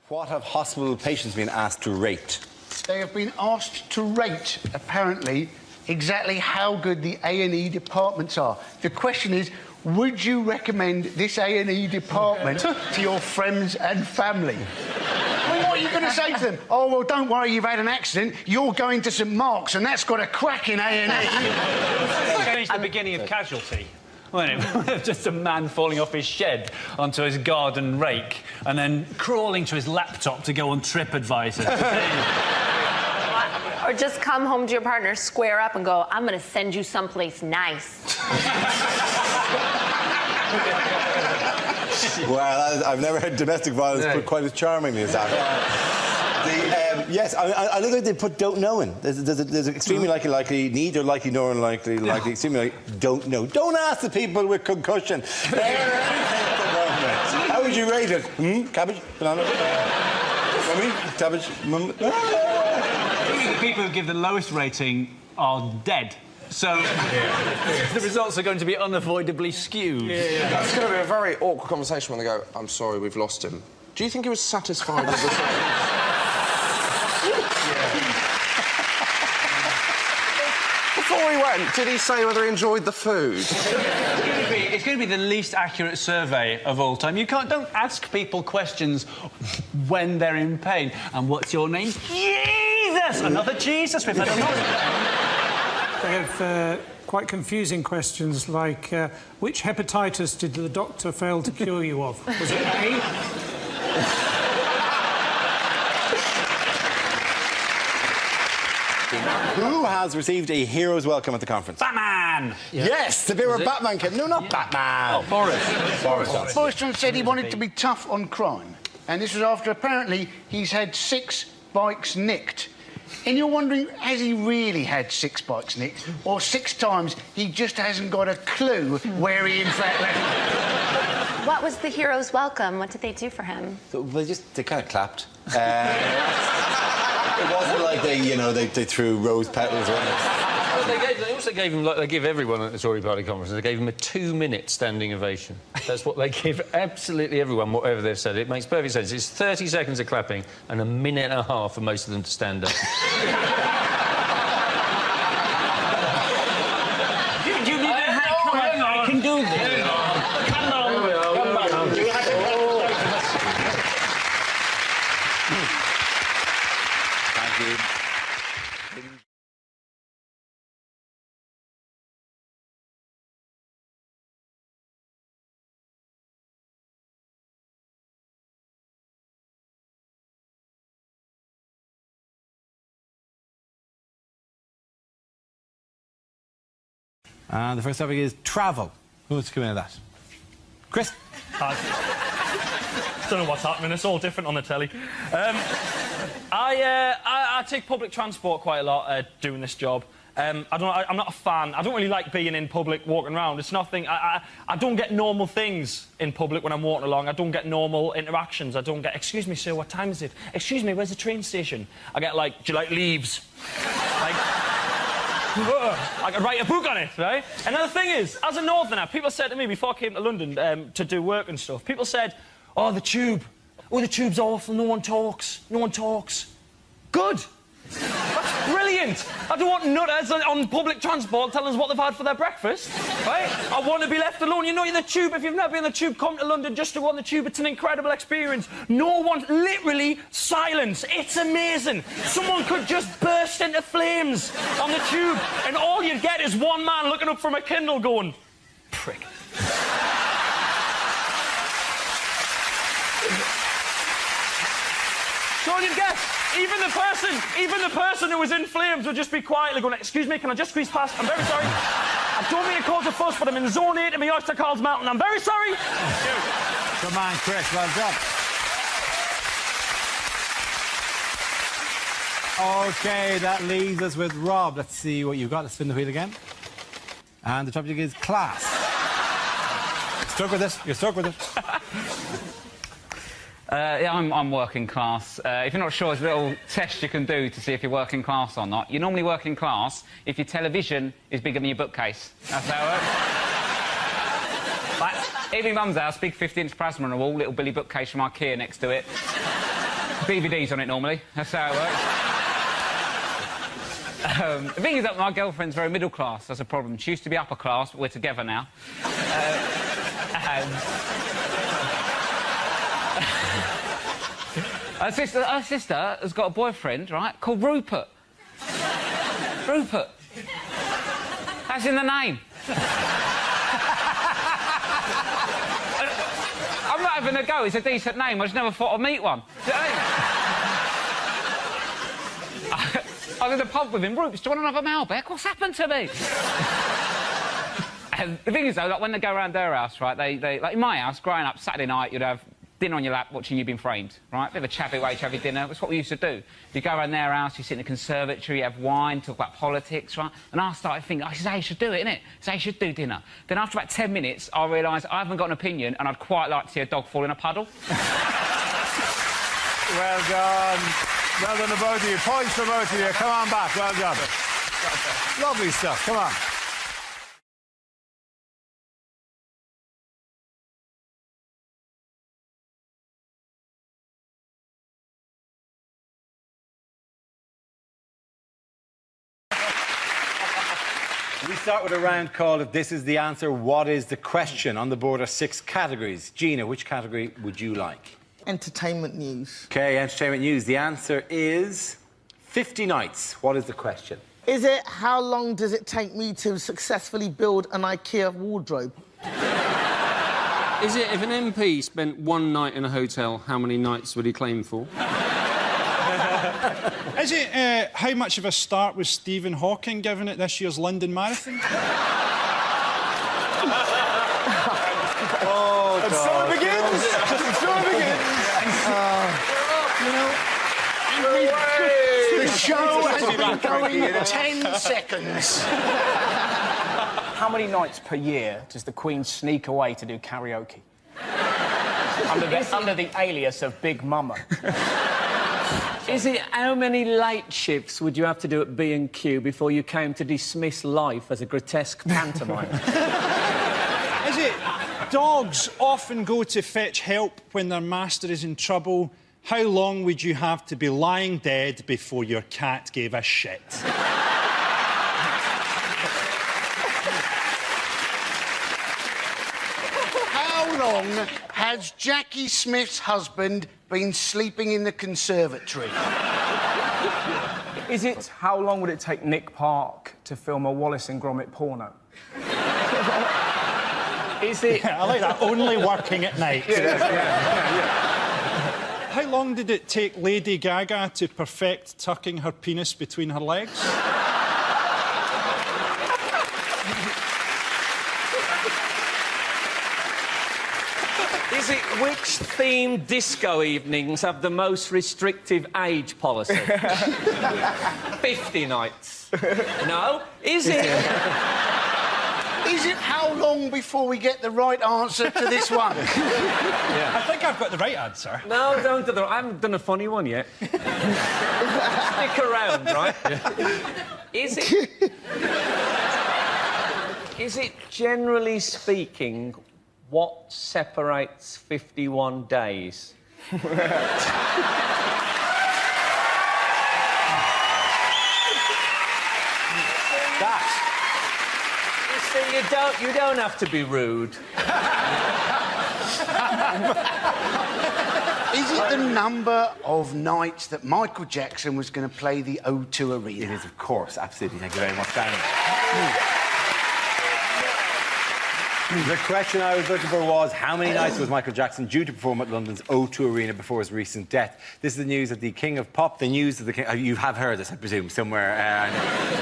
What have hospital patients been asked to rate? They have been asked to rate, apparently, exactly how good the A&E departments are. The question is, would you recommend this A&E department to your friends and family? I mean, what are you going to say to them? Oh, well, don't worry, you've had an accident. You're going to St Mark's, and that's got a cracking A&E. Changed the beginning of Casualty. Wasn't it? Just a man falling off his shed onto his garden rake and then crawling to his laptop to go on TripAdvisor. Or just come home to your partner, square up and go, I'm going to send you someplace nice. Well, I've never heard domestic violence put quite as charmingly as that. Yes, I look like they put don't know in. There's extremely likely, neither likely nor unlikely, extremely don't know. Don't ask the people with concussion. How would you rate it? Cabbage? Banana? Mummy? Cabbage? The people who give the lowest rating are dead. So the results are going to be unavoidably skewed. It's going to be a very awkward conversation when they go, I'm sorry, we've lost him. Do you think he was satisfied with the... Before he went, did he say whether he enjoyed the food? It's going to be the least accurate survey of all time. Don't ask people questions when they're in pain. And what's your name? Jesus! Another Jesus. We've had another. They have quite confusing questions like, which hepatitis did the doctor fail to cure you of? Was it A? Who has received a hero's welcome at the conference? Batman! Yes, the bit where Batman came. No, not Batman. Oh, Boris. Boris Johnson said he wanted to be tough on crime. And this was after, apparently, he's had 6 bikes nicked. And you're wondering, has he really had 6 bikes nicked? Or 6 times he just hasn't got a clue where he, in fact, left them? What was the hero's welcome? What did they do for him? So they kind of clapped. It wasn't like they threw rose petals or anything. They also gave him, like they give everyone at the Tory party conference, they gave him a 2-minute standing ovation. That's what they give absolutely everyone, whatever they've said. It makes perfect sense. It's 30 seconds of clapping and a minute and a half for most of them to stand up. Do you need a hat? I can do this. Come on. Thank you. And the first topic is travel. Who wants to come into that? Chris? Hi. Don't know what's happening. It's all different on the telly. I take public transport quite a lot doing this job. I'm not a fan. I don't really like being in public, walking around. It's nothing. I don't get normal things in public when I'm walking along. I don't get normal interactions. I don't get, excuse me, sir, what time is it? Excuse me, where's the train station? I get, like, do you like leaves? Like... I could write a book on it, right? Another thing is, as a northerner, people said to me before I came to London to do work and stuff, people said, oh, the tube. Oh, the tube's awful, no one talks. No one talks. Good. That's brilliant. I don't want nutters on public transport telling us what they've had for their breakfast, right? I want to be left alone. You know, the tube, if you've never been on the tube, come to London just to go on the tube. It's an incredible experience. No one, literally, silence. It's amazing. Someone could just burst into flames on the tube, and all you'd get is one man looking up from a Kindle going, prick. So all you'd get... Even the person who was in flames would just be quietly going, excuse me, can I just squeeze past? I'm very sorry. I don't mean to cause a fuss, but I'm in zone 8 and my oyster card's melting. I'm very sorry. Come on, Chris, well done. OK, that leaves us with Rob. Let's see what you've got. Let's spin the wheel again. And the topic is class. Stuck with it. You're stuck with it. Yeah, I'm working class. If you're not sure, there's a little test you can do to see if you're working class or not. You're normally working class if your television is bigger than your bookcase. That's how it works. Like, in my mum's house, big 50-inch plasma on the wall, little Billy bookcase from IKEA next to it. DVDs on it normally. That's how it works. The thing is that my girlfriend's very middle class. That's a problem. She used to be upper class, but we're together now. And her sister has got a boyfriend, right, called Rupert. Rupert. That's in the name. I'm not having a go. It's a decent name. I just never thought I'd meet one. Do you know what I mean? I was in the pub with him. Rupes, do you want another Malbec? What's happened to me? And the thing is, though, like, when they go around their house, right, they like, in my house, growing up, Saturday night, you'd have dinner on your lap watching You've Been Framed, right? Bit of a chavvy way, chavvy dinner. That's what we used to do. You go around their house, you sit in the conservatory, you have wine, talk about politics, right? And I started thinking, this is how you should do it, innit? This is how you should do dinner. Then after about 10 minutes, I realised I haven't got an opinion and I'd quite like to see a dog fall in a puddle. Well done. Well done to both of you. Points for both of you. Come on back. Well done. Lovely stuff. Come on. We start with a round called This Is the Answer, What is the Question? On the board are 6 categories. Gina, which category would you like? Entertainment news. OK, entertainment news. The answer is 50 nights. What is the question? Is it how long does it take me to successfully build an IKEA wardrobe? Is it if an MP spent one night in a hotel, how many nights would he claim for? Is it how much of a start was Stephen Hawking given at this year's London Marathon? Oh, and so it begins! And so it begins! The show has been going 10 seconds. How many nights per year does the Queen sneak away to do karaoke? under the alias of Big Mama. Is it how many late shifts would you have to do at B&Q before you came to dismiss life as a grotesque pantomime? Is it dogs often go to fetch help when their master is in trouble? How long would you have to be lying dead before your cat gave a shit? How long has Jackie Smith's husband been sleeping in the conservatory? Is it how long would it take Nick Park to film a Wallace and Gromit porno? Is it... Yeah, I like that. Only working at night. How long did it take Lady Gaga to perfect tucking her penis between her legs? Is it which themed disco evenings have the most restrictive age policy? 50 nights. No? Is it? Is it how long before we get the right answer to this one? I think I've got the right answer. No, don't do that. I haven't done a funny one yet. Stick around, right? Is it generally speaking what separates 51 days? You don't have to be rude. Is it the number of nights that Michael Jackson was going to play the O2 Arena? It is, of course. Absolutely. Thank you very much, Danny. The question I was looking for was, how many nights was Michael Jackson due to perform at London's O2 Arena before his recent death? This is the news that the King of Pop, the news that the King... You have heard this, I presume, somewhere.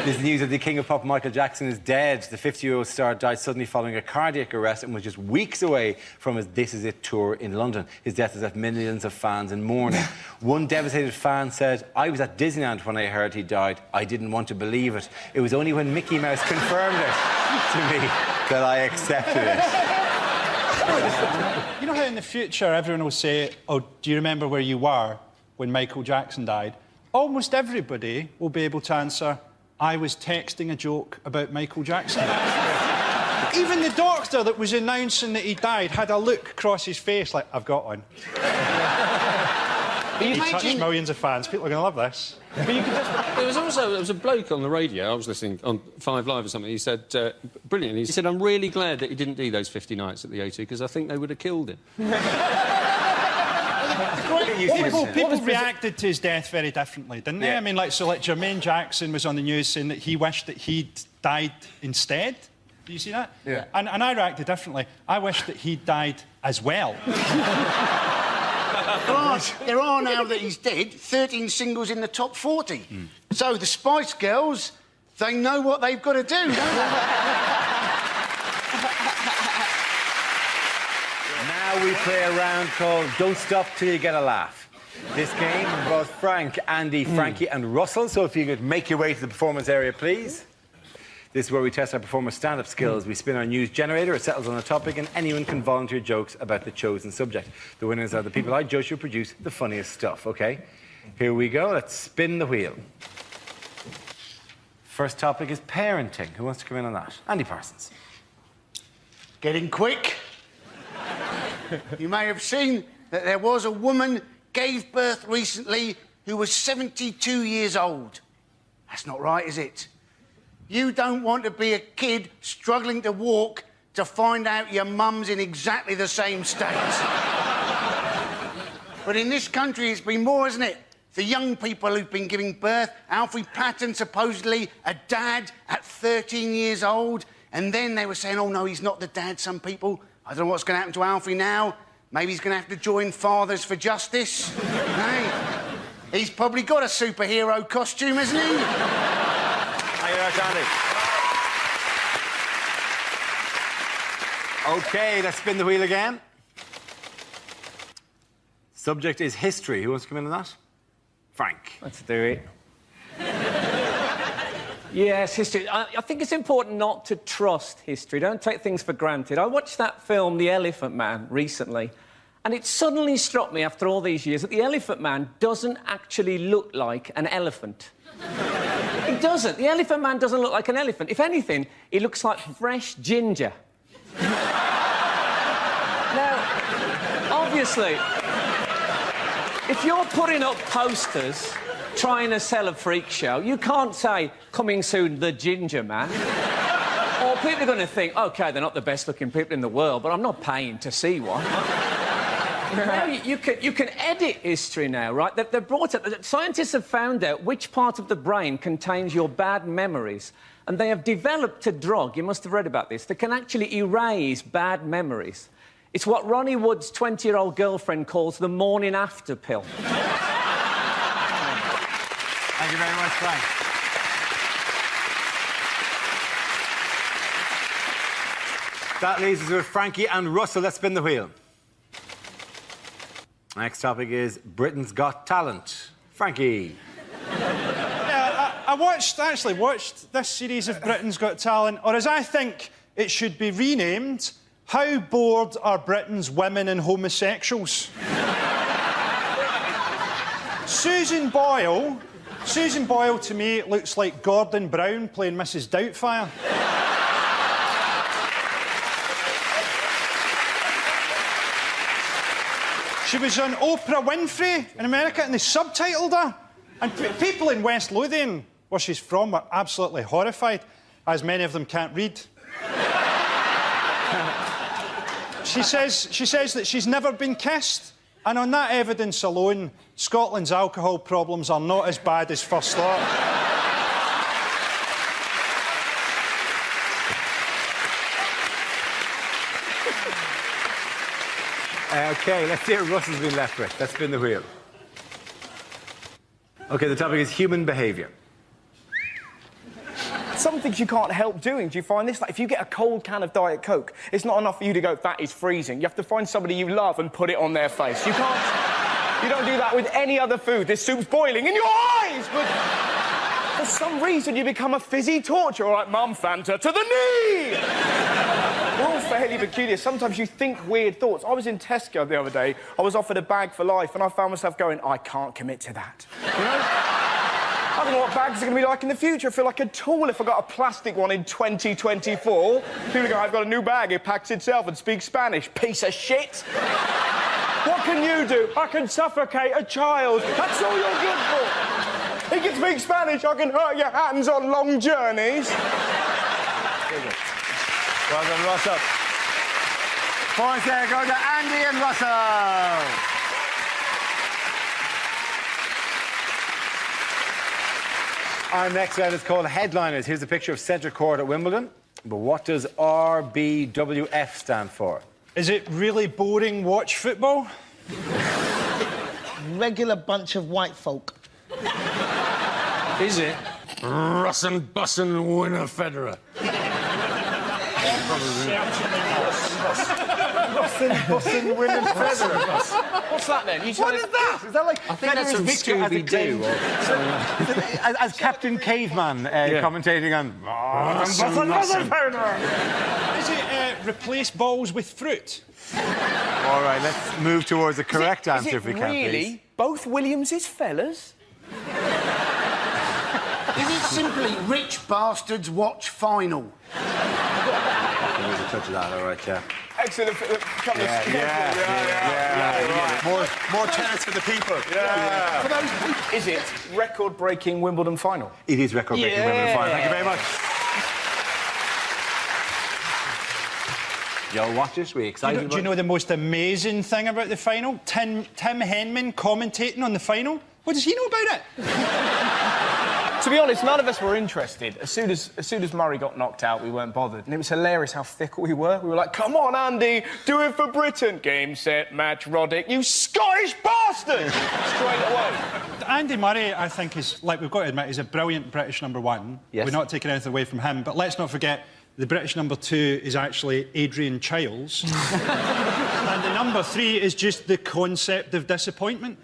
This is the news that the King of Pop, Michael Jackson, is dead. The 50-year-old star died suddenly following a cardiac arrest and was just weeks away from his This Is It tour in London. His death has left millions of fans in mourning. One devastated fan said, "I was at Disneyland when I heard he died. I didn't want to believe it. It was only when Mickey Mouse confirmed it to me that I accepted it." You know how in the future everyone will say, "Oh, do you remember where you were when Michael Jackson died?" Almost everybody will be able to answer, "I was texting a joke about Michael Jackson." Even the doctor that was announcing that he died had a look across his face like, "I've got one." He touched millions of fans. People are going to love this. But you could just... There was a bloke on the radio, I was listening on 5 Live or something, he said, brilliantly, he said, I'm really glad that he didn't do those 50 nights at the O2, because I think they would have killed him. People reacted to his death very differently, didn't they? I mean, like Jermaine Jackson was on the news saying that he wished that he'd died instead. Do you see that? Yeah. And I reacted differently. I wished that he'd died as well. There are, now that he's dead, 13 singles in the top 40. So the Spice Girls, they know what they've got to do, don't they? Now we play a round called Don't Stop Till You Get a Laugh. This game involves Frank, Andy, Frankie and Russell, so if you could make your way to the performance area, please. This is where we test our performers' stand-up skills. We spin our news generator, it settles on a topic, and anyone can volunteer jokes about the chosen subject. The winners are the people I judge who produce the funniest stuff, OK? Here we go. Let's spin the wheel. First topic is parenting. Who wants to come in on that? Andy Parsons. Getting quick. You may have seen that there was a woman gave birth recently who was 72 years old. That's not right, is it? You don't want to be a kid struggling to walk to find out your mum's in exactly the same state. But in this country, it's been more, isn't it? The young people who've been giving birth. Alfie Patton, supposedly a dad at 13 years old. And then they were saying, oh, no, he's not the dad, some people. I don't know what's going to happen to Alfie now. Maybe he's going to have to join Fathers for Justice. Hey, he's probably got a superhero costume, hasn't he? Thank you very much, Andy. OK, let's spin the wheel again. Subject is history. Who wants to come in on that? Frank. Let's do it. Yes, history. I think it's important not to trust history. Don't take things for granted. I watched that film, The Elephant Man, recently, and it suddenly struck me after all these years that the Elephant Man doesn't actually look like an elephant. He doesn't. The Elephant Man doesn't look like an elephant. If anything, he looks like fresh ginger. Now, obviously, if you're putting up posters trying to sell a freak show, you can't say, coming soon, the Ginger Man. Or people are going to think, OK, they're not the best-looking people in the world, but I'm not paying to see one. Now, you can edit history now, right? They've brought it... Scientists have found out which part of the brain contains your bad memories, and they have developed a drug, you must have read about this, that can actually erase bad memories. It's what Ronnie Wood's 20-year-old girlfriend calls the morning after pill. Thank you very much, Frank. That leaves us with Frankie and Russell. Let's spin the wheel. Next topic is Britain's Got Talent. Frankie. Yeah, I actually watched this series of Britain's Got Talent, or as I think it should be renamed, How Bored Are Britain's Women and Homosexuals? Susan Boyle, to me, looks like Gordon Brown playing Mrs. Doubtfire. She was on Oprah Winfrey in America, and they subtitled her. And people in West Lothian, where she's from, were absolutely horrified, as many of them can't read. She says that she's never been kissed, and on that evidence alone, Scotland's alcohol problems are not as bad as first thought. OK, let's see what Russell's been left with. Let's spin the wheel. OK, the topic is human behaviour. Some things you can't help doing. Do you find this? Like, if you get a cold can of Diet Coke, it's not enough for you to go, that is freezing. You have to find somebody you love and put it on their face. You can't... You don't do that with any other food. This soup's boiling in your eyes, but... For some reason, you become a fizzy torch. All right, Mum, Fanta, to the knee! We're all fairly peculiar. Sometimes you think weird thoughts. I was in Tesco the other day. I was offered a bag for life, and I found myself going, I can't commit to that. You know? I don't know what bags are going to be like in the future. I feel like a tool if I got a plastic one in 2024. People go, I've got a new bag. It packs itself and speaks Spanish. Piece of shit. What can you do? I can suffocate a child. That's all you're good for. He can speak Spanish. I can hurt your hands on long journeys. Well done, Russell. Points there go to Andy and Russell. Our next round is called Headliners. Here's a picture of Centre Court at Wimbledon. But what does RBWF stand for? Is it really boring watch football? Regular bunch of white folk. Is it? Russin' bussin' winner Federer. Bussin' winning Federer. What's that then? What is that? Is that like I think that's from Scooby-Doo. as Captain Caveman commentating on... Is it replace balls with fruit? All right, let's move towards the correct answer if we can, really please. both Williams's fellas? Is it simply rich bastards watch final? There's a touch of that, all right, yeah. Excellent. More tennis for the people. For those, is it record-breaking Wimbledon final? It is record-breaking Wimbledon final. Thank you very much. You'll watch this. We excited. Do you know the most amazing thing about the final? Tim Henman commentating on the final. What does he know about it? To be honest, none of us were interested. As soon as Murray got knocked out, we weren't bothered. And it was hilarious how fickle we were. We were like, come on, Andy, do it for Britain. Game, set, match, Roddick. You Scottish bastard! Straight away. Andy Murray, I think, is, like, we've got to admit, he's a brilliant British number one. Yes. We're not taking anything away from him, but let's not forget the British number 2 is actually Adrian Chiles. And the number 3 is just the concept of disappointment.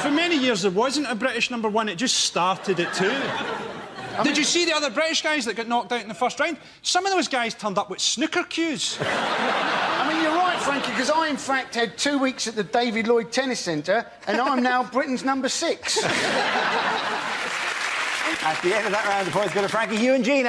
For many years, there wasn't a British number 1. It just started at 2. Did you see the other British guys that got knocked out in the first round? Some of those guys turned up with snooker cues. I mean, you're right, Frankie, because I, in fact, had 2 weeks at the David Lloyd Tennis Centre, and I'm now Britain's number 6. At the end of that round, the points go to Frankie, Hugh and Gina.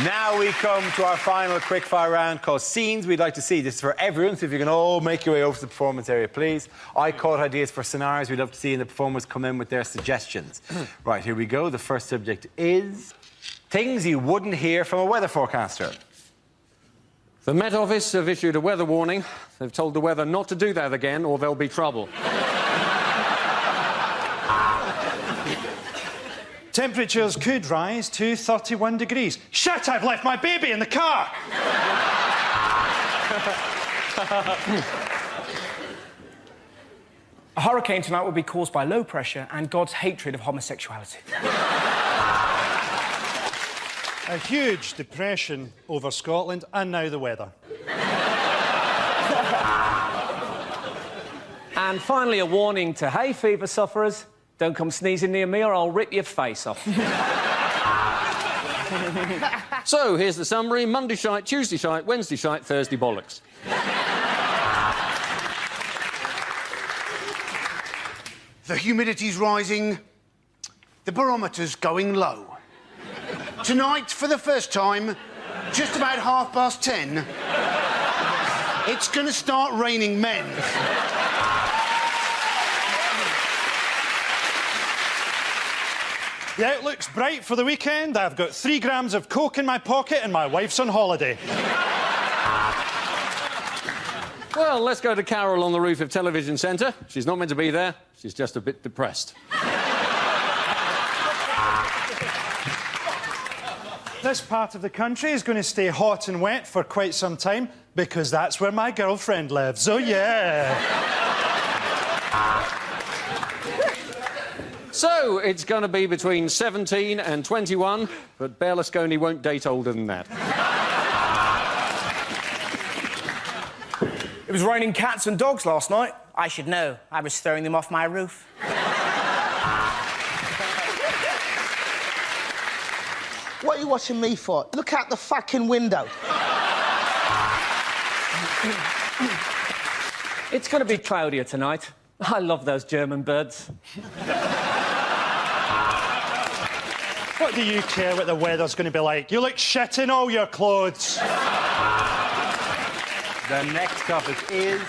Now we come to our final quickfire round called Scenes We'd Like to See. This is for everyone, so if you can all make your way over to the performance area, please. I caught ideas for scenarios we'd love to see, and the performers come in with their suggestions. Right, here we go. The first subject is things you wouldn't hear from a weather forecaster. The Met Office have issued a weather warning. They've told the weather not to do that again, or there'll be trouble. Temperatures could rise to 31 degrees. Shit, I've left my baby in the car! A hurricane tonight will be caused by low pressure and God's hatred of homosexuality. A huge depression over Scotland, and now the weather. And finally, a warning to hay fever sufferers. Don't come sneezing near me or I'll rip your face off. So, here's the summary. Monday shite, Tuesday shite, Wednesday shite, Thursday bollocks. The humidity's rising, the barometer's going low. Tonight, for the first time, just about 10:30, it's going to start raining men. The outlook's bright for the weekend. I've got 3 grams of coke in my pocket and my wife's on holiday. Well, let's go to Carol on the roof of Television Centre. She's not meant to be there. She's just a bit depressed. This part of the country is going to stay hot and wet for quite some time because that's where my girlfriend lives. Oh, yeah. So, it's going to be between 17 and 21, but Berlusconi won't date older than that. It was raining cats and dogs last night. I should know. I was throwing them off my roof. What are you watching me for? Look out the fucking window. It's going to be cloudier tonight. I love those German birds. What do you care what the weather's going to be like? You look shit in all your clothes. The next topic is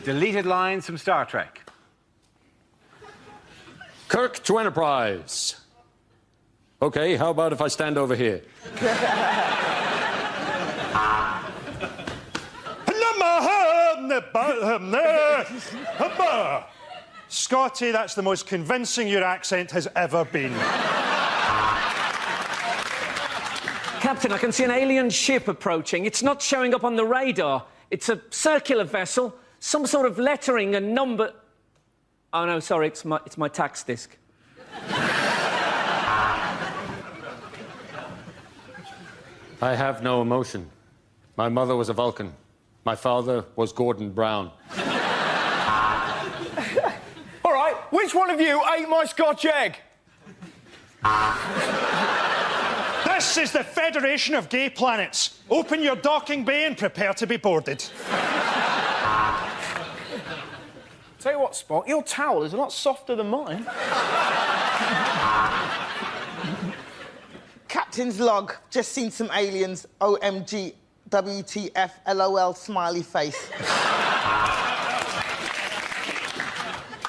deleted lines from Star Trek. Kirk to Enterprise. OK, how about if I stand over here? Scotty, that's the most convincing your accent has ever been. Captain, I can see an alien ship approaching. It's not showing up on the radar. It's a circular vessel, some sort of lettering and number... Oh, no, sorry, it's my tax disc. I have no emotion. My mother was a Vulcan. My father was Gordon Brown. All right, which one of you ate my Scotch egg? This is the Federation of Gay Planets. Open your docking bay and prepare to be boarded. Tell you what, Spock, your towel is a lot softer than mine. Captain's log. Just seen some aliens. OMG. WTF. LOL. Smiley face.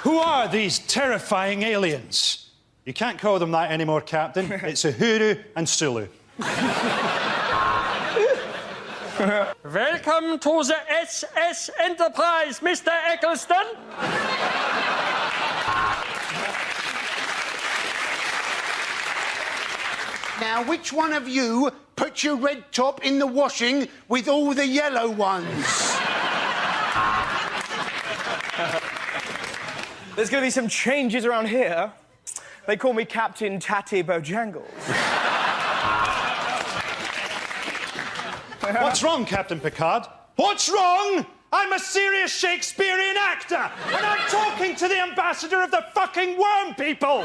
Who are these terrifying aliens? You can't call them that anymore, Captain. It's Uhuru and Sulu. Welcome to the SS Enterprise, Mr. Eccleston. Now, which one of you put your red top in the washing with all the yellow ones? There's going to be some changes around here. They call me Captain Tatty Bojangles. What's wrong, Captain Picard? What's wrong? I'm a serious Shakespearean actor, and I'm talking to the ambassador of the fucking worm people!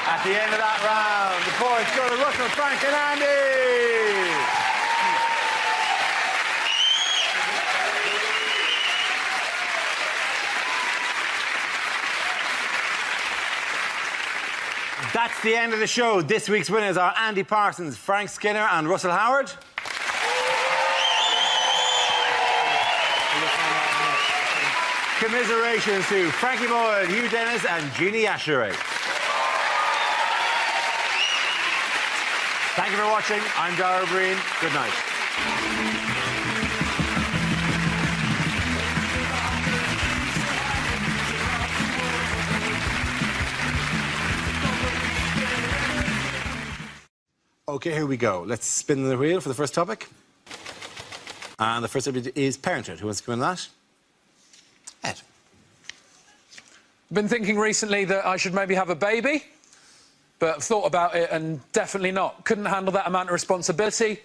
At the end of that round, the points go to Russell, Frank and Andy! That's the end of the show. This week's winners are Andy Parsons, Frank Skinner and Russell Howard. Commiserations to Frankie Boyd, Hugh Dennis and Jeannie Ashery. Thank you for watching. I'm Dara Breen. Good night. OK, here we go. Let's spin the wheel for the first topic. And the first topic is parenthood. Who wants to come in on that? Ed. Been thinking recently that I should maybe have a baby, but I've thought about it and definitely not. Couldn't handle that amount of responsibility.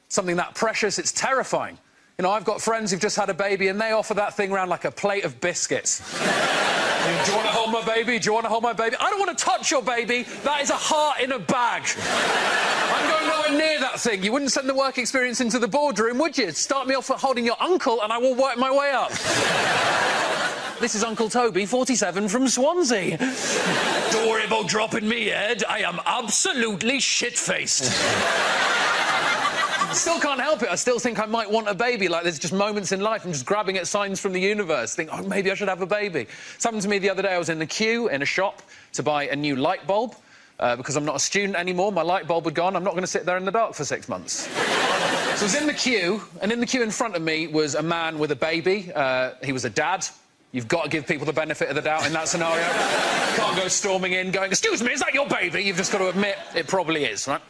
Something that precious, it's terrifying. You know, I've got friends who've just had a baby and they offer that thing around like a plate of biscuits. Do you want to hold my baby? Do you want to hold my baby? I don't want to touch your baby. That is a heart in a bag. I'm going nowhere near that thing. You wouldn't send the work experience into the boardroom, would you? Start me off at holding your uncle and I will work my way up. This is Uncle Toby, 47, from Swansea. Don't worry about dropping me, Ed. I am absolutely shit-faced. Still can't help it. I still think I might want a baby. Like, there's just moments in life I'm just grabbing at signs from the universe. Think, oh, maybe I should have a baby. It's happened to me the other day. I was in the queue in a shop to buy a new light bulb. Because I'm not a student anymore, my light bulb had gone. I'm not going to sit there in the dark for 6 months. So I was in the queue, and in the queue in front of me was a man with a baby. He was a dad. You've got to give people the benefit of the doubt in that scenario. Can't go storming in going, excuse me, is that your baby? You've just got to admit it probably is, right?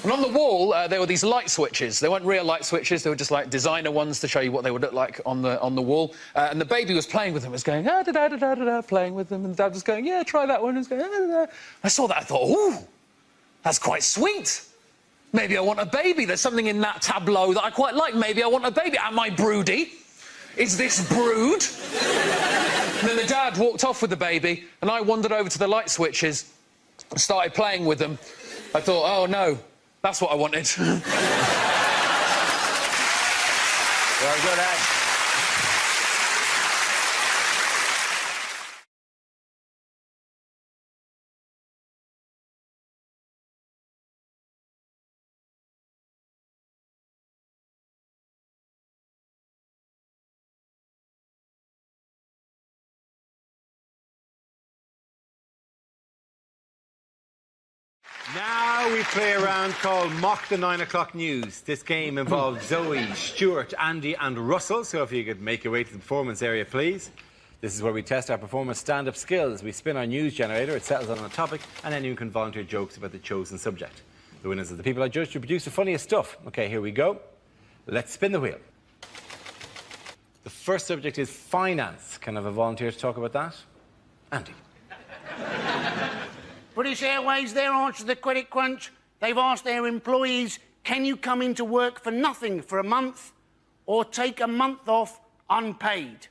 And on the wall, there were these light switches. They weren't real light switches. They were just, like, designer ones to show you what they would look like on the wall. And the baby was playing with them. Was going, ah-da-da-da-da-da-da, playing with them. And the dad was going, yeah, try that one. And was going, ah-da-da. I saw that. I thought, ooh, that's quite sweet. Maybe I want a baby. There's something in that tableau that I quite like. Maybe I want a baby. Am I broody? Is this brood? And then the dad walked off with the baby, and I wandered over to the light switches and started playing with them. I thought, oh, no, that's what I wanted. Very good, Ed. Now we play a round called Mock the 9 o'clock news. This game involves Zoe, Stuart, Andy and Russell, so if you could make your way to the performance area, please. This is where we test our performers' stand-up skills. We spin our news generator, it settles on a topic, and anyone can volunteer jokes about the chosen subject. The winners are the people I judge to produce the funniest stuff. OK, here we go. Let's spin the wheel. The first subject is finance. Can I have a volunteer to talk about that? Andy. British Airways, their answer to the credit crunch, they've asked their employees, can you come into work for nothing for a month or take a month off unpaid?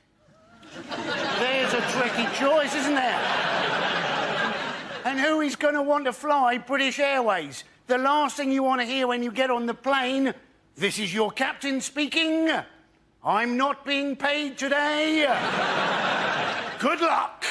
There's a tricky choice, isn't there? And who is going to want to fly British Airways? The last thing you want to hear when you get on the plane, this is your captain speaking. I'm not being paid today. Good luck.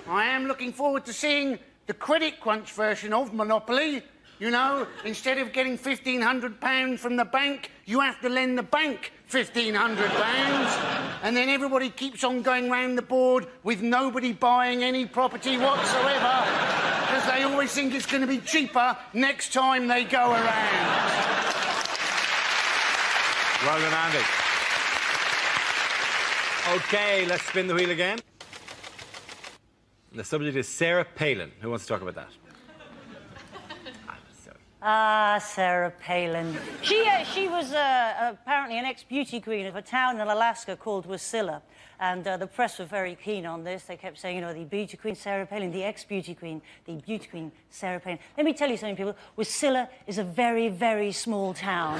I am looking forward to seeing the credit crunch version of Monopoly. You know, instead of getting £1,500 from the bank, you have to lend the bank £1,500. And then everybody keeps on going round the board with nobody buying any property whatsoever because they always think it's going to be cheaper next time they go around. Well done, Andy. OK, let's spin the wheel again. The subject is Sarah Palin. Who wants to talk about that? Sarah Palin. She was apparently an ex-beauty queen of a town in Alaska called Wasilla. And the press were very keen on this. They kept saying, you know, the beauty queen Sarah Palin, the ex-beauty queen, the beauty queen Sarah Palin. Let me tell you something, people. Wasilla is a very, very small town.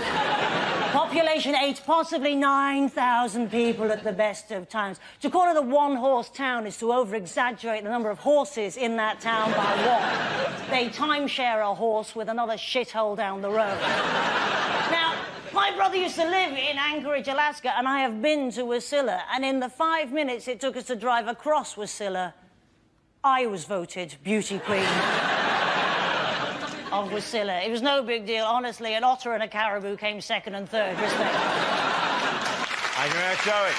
Population 8, possibly 9,000 people at the best of times. To call it a one-horse town is to over-exaggerate the number of horses in that town by one. They timeshare a horse with another shithole down the road. Now, my brother used to live in Anchorage, Alaska, and I have been to Wasilla, and in the 5 minutes it took us to drive across Wasilla, I was voted beauty queen of Wasilla. It was no big deal, honestly. An otter and a caribou came second and third, respect. Thank you very much, Joey.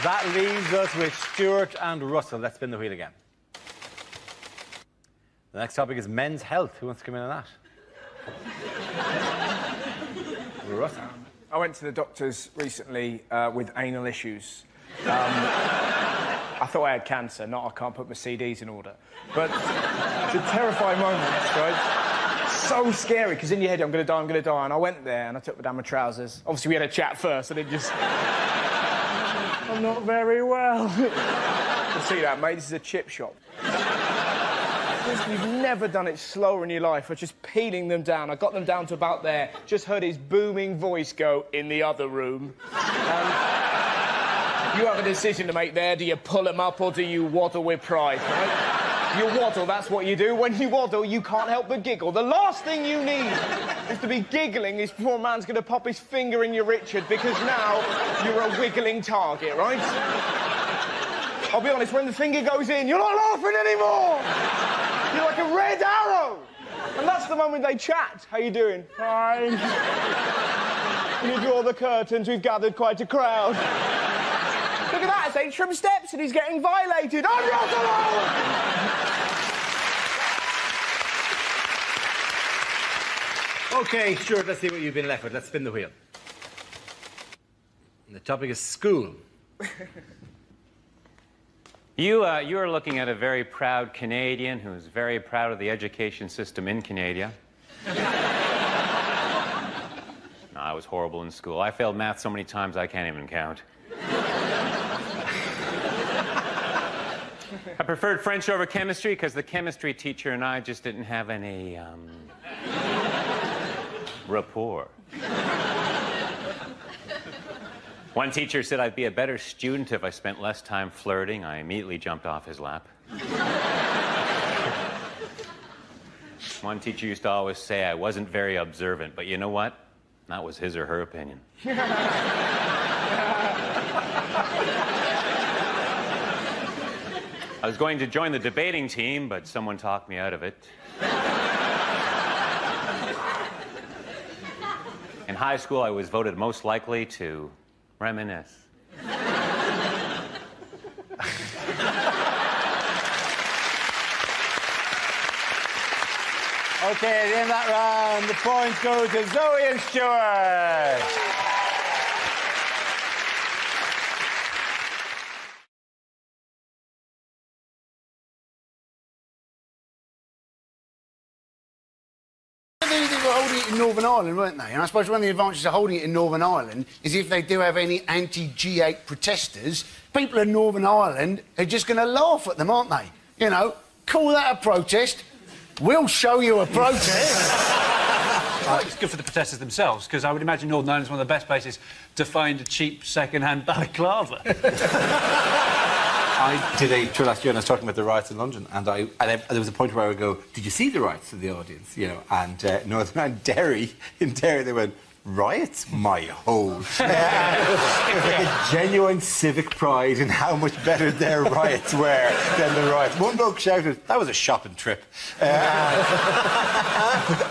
That leaves us with Stuart and Russell. Let's spin the wheel again. The next topic is men's health. Who wants to come in on that? Russell. I went to the doctors recently with anal issues. I thought I had cancer, not I can't put my CDs in order. But it's a terrifying moment, right? So scary, because in your head, I'm going to die, I'm going to die. And I went there and I took down my trousers. Obviously, we had a chat first, and it just... I'm not very well. You see that, mate? This is a chip shop. You've never done it slower in your life. I was just peeling them down. I got them down to about there. Just heard his booming voice go, in the other room. You have a decision to make there. Do you pull them up or do you waddle with pride, right? You waddle, that's what you do. When you waddle, you can't help but giggle. The last thing you need is to be giggling before a man's going to pop his finger in your Richard, because now you're a wiggling target, right? I'll be honest, when the finger goes in, you're not laughing anymore! You're like a red arrow! And that's the moment they chat. How you doing? Fine. When you draw the curtains, we've gathered quite a crowd. Look at that, it's Atrium Steps and he's getting violated. I'm not alone! OK, Stuart, let's see what you've been left with. Let's spin the wheel. And the topic is school. You are looking at a very proud Canadian who's very proud of the education system in Canada. No, I was horrible in school. I failed math so many times I can't even count. I preferred French over chemistry because the chemistry teacher and I just didn't have any, rapport. One teacher said I'd be a better student if I spent less time flirting. I immediately jumped off his lap. One teacher used to always say I wasn't very observant, but you know what? That was his or her opinion. I was going to join the debating team, but someone talked me out of it. In high school, I was voted most likely to reminisce. OK, at the end of that round, the points go to Zoe and Stuart. They were holding it in Northern Ireland, weren't they? And I suppose one of the advantages of holding it in Northern Ireland is if they do have any anti-G8 protesters, people in Northern Ireland are just going to laugh at them, aren't they? You know, call that a protest. We'll show you a protest. It's good for the protesters themselves, because I would imagine Northern Ireland is one of the best places to find a cheap second-hand balaclava. I did a tour last year and I was talking about the riots in London, and there was a point where I would go, "Did you see the riots?" to the audience, you know, and Northern Ireland, in Derry, they went, "Riots? My hole." It was like a genuine civic pride in how much better their riots were than the riots. One bloke shouted, "That was a shopping trip."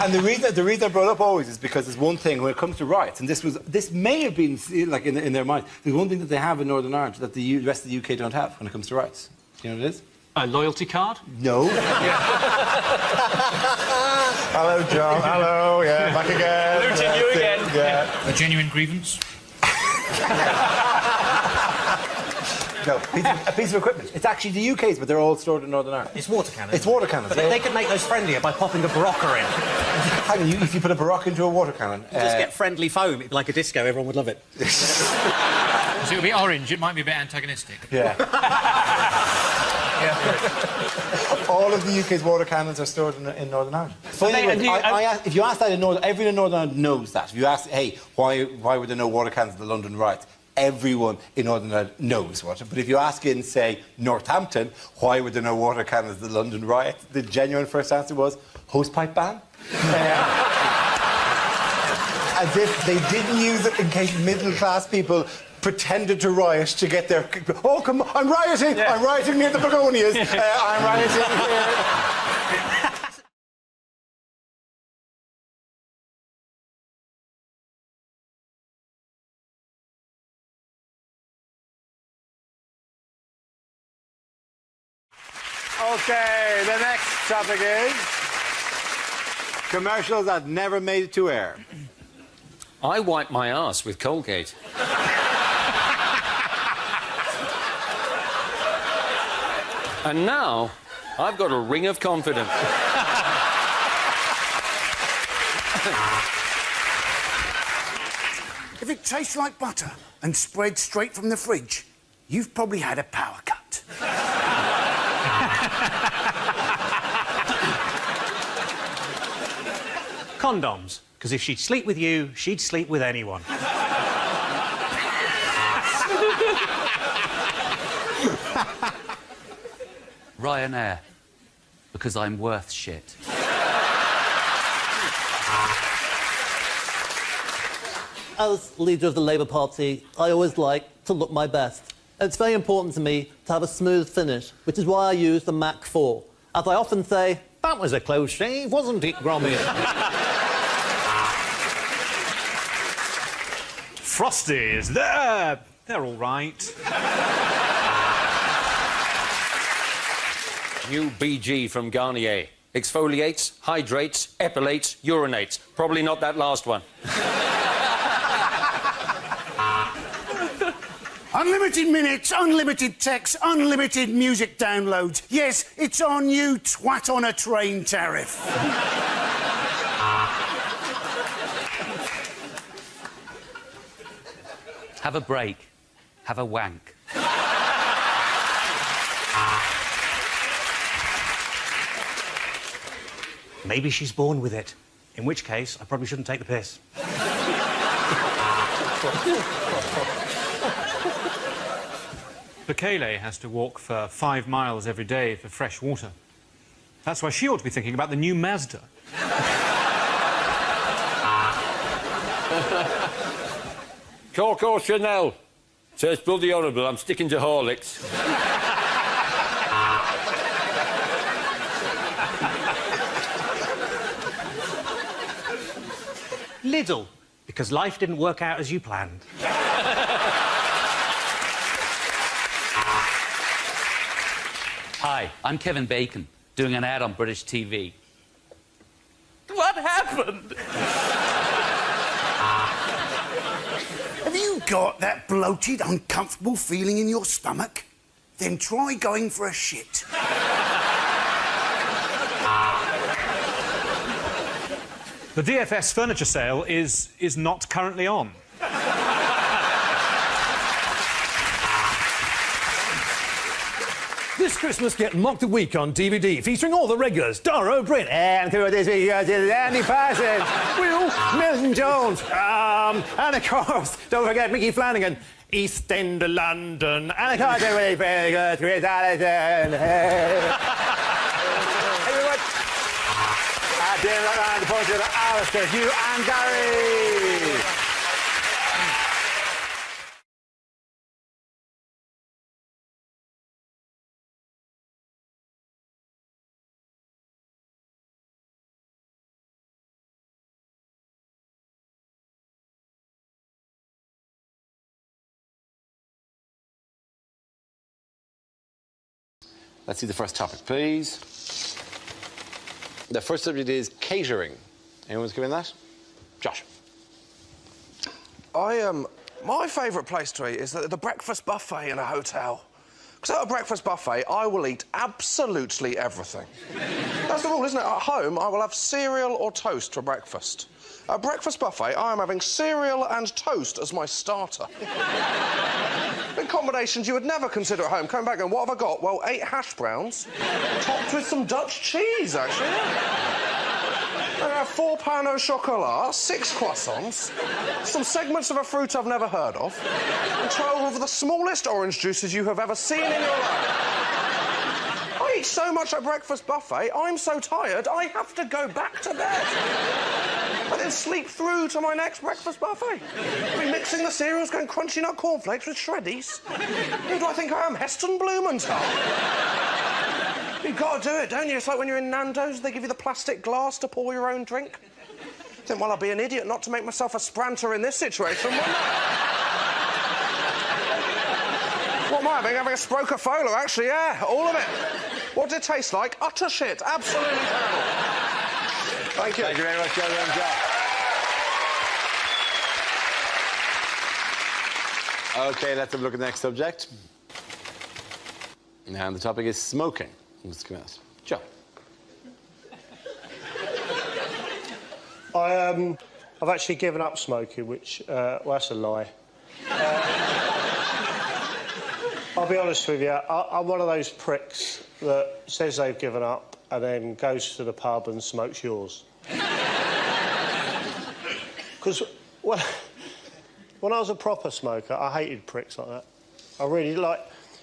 And the reason I brought up always is because there's one thing when it comes to riots, and this may have been like in their mind. There's one thing that they have in Northern Ireland that the rest of the UK don't have when it comes to riots. Do you know what it is? A loyalty card? No. Hello, John. Hello. Yeah, back again. Looting you again. Yeah. A genuine grievance? No, a piece of equipment. It's actually the UK's, but they're all stored in Northern Ireland. It's water cannons. It's water cannons. They could make those friendlier by popping a Barocca in. Hang on, if you put a Barocca into a water cannon... Just get friendly foam. It'd be like a disco. Everyone would love it. So it'll be orange. It might be a bit antagonistic. Yeah. All of the UK's water cannons are stored in Northern Ireland. If you ask that in Northern... Everyone in Northern Ireland knows that. If you ask, hey, why were there no water cannons at the London riots? Everyone in Northern Ireland knows what. But if you ask in, say, Northampton, why were there no water cannons at the London riots? The genuine first answer was hosepipe ban. As if they didn't use it in case middle-class people pretended to riot to get their... Oh, come on, I'm rioting! Yeah. I'm rioting near the begonias. I'm rioting here. OK, the next topic is... commercials that never made it to air. I wipe my arse with Colgate. And now, I've got a ring of confidence. If it tastes like butter and spreads straight from the fridge, you've probably had a power cut. Condoms. Because if she'd sleep with you, she'd sleep with anyone. Ryanair. Because I'm worth shit. As leader of the Labour Party, I always like to look my best. It's very important to me to have a smooth finish, which is why I use the Mach 4. As I often say, that was a close shave, wasn't it, Gromit? Frosties, they're all right. New BG from Garnier. Exfoliates, hydrates, epilates, urinates. Probably not that last one. Unlimited minutes, unlimited text, unlimited music downloads. Yes, it's our new twat on a train tariff. Have a break. Have a wank. Maybe she's born with it. In which case, I probably shouldn't take the piss. Bekele has to walk for 5 miles every day for fresh water. That's why she ought to be thinking about the new Mazda. Coco Chanel. Says bloody horrible. I'm sticking to Horlicks. Lidl. Because life didn't work out as you planned. Hi, I'm Kevin Bacon, doing an ad on British TV. happened? Have you got that bloated, uncomfortable feeling in your stomach? Then try going for a shit. The DFS furniture sale is not currently on. This Christmas, get Mocked a Week on DVD, featuring all the regulars: Dara O'Brien, and Andy Parsons, Will, Milton Jones, and of course, don't forget Mickey Flanagan, East End of London, and of course, very, very good, Chris Allison. Everyone, the portrait of Alistair, Hugh, and Gary. Let's see the first topic, please. The first subject is catering. Anyone's given that? Josh. My favourite place to eat is the breakfast buffet in a hotel. Because at a breakfast buffet, I will eat absolutely everything. That's the rule, isn't it? At home, I will have cereal or toast for breakfast. At a breakfast buffet, I am having cereal and toast as my starter. In combinations you would never consider at home. Coming back and what have I got? Well, 8 hash browns, topped with some Dutch cheese, actually. I have 4 pain au chocolat, 6 croissants, some segments of a fruit I've never heard of, and 12 of the smallest orange juices you have ever seen in your life. I eat so much at breakfast buffet, I'm so tired, I have to go back to bed. And then sleep through to my next breakfast buffet. Remixing the cereals, going crunchy nut cornflakes with shreddies. Who do I think I am, Heston Blumenthal? You've got to do it, don't you? It's like when you're in Nando's, they give you the plastic glass to pour your own drink. I think, well, I'd be an idiot not to make myself a spranter in this situation, wouldn't I? What am I having? Having a Sprocofola, actually, yeah, all of it. What did it taste like? Utter shit, absolutely terrible. Thank you. Thank you very much, Joe and Josh. OK, let's have a look at the next subject. And the topic is smoking. Let's come out. Joe. I've actually given up smoking, which, well, that's a lie. I'll be honest with you, I'm one of those pricks that says they've given up and then goes to the pub and smokes yours. Because when I was a proper smoker, I hated pricks like that. I really like...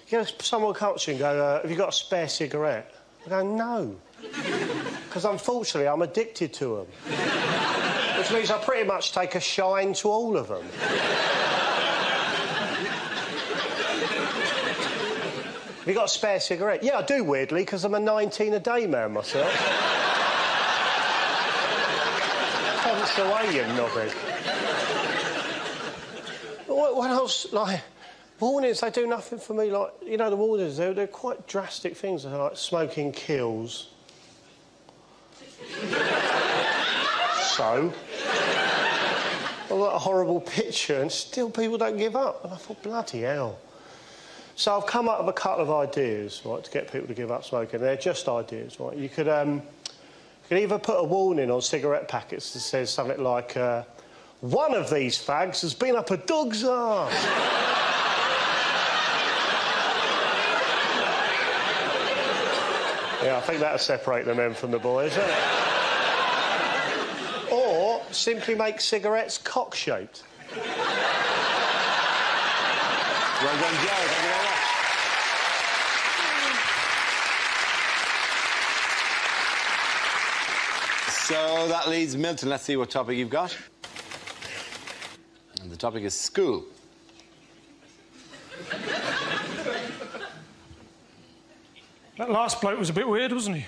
You know, someone comes to you and go, have you got a spare cigarette? I go, no. Because unfortunately, I'm addicted to them. Which means I pretty much take a shine to all of them. Have you got a spare cigarette? Yeah, I do, weirdly, because I'm a 19-a-day man myself. Hence the way, you knobhead. When I was, like... Warnings, they do nothing for me. Like, you know, the warnings, they're quite drastic things. They're like smoking kills. So? I've got a horrible picture and still people don't give up. And I thought, bloody hell. So I've come up with a couple of ideas, right, to get people to give up smoking. They're just ideas, right? You could either put a warning on cigarette packets that says something like, one of these fags has been up a dog's arse. Yeah, I think that'll separate the men from the boys, isn't it? Or simply make cigarettes cock-shaped. Well done, Joe. Thank you very much. So that leaves Milton. Let's see what topic you've got. And the topic is school. That last bloke was a bit weird, wasn't he?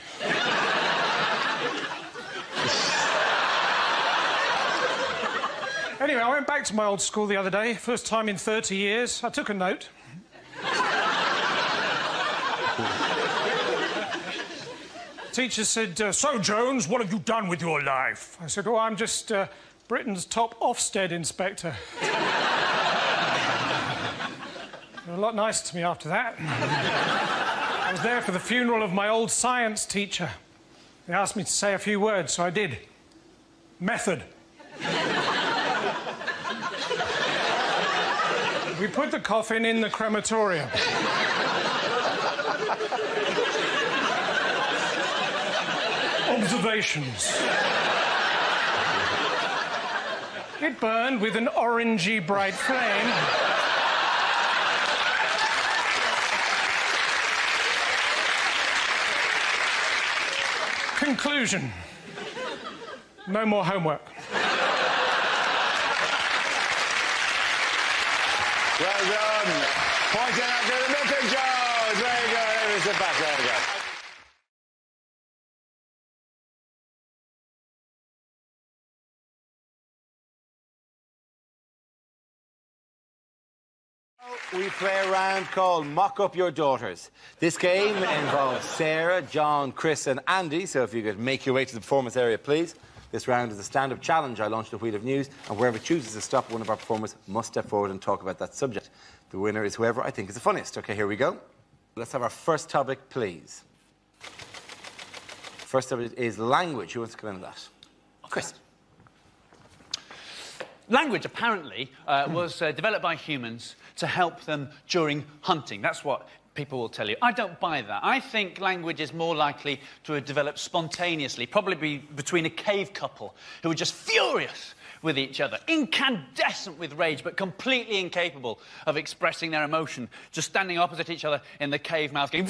Anyway, I went back to my old school the other day. First time in 30 years. I took a note. Teacher said, so, Jones, what have you done with your life? I said, oh, I'm just Britain's top Ofsted inspector. They were a lot nicer to me after that. I was there for the funeral of my old science teacher. They asked me to say a few words, so I did. Method. We put the coffin in the crematorium. Observations. It burned with an orangey bright flame. Conclusion. No more homework. Well done. Point out to the Mr. Jones. Very good. Sit back. Very good. We play a round called Mock Up Your Daughters. This game involves Sarah, John, Chris and Andy, so if you could make your way to the performance area, please. This round is a stand-up challenge. I launched a wheel of news, and whoever chooses to stop one of our performers must step forward and talk about that subject. The winner is whoever I think is the funniest. OK, here we go. Let's have our first topic, please. First topic is language. Who wants to come in with that? Chris. Language, apparently, was developed by humans to help them during hunting. That's what people will tell you. I don't buy that. I think language is more likely to have developed spontaneously, probably between a cave couple who were just furious with each other, incandescent with rage, but completely incapable of expressing their emotion, just standing opposite each other in the cave mouth, going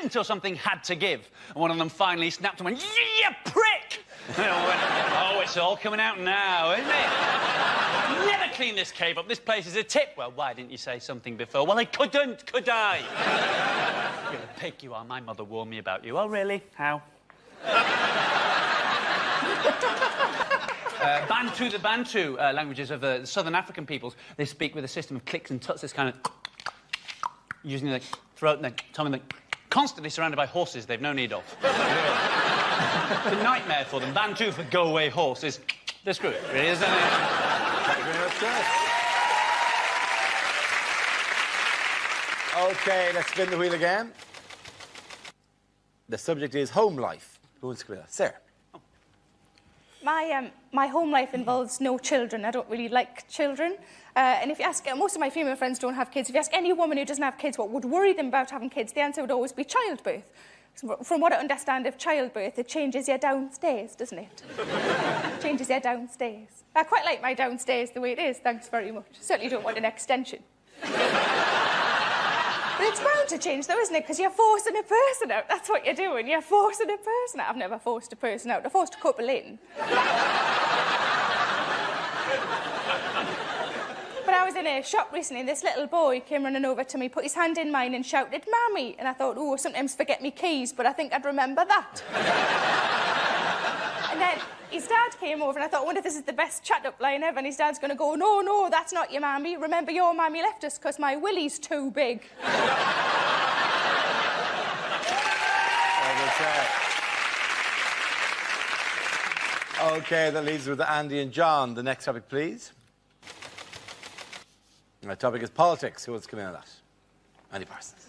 until something had to give. And one of them finally snapped and went, "You prick!" Oh, it's all coming out now, isn't it? Never clean this cave up. This place is a tip. Well, why didn't you say something before? Well, I couldn't, could I? You're a pig, you are. My mother warned me about you. Oh, really? How? Bantu, the Bantu languages of the southern African peoples, they speak with a system of clicks and tuts, this kind of using the throat and the tongue and the... constantly surrounded by horses they've no need of. It's a nightmare for them. Bantu for go away horses. They're screwed, really, isn't it? Thank you very much, Chris. OK, let's spin the wheel again. The subject is home life. Who wants to come in? Sarah. My home life involves no children. I don't really like children. And if you ask, most of my female friends don't have kids. If you ask any woman who doesn't have kids what would worry them about having kids, the answer would always be childbirth. So from what I understand of childbirth, it changes you downstairs, doesn't it? It changes you downstairs. I quite like my downstairs the way it is, thanks very much. Certainly don't want an extension. But it's bound to change, though, isn't it? Because you're forcing a person out. That's what you're doing. You're forcing a person out. I've never forced a person out. I forced a couple in. But I was in a shop recently, and this little boy came running over to me, put his hand in mine and shouted, "Mammy!" And I thought, oh, sometimes forget me keys, but I think I'd remember that. And then his dad came over, and I thought, I wonder if this is the best chat-up line ever, and his dad's going to go, "No, no, that's not your mammy. Remember, your mammy left us because my willy's too big." OK, that leaves with Andy and John. The next topic, please. My topic is politics. Who wants to come in on that? Andy Parsons.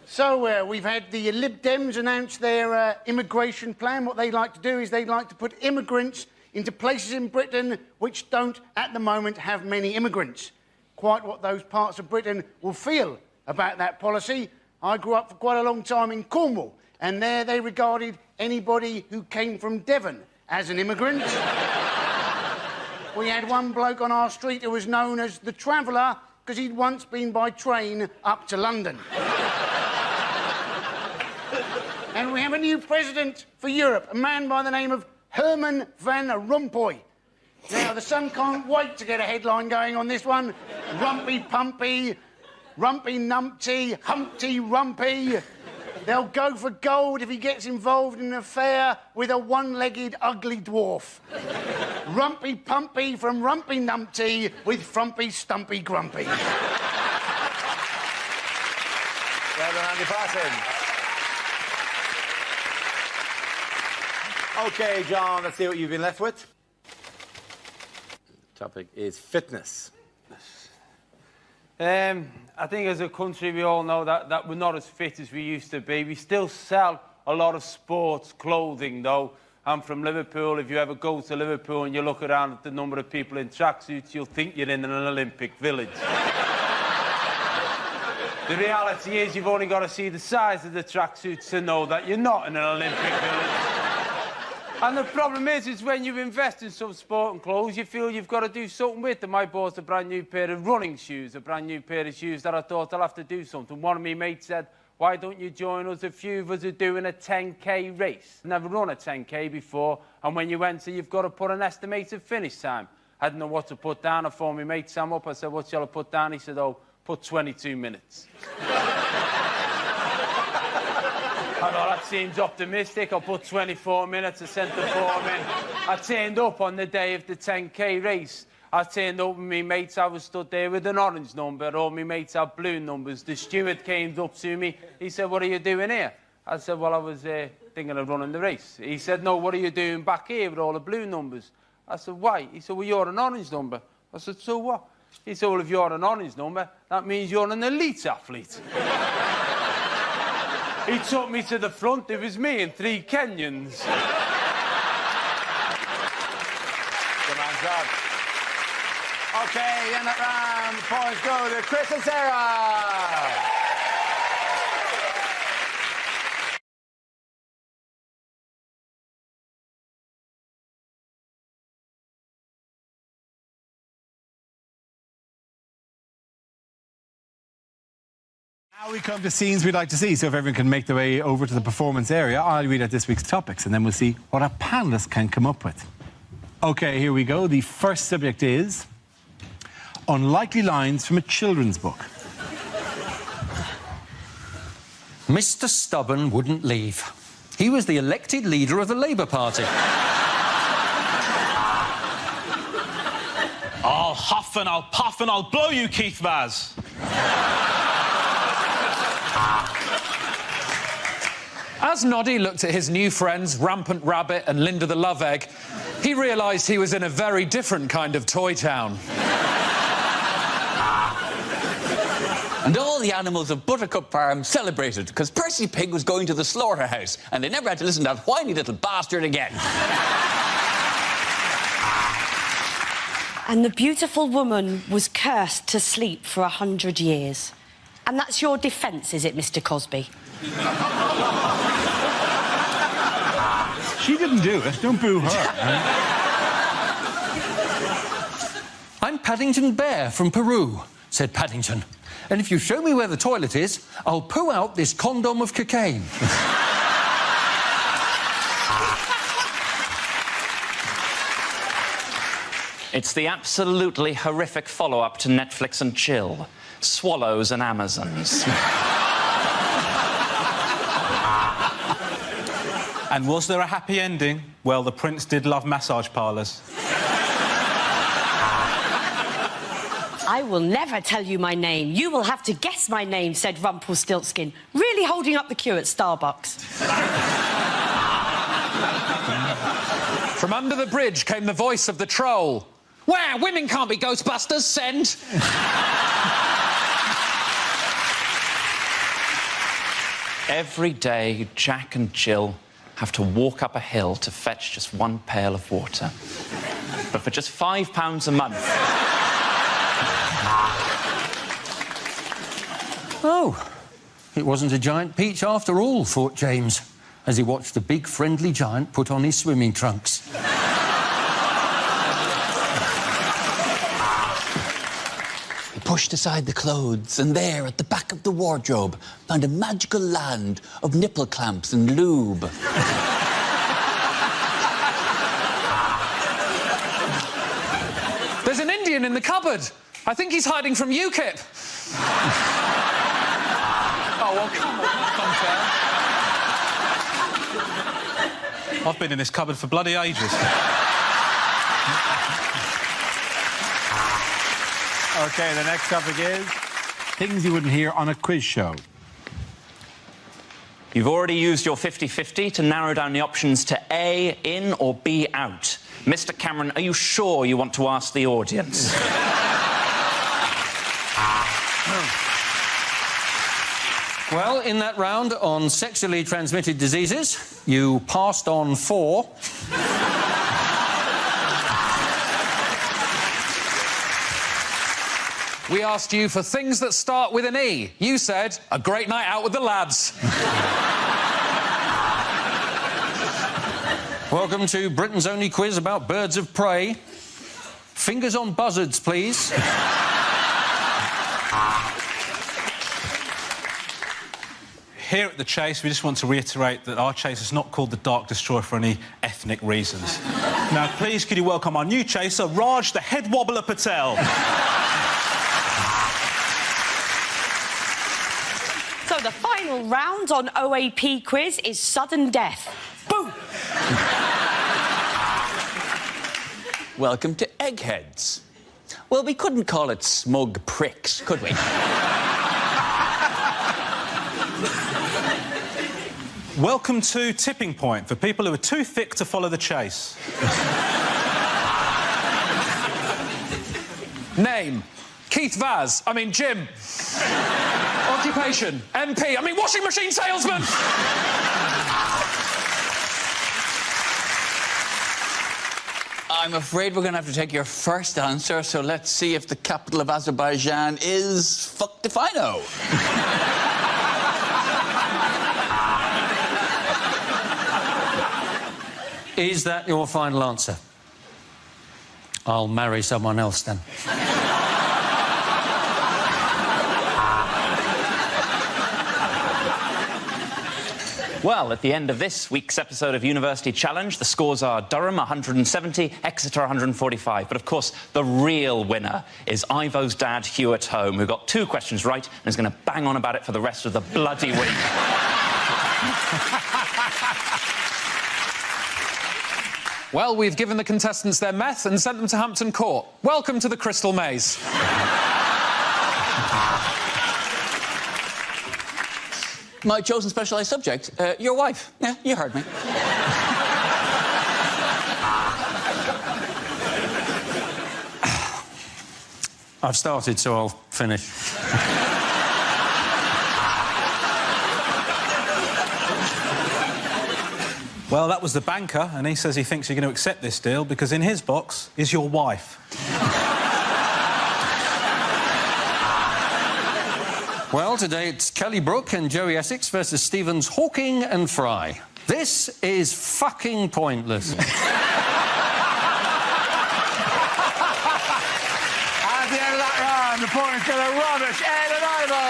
So, we've had the Lib Dems announce their immigration plan. What they like to do is they like to put immigrants into places in Britain which don't, at the moment, have many immigrants. Quite what those parts of Britain will feel about that policy. I grew up for quite a long time in Cornwall, and there they regarded anybody who came from Devon as an immigrant. We had one bloke on our street who was known as the Traveller because he'd once been by train up to London. And we have a new president for Europe, a man by the name of Herman Van Rompuy. Now, the Sun can't wait to get a headline going on this one. Rumpy Pumpy, Rumpy Numpty, Humpty Rumpy. They'll go for gold if he gets involved in an affair with a one-legged ugly dwarf. Rumpy Pumpy from Rumpy Numpty with Frumpy Stumpy Grumpy. Well Andy Parsons. OK, John, let's see what you've been left with. The topic is fitness. I think as a country we all know that we're not as fit as we used to be. We still sell a lot of sports clothing, though. I'm from Liverpool. If you ever go to Liverpool and you look around at the number of people in tracksuits, you'll think you're in an Olympic village. The reality is you've only got to see the size of the tracksuits to know that you're not in an Olympic village. And the problem is when you invest in some sport and clothes, you feel you've got to do something with them. I bought a brand new pair of running shoes, a brand new pair of shoes that I thought I'll have to do something. One of my mates said, why don't you join us? A few of us are doing a 10K race. Never run a 10K before, and when you enter, you've got to put an estimated finish time. I didn't know what to put down. I phoned my mate Sam up. I said, what shall I put down? He said, oh, put 22 minutes. I know that seems optimistic. I'll put 24 minutes. I sent the form in. I turned up on the day of the 10K race. I turned up with my mates. I was stood there with an orange number. All my mates had blue numbers. The steward came up to me. He said, what are you doing here? I said, well, I was thinking of running the race. He said, no, what are you doing back here with all the blue numbers? I said, why? He said, well, you're an orange number. I said, so what? He said, well, if you're an orange number, that means you're an elite athlete. He took me to the front. It was me and 3 Kenyans. Good man, John. OK, in that round, the points go to Chris and Sarah. Now we come to scenes we'd like to see, so if everyone can make their way over to the performance area, I'll read out this week's topics, and then we'll see what our panellists can come up with. OK, here we go. The first subject is unlikely lines from a children's book. Mr. Stubborn wouldn't leave. He was the elected leader of the Labour Party. I'll huff and I'll puff and I'll blow you, Keith Vaz. As Noddy looked at his new friends, Rampant Rabbit and Linda the Love Egg, he realised he was in a very different kind of toy town. And all the animals of Buttercup Farm celebrated because Percy Pig was going to the slaughterhouse and they never had to listen to that whiny little bastard again. And the beautiful woman was cursed to sleep for 100 years. And that's your defence, is it, Mr. Cosby? She didn't do it. Don't boo her. I'm Paddington Bear from Peru, said Paddington. And if you show me where the toilet is, I'll poo out this condom of cocaine. It's the absolutely horrific follow-up to Netflix and Chill. Swallows and Amazons. And was there a happy ending? Well, the prince did love massage parlours. I will never tell you my name. You will have to guess my name, said Rumpelstiltskin, really holding up the queue at Starbucks. From under the bridge came the voice of the troll. Where? Women can't be Ghostbusters, send! Every day, Jack and Jill have to walk up a hill to fetch just one pail of water. But for just £5 a month... Oh, it wasn't a giant peach after all, thought James, as he watched the big friendly giant put on his swimming trunks. He pushed aside the clothes and there, at the back of the wardrobe, found a magical land of nipple clamps and lube. There's an Indian in the cupboard. I think he's hiding from UKIP. Oh, well, come on, Tom. I've been in this cupboard for bloody ages. OK, the next topic is things you wouldn't hear on a quiz show. You've already used your 50-50 to narrow down the options to A, in, or B, out. Mr. Cameron, are you sure you want to ask the audience? Well, in that round on sexually transmitted diseases, you passed on 4. We asked you for things that start with an E. You said, a great night out with the lads. Welcome to Britain's only quiz about birds of prey. Fingers on buzzards, please. Here at The Chase, we just want to reiterate that our chase is not called the Dark Destroyer for any ethnic reasons. Now, please, could you welcome our new chaser, Raj the Head Wobbler Patel. So the final round on OAP quiz is sudden death. Boom! Welcome to Eggheads. Well, we couldn't call it smug pricks, could we? Welcome to Tipping Point, for people who are too thick to follow the chase. Name, Keith Vaz. I mean, Jim. Occupation, MP. I mean, washing machine salesman. I'm afraid we're going to have to take your first answer, so let's see if the capital of Azerbaijan is fucked if I know. Is that your final answer? I'll marry someone else then. Well, at the end of this week's episode of University Challenge, the scores are Durham 170, Exeter 145. But, of course, the real winner is Ivo's dad, Hugh at home, who got 2 questions right and is going to bang on about it for the rest of the bloody week. Well, we've given the contestants their meth and sent them to Hampton Court. Welcome to the Crystal Maze. My chosen specialised subject, your wife. Yeah, you heard me. I've started, so I'll finish. Well, that was the banker, and he says he thinks you're going to accept this deal because in his box is your wife. Well, today it's Kelly Brook and Joey Essex versus Stevens, Hawking and Fry. This is fucking pointless. At the end of that round, the points go to Rubbish, Ed and Ivo.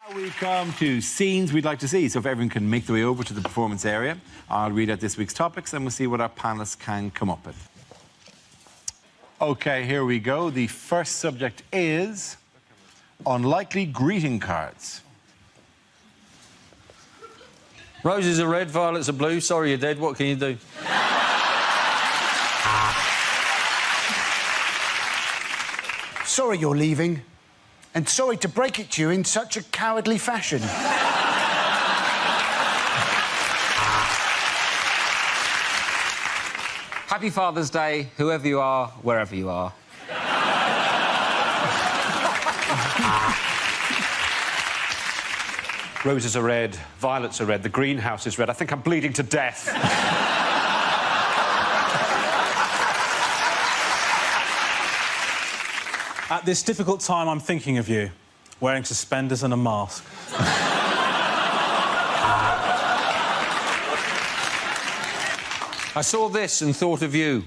Now we come to scenes we'd like to see. So if everyone can make their way over to the performance area, I'll read out this week's topics and we'll see what our panellists can come up with. OK, here we go. The first subject is unlikely greeting cards. Roses are red, violets are blue. Sorry you're dead. What can you do? Sorry you're leaving. And sorry to break it to you in such a cowardly fashion. Happy Father's Day, whoever you are, wherever you are. Roses are red, violets are red, the greenhouse is red. I think I'm bleeding to death. At this difficult time, I'm thinking of you, wearing suspenders and a mask. I saw this and thought of you.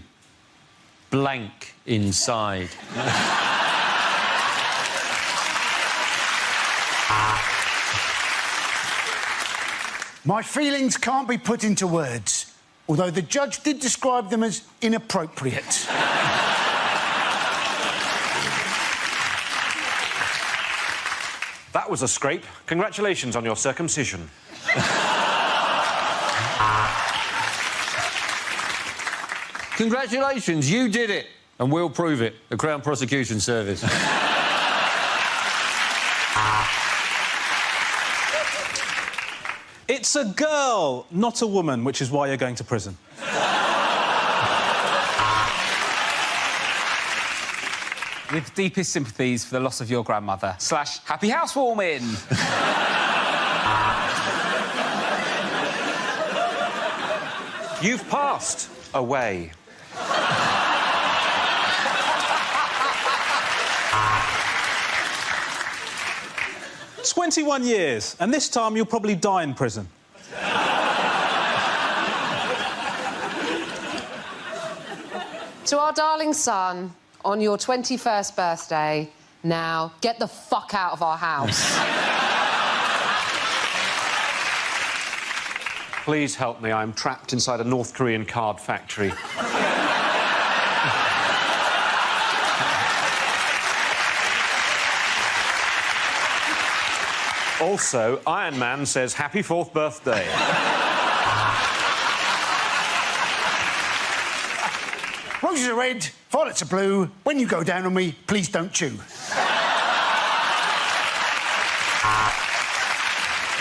Blank inside. My feelings can't be put into words, although the judge did describe them as inappropriate. That was a scrape. Congratulations on your circumcision. Congratulations, you did it. And we'll prove it. The Crown Prosecution Service. It's a girl, not a woman, which is why you're going to prison. With deepest sympathies for the loss of your grandmother. / happy housewarming. You've passed. Away. 21 years, and this time you'll probably die in prison. To our darling son, on your 21st birthday, now get the fuck out of our house. Please help me. I'm trapped inside a North Korean card factory. Also, Iron Man says happy 4th birthday. Roses are red, violets are blue. When you go down on me, please don't chew.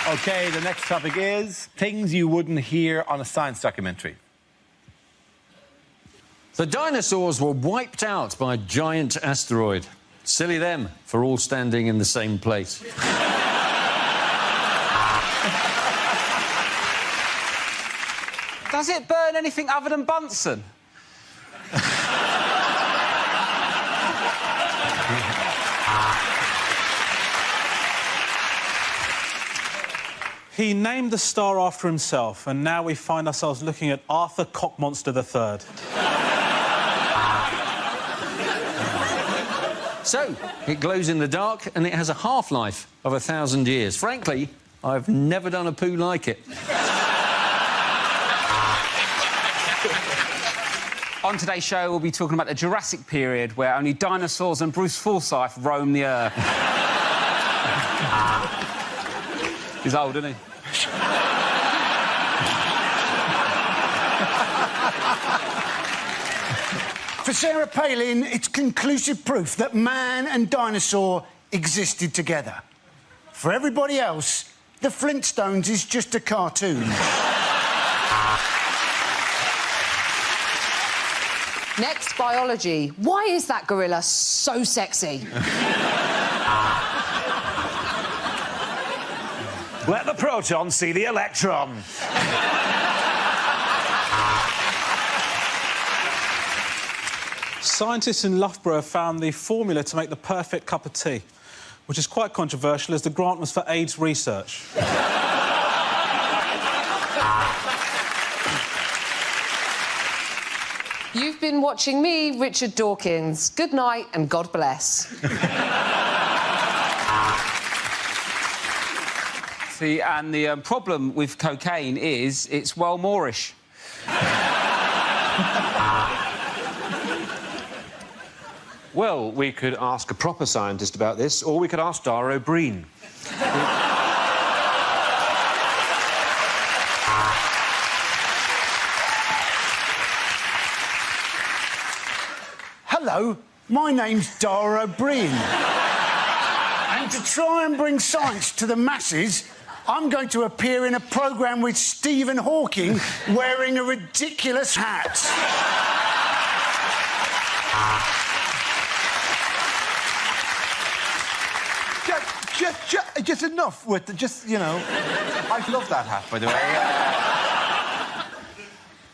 OK, the next topic is things you wouldn't hear on a science documentary. The dinosaurs were wiped out by a giant asteroid. Silly them for all standing in the same place. Does it burn anything other than Bunsen? He named the star after himself, and now we find ourselves looking at Arthur Cockmonster III. So, it glows in the dark and it has a half-life of 1,000 years. Frankly, I've never done a poo like it. On today's show, we'll be talking about the Jurassic period, where only dinosaurs and Bruce Forsyth roam the earth. He's old, isn't he? For Sarah Palin, it's conclusive proof that man and dinosaur existed together. For everybody else, the Flintstones is just a cartoon. Next, biology. Why is that gorilla so sexy? Let the proton see the electron. Scientists in Loughborough found the formula to make the perfect cup of tea, which is quite controversial as the grant was for AIDS research. You've been watching me, Richard Dawkins. Good night and God bless. See, and the problem with cocaine is it's well Moorish. Well, we could ask a proper scientist about this, or we could ask Dara O'Brien. Hello, my name's Dara O'Brien. And to try and bring science to the masses, I'm going to appear in a programme with Stephen Hawking wearing a ridiculous hat. Just enough with the, you know... I love that hat, by the way.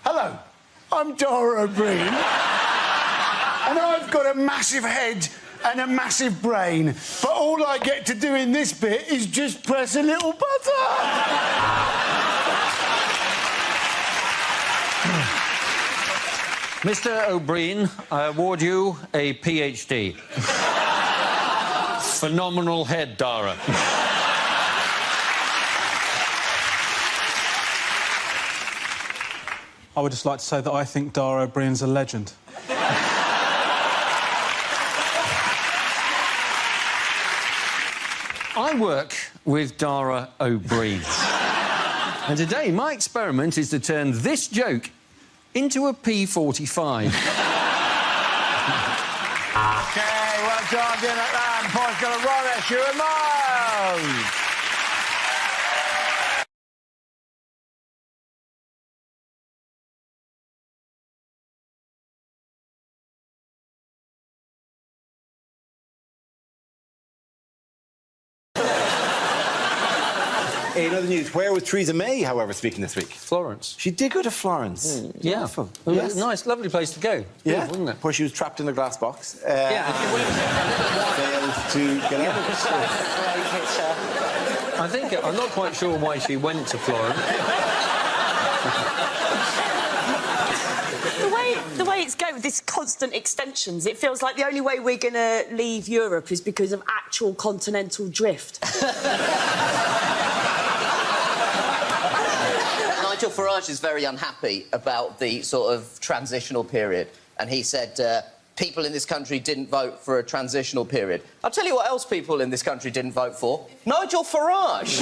Hello, I'm Dara O'Brien. And I've got a massive head and a massive brain. But all I get to do in this bit is just press a little button. Mr. O'Brien, I award you a PhD. Phenomenal head, Dara. I would just like to say that I think Dara O'Brien's a legend. I work with Dara O'Brien. And today, my experiment is to turn this joke into a P45. Okay, well done, Dinner Land. Points got a rubbish. You and Miles. In other news, where was Theresa May, however, speaking this week? Florence. She did go to Florence. Yeah. Wonderful. Well, Yes. Nice, lovely place to go. Yeah, Wasn't it? where she was trapped in a glass box. Yeah. Failed to get out. I think I'm not quite sure why she went to Florence. The way it's going with this constant extensions, it feels like the only way we're going to leave Europe is because of actual continental drift. Nigel Farage is very unhappy about the sort of transitional period, and he said people in this country didn't vote for a transitional period. I'll tell you what else people in this country didn't vote for. Nigel Farage!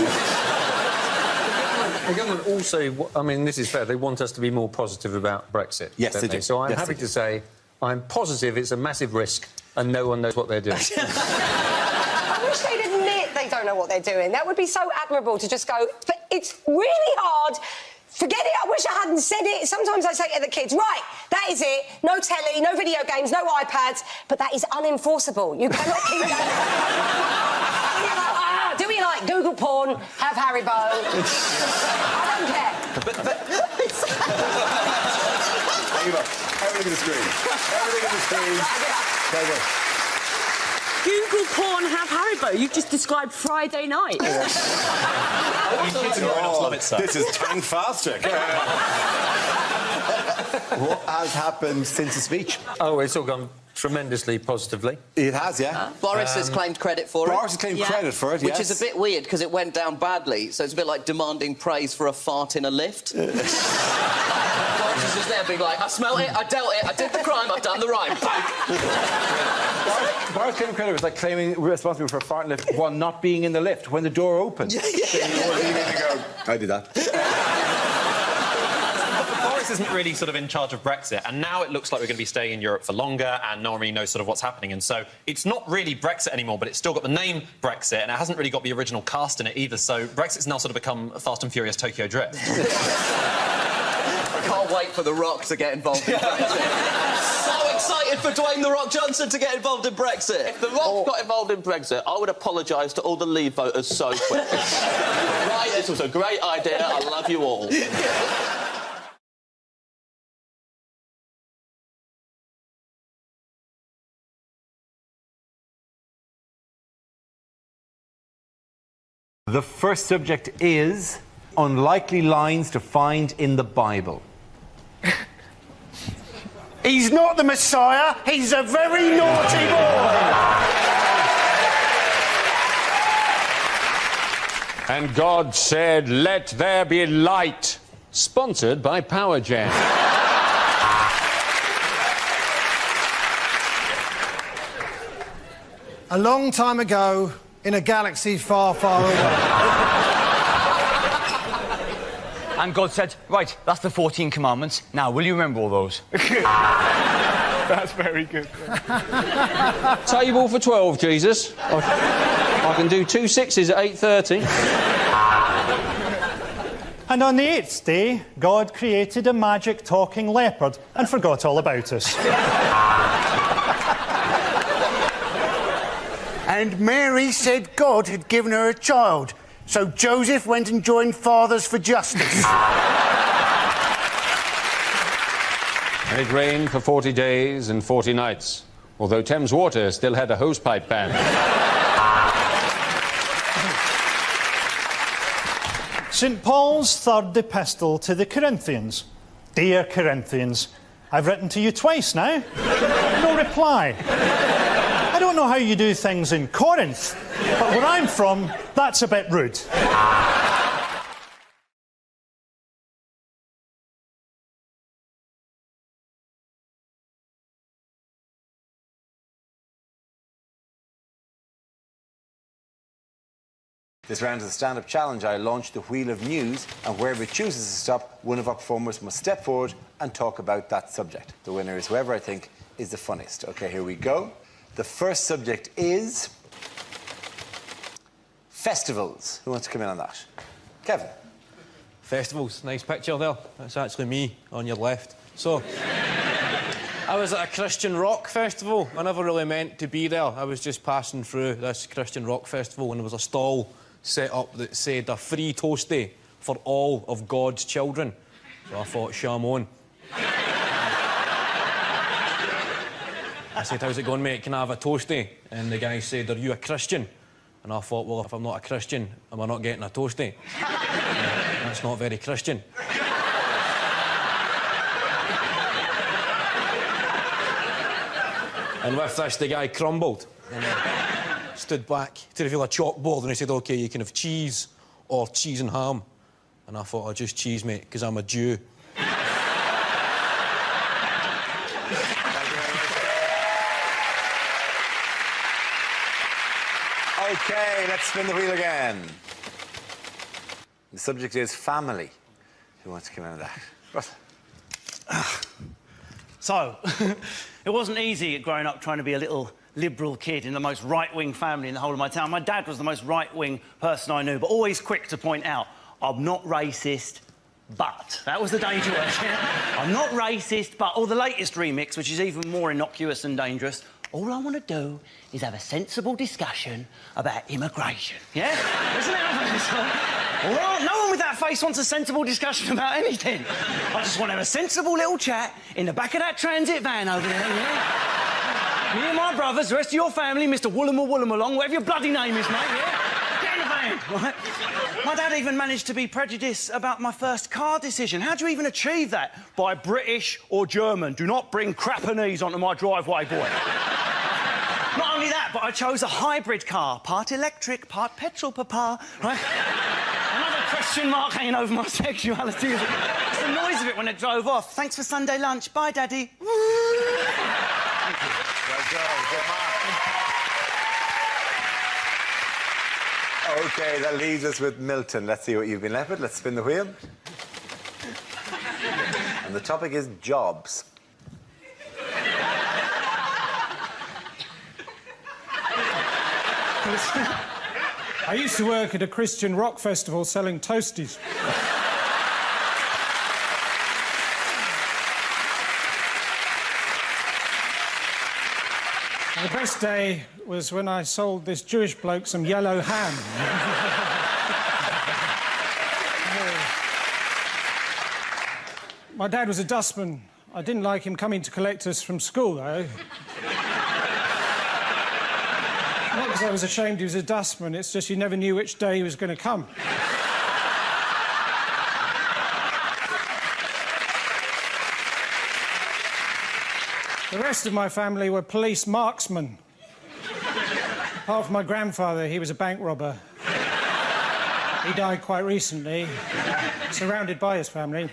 The government also, I mean, this is fair, they want us to be more positive about Brexit. Yes, don't they do. So I'm Yes, happy they to say I'm positive it's a massive risk and no one knows what they're doing. I wish they'd admit they don't know what they're doing. That would be so admirable to just go, but it's really hard. Forget it, I wish I hadn't said it. Sometimes I say to the kids, right, that is it. No telly, no video games, no iPads. But that is unenforceable. You cannot keep that. Do we like Google porn, have Haribo? I don't care. Everything in the screen. Everything in the screen. Okay, good. Google porn, have Haribo. You've just described Friday night. This is Tang Fastrick. What has happened since the speech? Oh, it's all gone tremendously positively. It has, yeah. Boris has claimed credit for it. Boris has claimed credit for it, Which yes. is a bit weird, because it went down badly, so it's a bit like demanding praise for a fart in a lift. Boris is just there being like, I smelt it, I dealt it, I did the crime, I've done the rhyme. Boris claiming credit was like claiming responsibility for a fart lift while not being in the lift when the door opened. I did that. Boris isn't really sort of in charge of Brexit, and now it looks like we're going to be staying in Europe for longer, and no one really knows sort of what's happening. And so it's not really Brexit anymore, but it's still got the name Brexit, and it hasn't really got the original cast in it either. So Brexit's now sort of become Fast and Furious Tokyo Drift. I can't wait for The Rock to get involved in Brexit. So excited for Dwayne The Rock Johnson to get involved in Brexit. If The Rock got involved in Brexit, I would apologise to all the Leave voters so quick. Right, this was a great idea. I love you all. The first subject is unlikely lines to find in the Bible. He's not the Messiah, he's a very naughty boy. And God said, let there be light. Sponsored by Power Jam. A long time ago, in a galaxy far, far away. And God said, right, that's the 14 commandments. Now, will you remember all those? That's very good. Table for 12, Jesus. I can do 2 6s at 8:30. And on the 8th day, God created a magic talking leopard and forgot all about us. And Mary said God had given her a child, so Joseph went and joined Fathers for Justice. And it rained for 40 days and 40 nights, although Thames Water still had a hosepipe ban. St. Paul's third epistle to the Corinthians. Dear Corinthians, I've written to you twice now. No reply. I don't know how you do things in Corinth, but where I'm from, that's a bit rude. This round is a stand-up challenge. I launch the wheel of news, and wherever it chooses to stop, one of our performers must step forward and talk about that subject. The winner is whoever I think is the funniest. OK, here we go. The first subject is festivals. Who wants to come in on that? Kevin. Festivals. Nice picture there. That's actually me on your left. So, I was at a Christian rock festival. I never really meant to be there. I was just passing through this Christian rock festival and there was a stall set up that said a free toastie for all of God's children. So I thought, shame on. I said, how's it going, mate? Can I have a toastie? And the guy said, are you a Christian? And I thought, well, if I'm not a Christian, am I not getting a toastie? That's not very Christian. And with this, the guy crumbled and stood back to reveal a chalkboard and he said, OK, you can have cheese or cheese and ham. And I thought, just cheese, mate, because I'm a Jew. OK, let's spin the wheel again. The subject is family. Who wants to come in on that? Russell. So, it wasn't easy growing up trying to be a little liberal kid in the most right-wing family in the whole of my town. My dad was the most right-wing person I knew, but always quick to point out, I'm not racist, but... That was the danger word, yeah? I'm not racist, but... Or the latest remix, which is even more innocuous and dangerous. All I want to do is have a sensible discussion about immigration, yeah? Isn't it? All right, no one with that face wants a sensible discussion about anything. I just want to have a sensible little chat in the back of that transit van over there, yeah? Me and my brothers, the rest of your family, Mr. Woolham, whatever your bloody name is, mate, yeah? Get in the van, right? My dad even managed to be prejudiced about my first car decision. How do you even achieve that? By British or German. Do not bring Crappanese onto my driveway, boy. Not only that, but I chose a hybrid car. Part electric, part petrol, papa, right? Another question mark hanging over my sexuality. It's the noise of it when it drove off. Thanks for Sunday lunch. Bye, Daddy. Thank you. Well done. Good mark. OK, that leaves us with Milton. Let's see what you've been left with. Let's spin the wheel. And the topic is jobs. I used to work at a Christian rock festival selling toasties. The best day was when I sold this Jewish bloke some yellow ham. My dad was a dustman. I didn't like him coming to collect us from school, though. Not because I was ashamed he was a dustman, it's just you never knew which day he was going to come. The rest of my family were police marksmen. Apart from my grandfather, he was a bank robber. He died quite recently, surrounded by his family.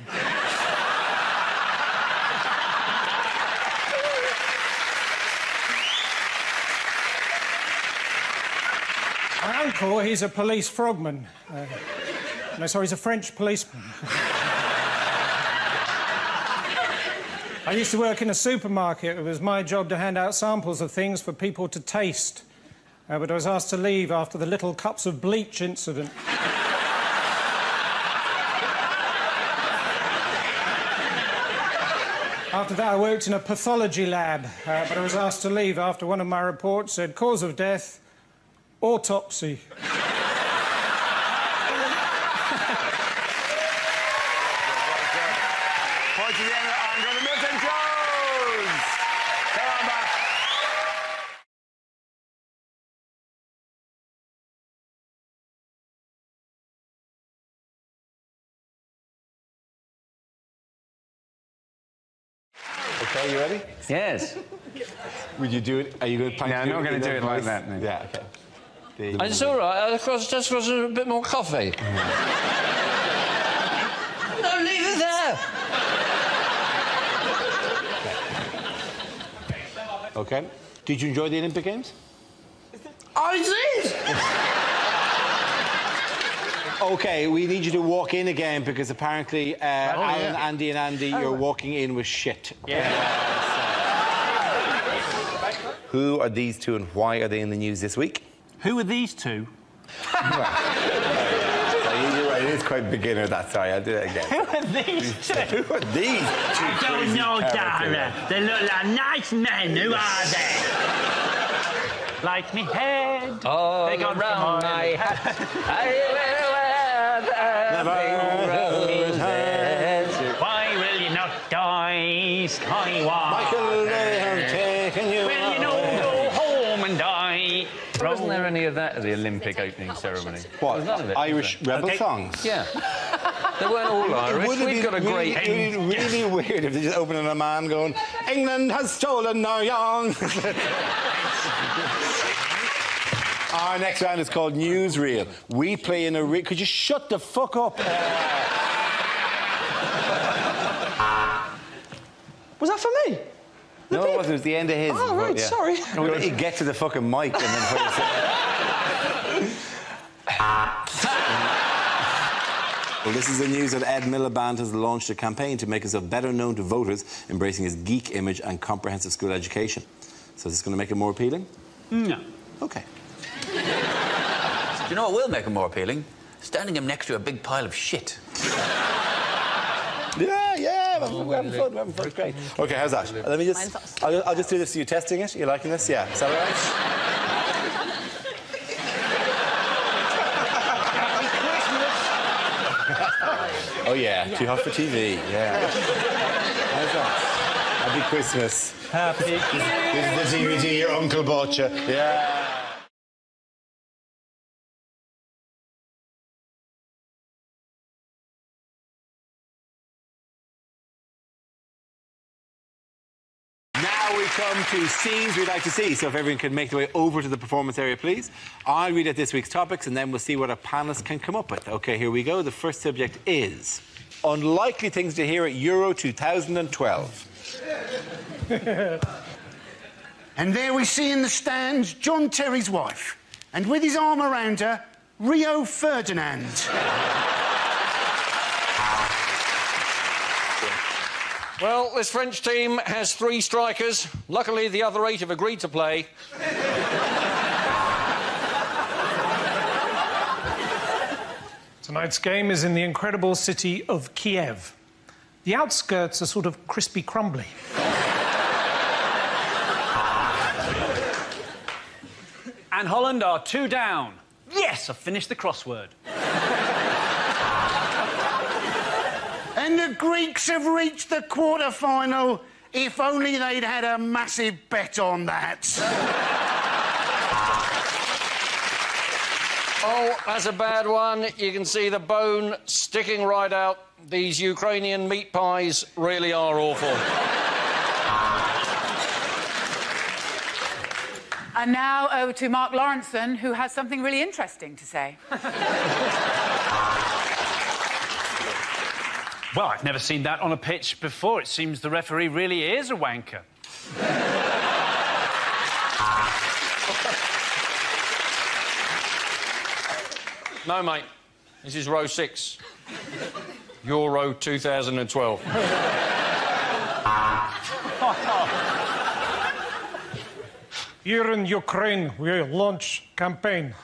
My uncle, he's a police frogman. No, sorry, he's a French policeman. I used to work in a supermarket. It was my job to hand out samples of things for people to taste. But I was asked to leave after the little cups of bleach incident. After that, I worked in a pathology lab, but I was asked to leave after one of my reports said cause of death, autopsy. OK, you ready? Yes. Would you do it? Are you going to... Yeah, I'm not going to do it like that, no. Yeah, OK. It's all right. Just got a bit more coffee. No, leave it there. OK. Did you enjoy the Olympic Games? I did. OK, we need you to walk in again because apparently Alan, Andy and Andy, you're walking in with shit. Yeah. Who are these two and why are they in the news this week? Who are these two? You're right, it is quite beginner, that. Sorry, I'll do it again. Who are these two? Who are these two? I don't know, Dara. They look like nice men. Who are they? Like me head. Oh, they got round my hat. Why will you not die, Skywalker? Michael, they have taken you. Will you not go home and die? Wasn't there any of that at the Olympic opening ceremony? What? None of it, Irish rebel songs? Yeah. They weren't all Irish. We've got a great... It would be really weird if they just opened on a man going, England has stolen our young. Our next round is called Newsreel. We play in a reel. Could you shut the fuck up? Was that for me? No, it wasn't. It was the end of his. Oh, right, sorry. We'll let you get to the fucking mic and then put Well, this is the news that Ed Miliband has launched a campaign to make himself better known to voters, embracing his geek image and comprehensive school education. So is this going to make it more appealing? No. OK. Do you know what will make him more appealing? Standing him next to a big pile of shit. Yeah, we're having fun, great. OK, how's that? Let me just... I'll just do this. Are you testing it? You liking this? Yeah. Is that all right? Oh, yeah. Too hot for TV. Yeah. How's that? Happy Christmas. Happy Christmas. This is the DVD your uncle bought you. Yeah. Now we come to scenes we'd like to see. So if everyone can make their way over to the performance area, please. I'll read out this week's topics and then we'll see what our panellists can come up with. OK, here we go. The first subject is unlikely things to hear at Euro 2012. And there we see in the stands John Terry's wife. And with his arm around her, Rio Ferdinand. Well, this French team has 3 strikers. Luckily, the other 8 have agreed to play. Tonight's game is in the incredible city of Kiev. The outskirts are sort of crispy crumbly. And Holland are 2 down. Yes, I've finished the crossword. And the Greeks have reached the quarter-final. If only they'd had a massive bet on that. Oh, that's a bad one. You can see the bone sticking right out. These Ukrainian meat pies really are awful. And now over to Mark Lawrenson, who has something really interesting to say. Well, I've never seen that on a pitch before. It seems the referee really is a wanker. No, mate. This is row 6. Euro 2012. Here in Ukraine, we launch campaign.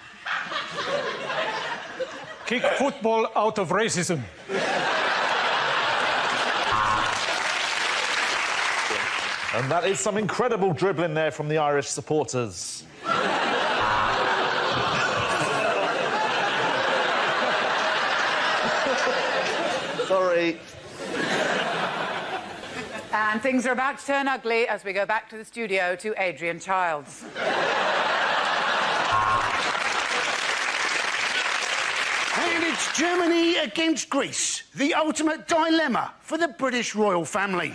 Kick football out of racism. And that is some incredible dribbling there from the Irish supporters. Sorry. And things are about to turn ugly as we go back to the studio to Adrian Childs. And it's Germany against Greece, the ultimate dilemma for the British royal family.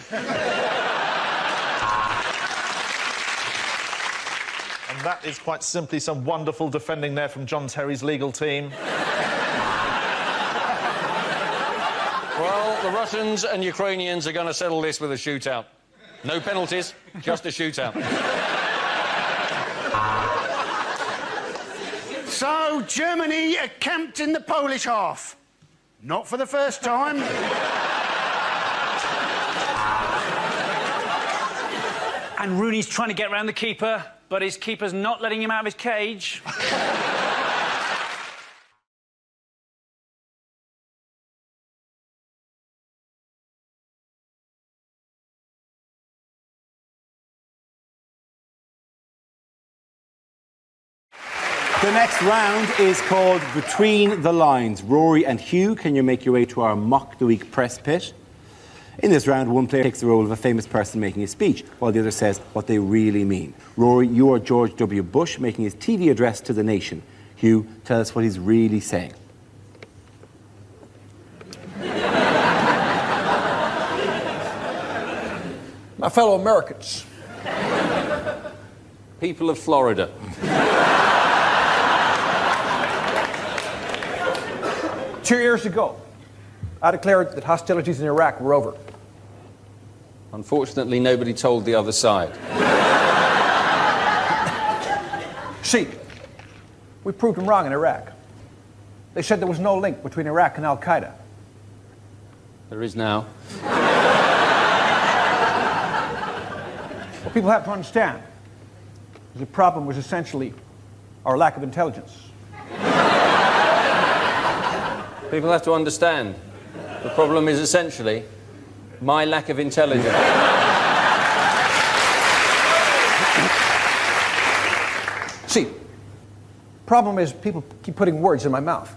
And that is quite simply some wonderful defending there from John Terry's legal team. Well, the Russians and Ukrainians are going to settle this with a shootout. No penalties, just a shootout. So, Germany are camped in the Polish half. Not for the first time. And Rooney's trying to get round the keeper, but his keeper's not letting him out of his cage. The next round is called Between the Lines. Rory and Hugh, can you make your way to our Mock the Week press pit? In this round, one player takes the role of a famous person making a speech, while the other says what they really mean. Rory, you are George W. Bush making his TV address to the nation. Hugh, tell us what he's really saying. My fellow Americans, People of Florida. 2 years ago, I declared that hostilities in Iraq were over. Unfortunately, nobody told the other side. See, we proved them wrong in Iraq. They said there was no link between Iraq and Al-Qaeda. There is now. What people have to understand is the problem was essentially our lack of intelligence. People have to understand. The problem is essentially my lack of intelligence. See, problem is people keep putting words in my mouth.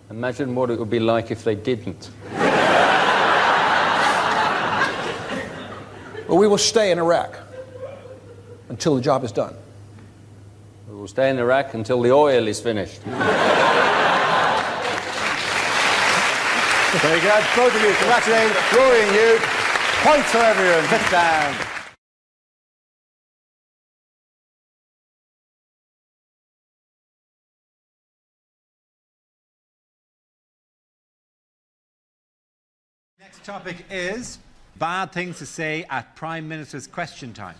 Imagine what it would be like if they didn't. Well, we will stay in Iraq until the job is done. We will stay in Iraq until the oil is finished. Very good. Both of you, congratulations. Rory and Hugh. Points for everyone. Sit down. Next topic is bad things to say at Prime Minister's question time.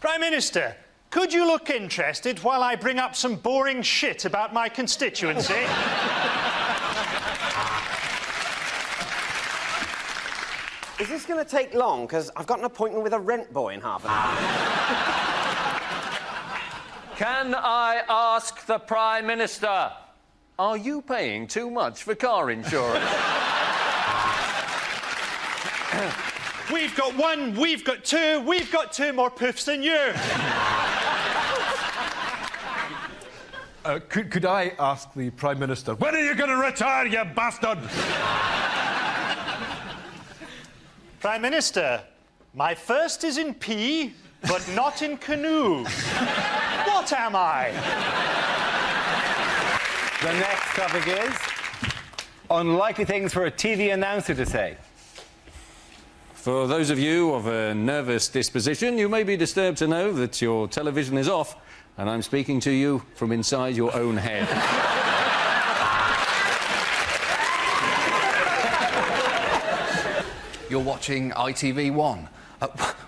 Prime Minister, could you look interested while I bring up some boring shit about my constituency? Is this going to take long? Because I've got an appointment with a rent boy in half an hour. Can I ask the Prime Minister, are you paying too much for car insurance? We've got one, we've got two more poofs than you. Could I ask the Prime Minister, when are you going to retire, you bastard? Prime Minister, my first is in P, but not in canoe. What am I? The next topic is unlikely things for a TV announcer to say. For those of you of a nervous disposition, you may be disturbed to know that your television is off, and I'm speaking to you from inside your own head. You're watching ITV1.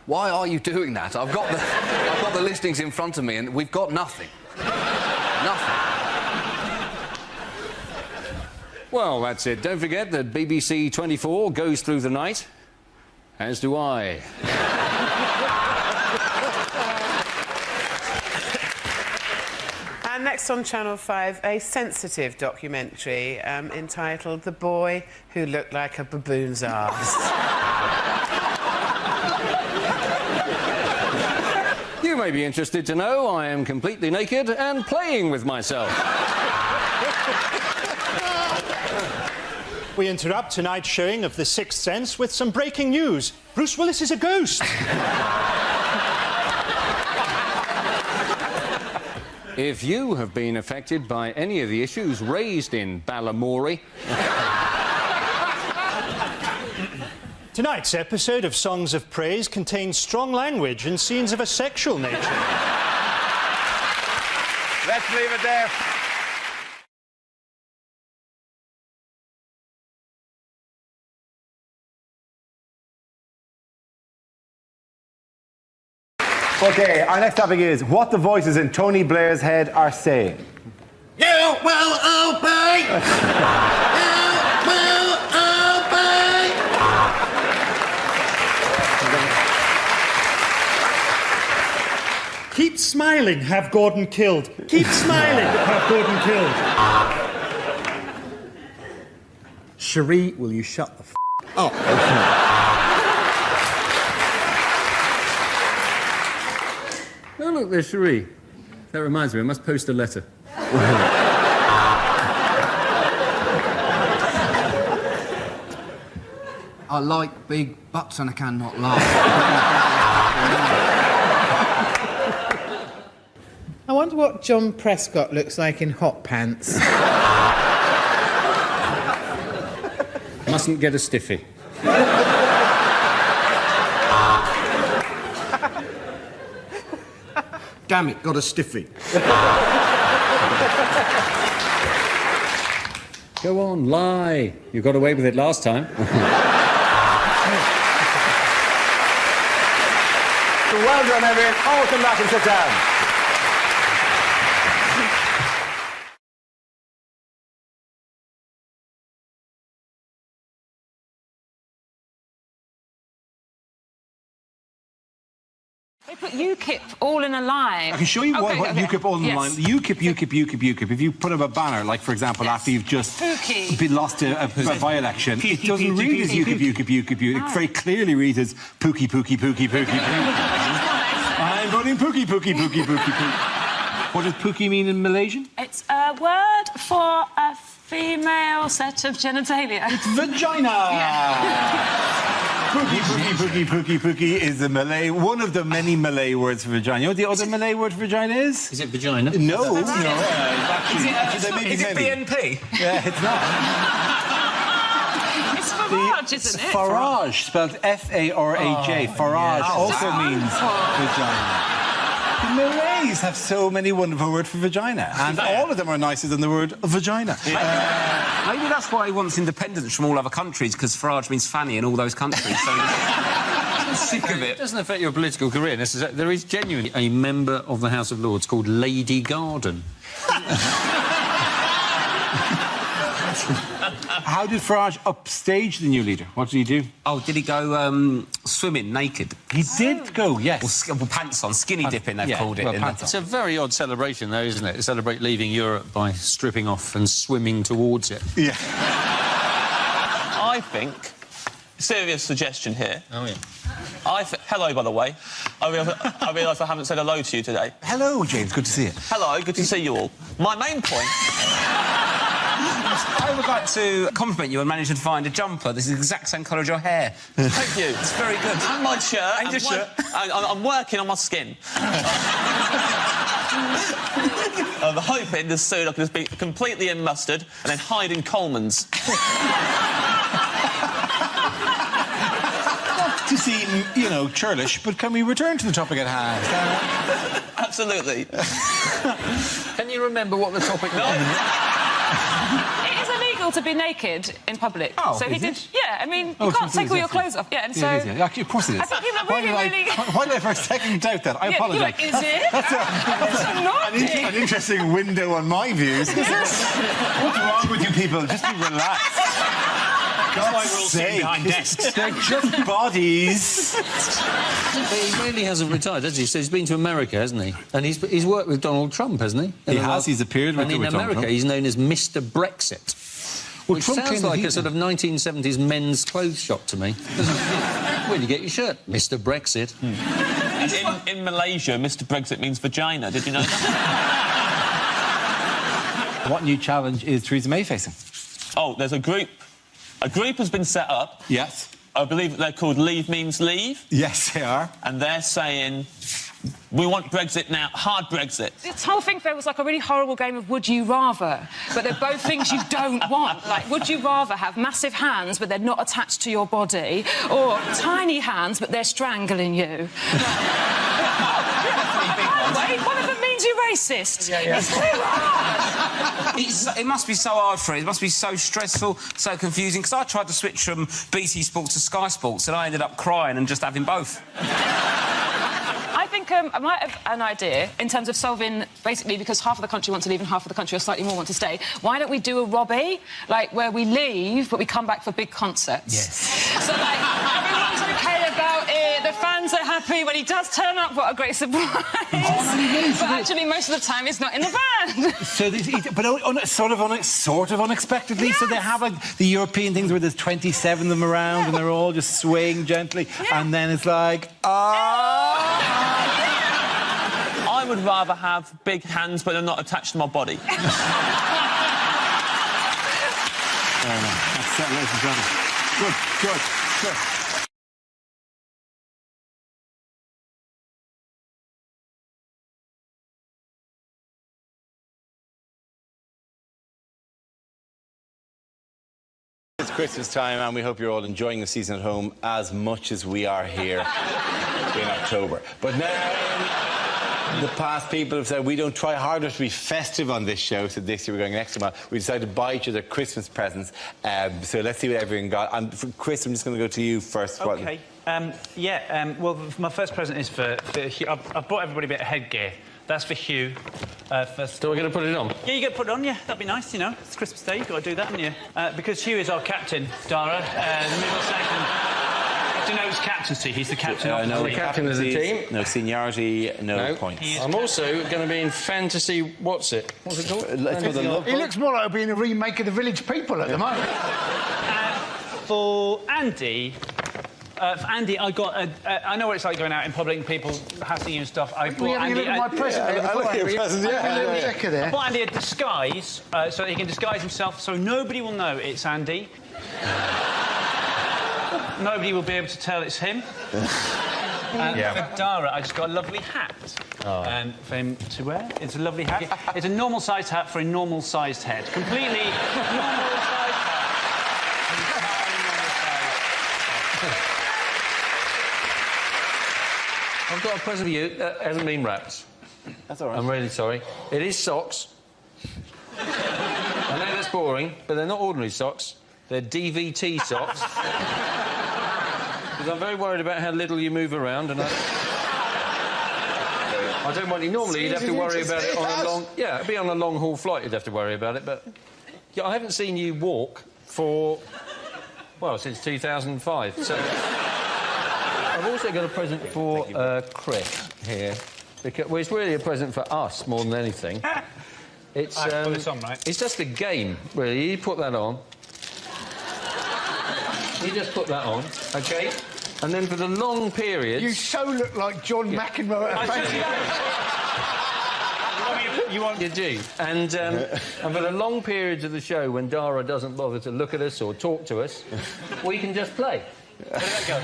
Why are you doing that? I've got the listings in front of me, and we've got nothing. Nothing. Well, that's it. Don't forget that BBC 24 goes through the night, as do I. And next on Channel 5, a sensitive documentary entitled The Boy Who Looked Like a Baboon's Arse. You may be interested to know I am completely naked and playing with myself. We interrupt tonight's showing of The Sixth Sense with some breaking news. Bruce Willis is a ghost. If you have been affected by any of the issues raised in Balamory... Tonight's episode of Songs of Praise contains strong language and scenes of a sexual nature. Let's leave it there. OK, our next topic is what the voices in Tony Blair's head are saying. You will obey! You will obey! Keep smiling, have Gordon killed. Keep smiling, have Gordon killed. Cherie, will you shut the up? Oh, look, there's Cherie. That reminds me, I must post a letter. I like big butts and I cannot laugh. I wonder what John Prescott looks like in hot pants. Mustn't get a stiffy. Damn it, got a stiffy. Go on, lie. You got away with it last time. Well done, everyone. All come back and sit down. They put UKIP all in a line. I can show you what UKIP all in the line. UKIP. If you put up a banner, like, for example, after you've just been lost a by-election, it doesn't read as UKIP. It very clearly reads as Pookie. I'm voting Pookie. What does Pookie mean in Malaysian? It's a word for a female set of genitalia. It's vagina! Pookie is the Malay, one of the many Malay words for vagina. You know what the other Malay word for vagina is? Is it vagina? No. Is it BNP? Yeah, it's not. It's Farage, isn't it? Farage, spelled F-A-R-A-J. Farage also means vagina. The Malays have so many wonderful words for vagina, and all of them are nicer than the word vagina. Maybe that's why he wants independence from all other countries, because Farage means fanny in all those countries. So I'm sick of it. It doesn't affect your political career. There is genuinely a member of the House of Lords called Lady Garden. How did Farage upstage the new leader? What did he do? Oh, did he go swimming naked? He did go, yes. Or pants on, skinny dipping, they've called it. It's a very odd celebration, though, isn't it? To celebrate leaving Europe by stripping off and swimming towards it. Yeah. I think... Serious suggestion here. Oh, yeah. Hello, by the way. I realise I haven't said hello to you today. Hello, James. Good to see you. Hello, good to see you all. My main point... I would like to compliment you on managing to find a jumper. This is the exact same colour as your hair. Thank you. It's very good. And my shirt. And your shirt. I'm working on my skin. I'm hoping this soon I can just be completely in mustard and then hide in Coleman's. To seem, you know, churlish, but can we return to the topic at hand? Absolutely. Can you remember what the topic was? It is illegal to be naked in public. Oh, so he is did. it? Yeah, I mean, you can't take all your clothes off. Yeah, and so. It is, yeah. Of course it is. I think people are really. Why did I for a second doubt that? I apologise. Like, is it? That's an interesting window on my views. What's wrong with you people? Just be relaxed. God's sake. Behind desks. They're just bodies. He really hasn't retired, has he? So he's been to America, hasn't he? And he's worked with Donald Trump, hasn't he? He has. He's appeared with Donald Trump. And in America, he's known as Mr. Brexit. Well, which Trump sounds like a sort of 1970s men's clothes shop to me. Where do you get your shirt? Mr. Brexit. And in Malaysia, Mr. Brexit means vagina. Did you know that? What new challenge is Theresa May facing? Oh, there's a group. A group has been set up. Yes. I believe they're called Leave Means Leave. Yes, they are. And they're saying, we want Brexit now, hard Brexit. This whole thing feels like a really horrible game of would you rather, but they're both things you don't want. Like, would you rather have massive hands but they're not attached to your body, or tiny hands but they're strangling you? Wait, one of them means you're racist. It's too hard. It must be so hard for it. It must be so stressful, so confusing. Because I tried to switch from BT Sports to Sky Sports, and I ended up crying and just having both. I think I might have an idea in terms of solving, basically, because half of the country want to leave and half of the country or slightly more want to stay. Why don't we do a Robbie, like, where we leave, but we come back for big concerts? Yes. So, like, everyone's OK about it, the fans are happy when he does turn up, what a great surprise. But actually, most of the time, he's not in the band. So, but sort of unexpectedly. Yes. So they have like the European things where there's 27 of them around and they're all just swaying gently, and then it's like, I would rather have big hands, but they're not attached to my body. Fair enough. That's it, ladies and gentlemen. Good. It's Christmas time, and we hope you're all enjoying the season at home as much as we are here in October. But now, in the past, people have said we don't try harder to be festive on this show, so this year we're going an extra mile. We decided to buy each other Christmas presents, so let's see what everyone got. For Chris, I'm just going to go to you first. OK. Well, my first present is for Hugh. I've bought everybody a bit of headgear. That's for Hugh. First. So we're going to put it on? Yeah, you got to put it on, yeah. That'd be nice, you know. It's Christmas Day, you've got to do that, haven't you? Because Hugh is our captain, Dara. Middle second. Denotes captaincy. He's the captain of the no, team. the captain of the team. No seniority, no points. I'm also going to be in Fantasy... What's it called? He looks more like being a remake of The Village People at the moment. For Andy, I got I know what it's like going out in public and people hassling you and stuff. I bought Andy... my present. I like your present, I bought Andy a disguise so that he can disguise himself so nobody will know it's Andy. Nobody will be able to tell it's him. For Dara, I just got a lovely hat for him to wear. It's a lovely hat. It's a normal-sized hat for a normal-sized head. Completely normal-sized hat. I've got a present for you that hasn't been wrapped. That's all right. I'm really sorry. It is socks. I know that's boring, but they're not ordinary socks. They're DVT socks. Because I'm very worried about how little you move around, and I don't want you... Normally, you'd have to worry about it on a long... Yeah, it'd be on a long-haul flight you'd have to worry about it, but... Yeah, I haven't seen you walk for... Well, since 2005, so... I've also got a present for Chris here. Because, well, it's really a present for us more than anything. It's, put this on, right? It's just a game, really. You put that on. You just put that on, OK? And then for the long periods... You so look like John McEnroe at a You do. And for the long periods of the show when Dara doesn't bother to look at us or talk to us, we can just play. Where did that go?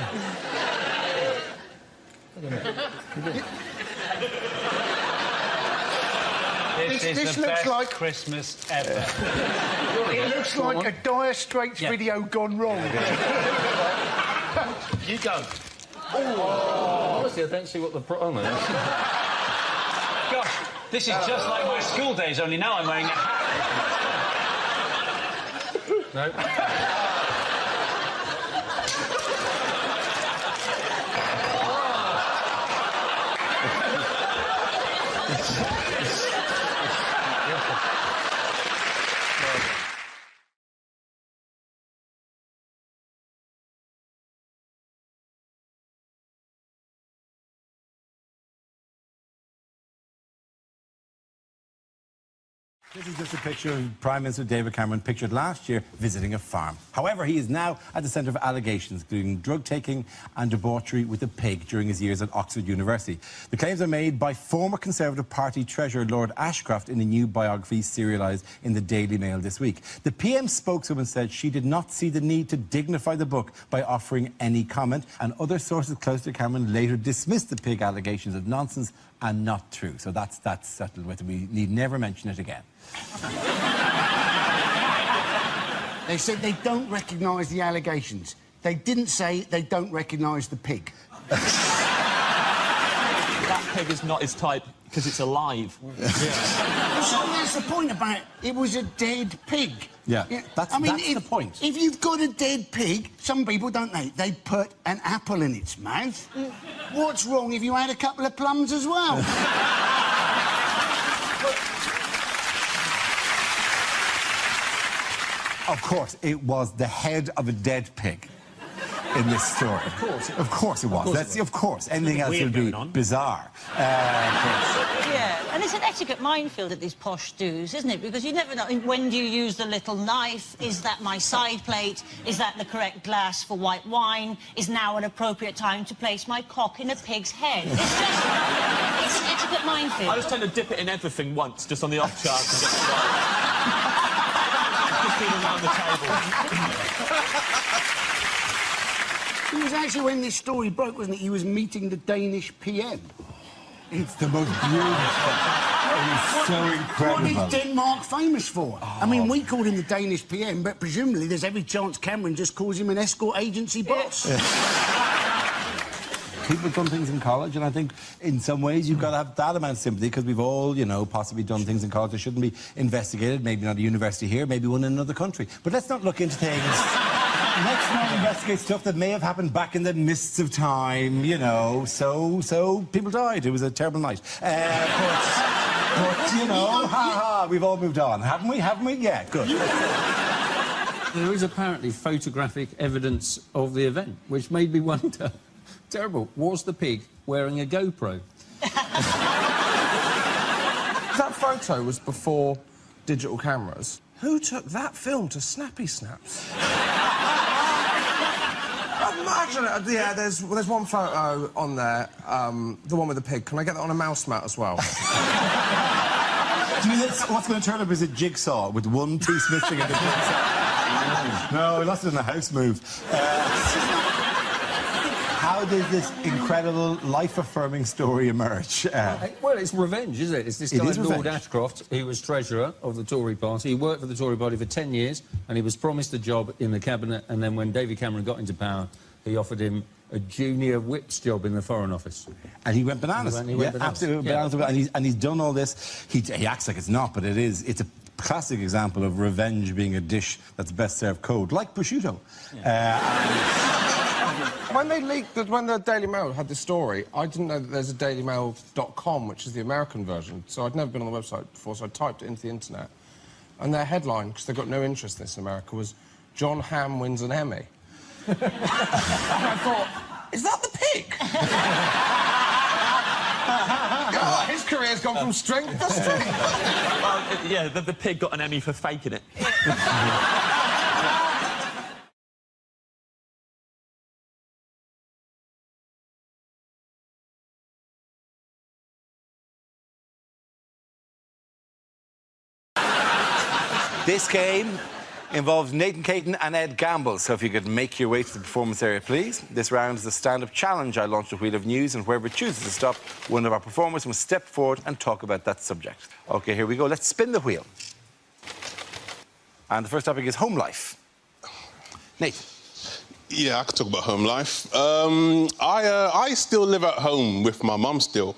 This looks like Christmas ever. It looks like a Dire Straits video gone wrong. You go. Honestly, I don't see what the problem is. Gosh, this is just like my school days, only now I'm wearing a hat. No. This is just a picture of Prime Minister David Cameron pictured last year visiting a farm. However, he is now at the centre of allegations, including drug-taking and debauchery with a pig during his years at Oxford University. The claims are made by former Conservative Party Treasurer Lord Ashcroft in a new biography serialised in the Daily Mail this week. The PM spokeswoman said she did not see the need to dignify the book by offering any comment, and other sources close to Cameron later dismissed the pig allegations as nonsense and not true. So that's settled with it. We need never mention it again. They said they don't recognise the allegations. They didn't say they don't recognise the pig. That pig is not his type because it's alive. So that's the point about it. It was a dead pig. Yeah, that's the point. If you've got a dead pig, some people, don't they? They put an apple in its mouth. What's wrong if you had a couple of plums as well? Of course, it was the head of a dead pig in this story. Of course it was. Of course. Anything else would be bizarre. Yeah, and it's an etiquette minefield at these posh do's, isn't it? Because you never know, when do you use the little knife? Is that my side plate? Is that the correct glass for white wine? Is now an appropriate time to place my cock in a pig's head? It's just... it's an etiquette minefield. I just tend to dip it in everything once, just on the off chance and get it right. Just been around the table. It was actually when this story broke, wasn't it? He was meeting the Danish PM. It's the most beautiful. It is so incredible. What is Denmark famous for? I mean, we called him the Danish PM, but presumably there's every chance Cameron just calls him an escort agency boss. People have done things in college, and I think in some ways you've got to have that amount of sympathy, because we've all, you know, possibly done things in college that shouldn't be investigated. Maybe not a university here, maybe one in another country. But let's not look into things... Let's not investigate stuff that may have happened back in the mists of time, you know. So people died. It was a terrible night. But you know, we've all moved on, haven't we? Haven't we? Yeah, good. There is apparently photographic evidence of the event, which made me wonder, terrible, was the pig wearing a GoPro? That photo was before digital cameras. Who took that film to Snappy Snaps? Imagine it. Yeah, there's one photo on there, the one with the pig. Can I get that on a mouse mat as well? Do you think what's going to turn up is a jigsaw with one piece missing in the jigsaw? No, we lost it in a house move. How did this incredible, life-affirming story emerge? Well, it's revenge, isn't it? It's this guy, Lord Ashcroft. He was treasurer of the Tory party. He worked for the Tory party for 10 years, and he was promised a job in the cabinet, and then when David Cameron got into power, he offered him a junior whip's job in the Foreign Office. And he went bananas. Absolutely bananas. And he's done all this. He acts like it's not, but it is. It's a classic example of revenge being a dish that's best served cold, like prosciutto. When they leaked, when the Daily Mail had this story, I didn't know that there's a dailymail.com, which is the American version, so I'd never been on the website before, so I typed it into the internet. And their headline, because they've got no interest in this in America, was John Hamm wins an Emmy. And I thought, is that the pig? God, his career's gone from strength to strength. Well, yeah, the pig got an Emmy for faking it. This game involves Nathan Caton and Ed Gamble, so if you could make your way to the performance area, please. This round is the stand-up challenge. I launched a wheel of news, and whoever chooses to stop, one of our performers must step forward and talk about that subject. OK, here we go. Let's spin the wheel. And the first topic is home life. Nathan. Yeah, I could talk about home life. I still live at home with my mum still.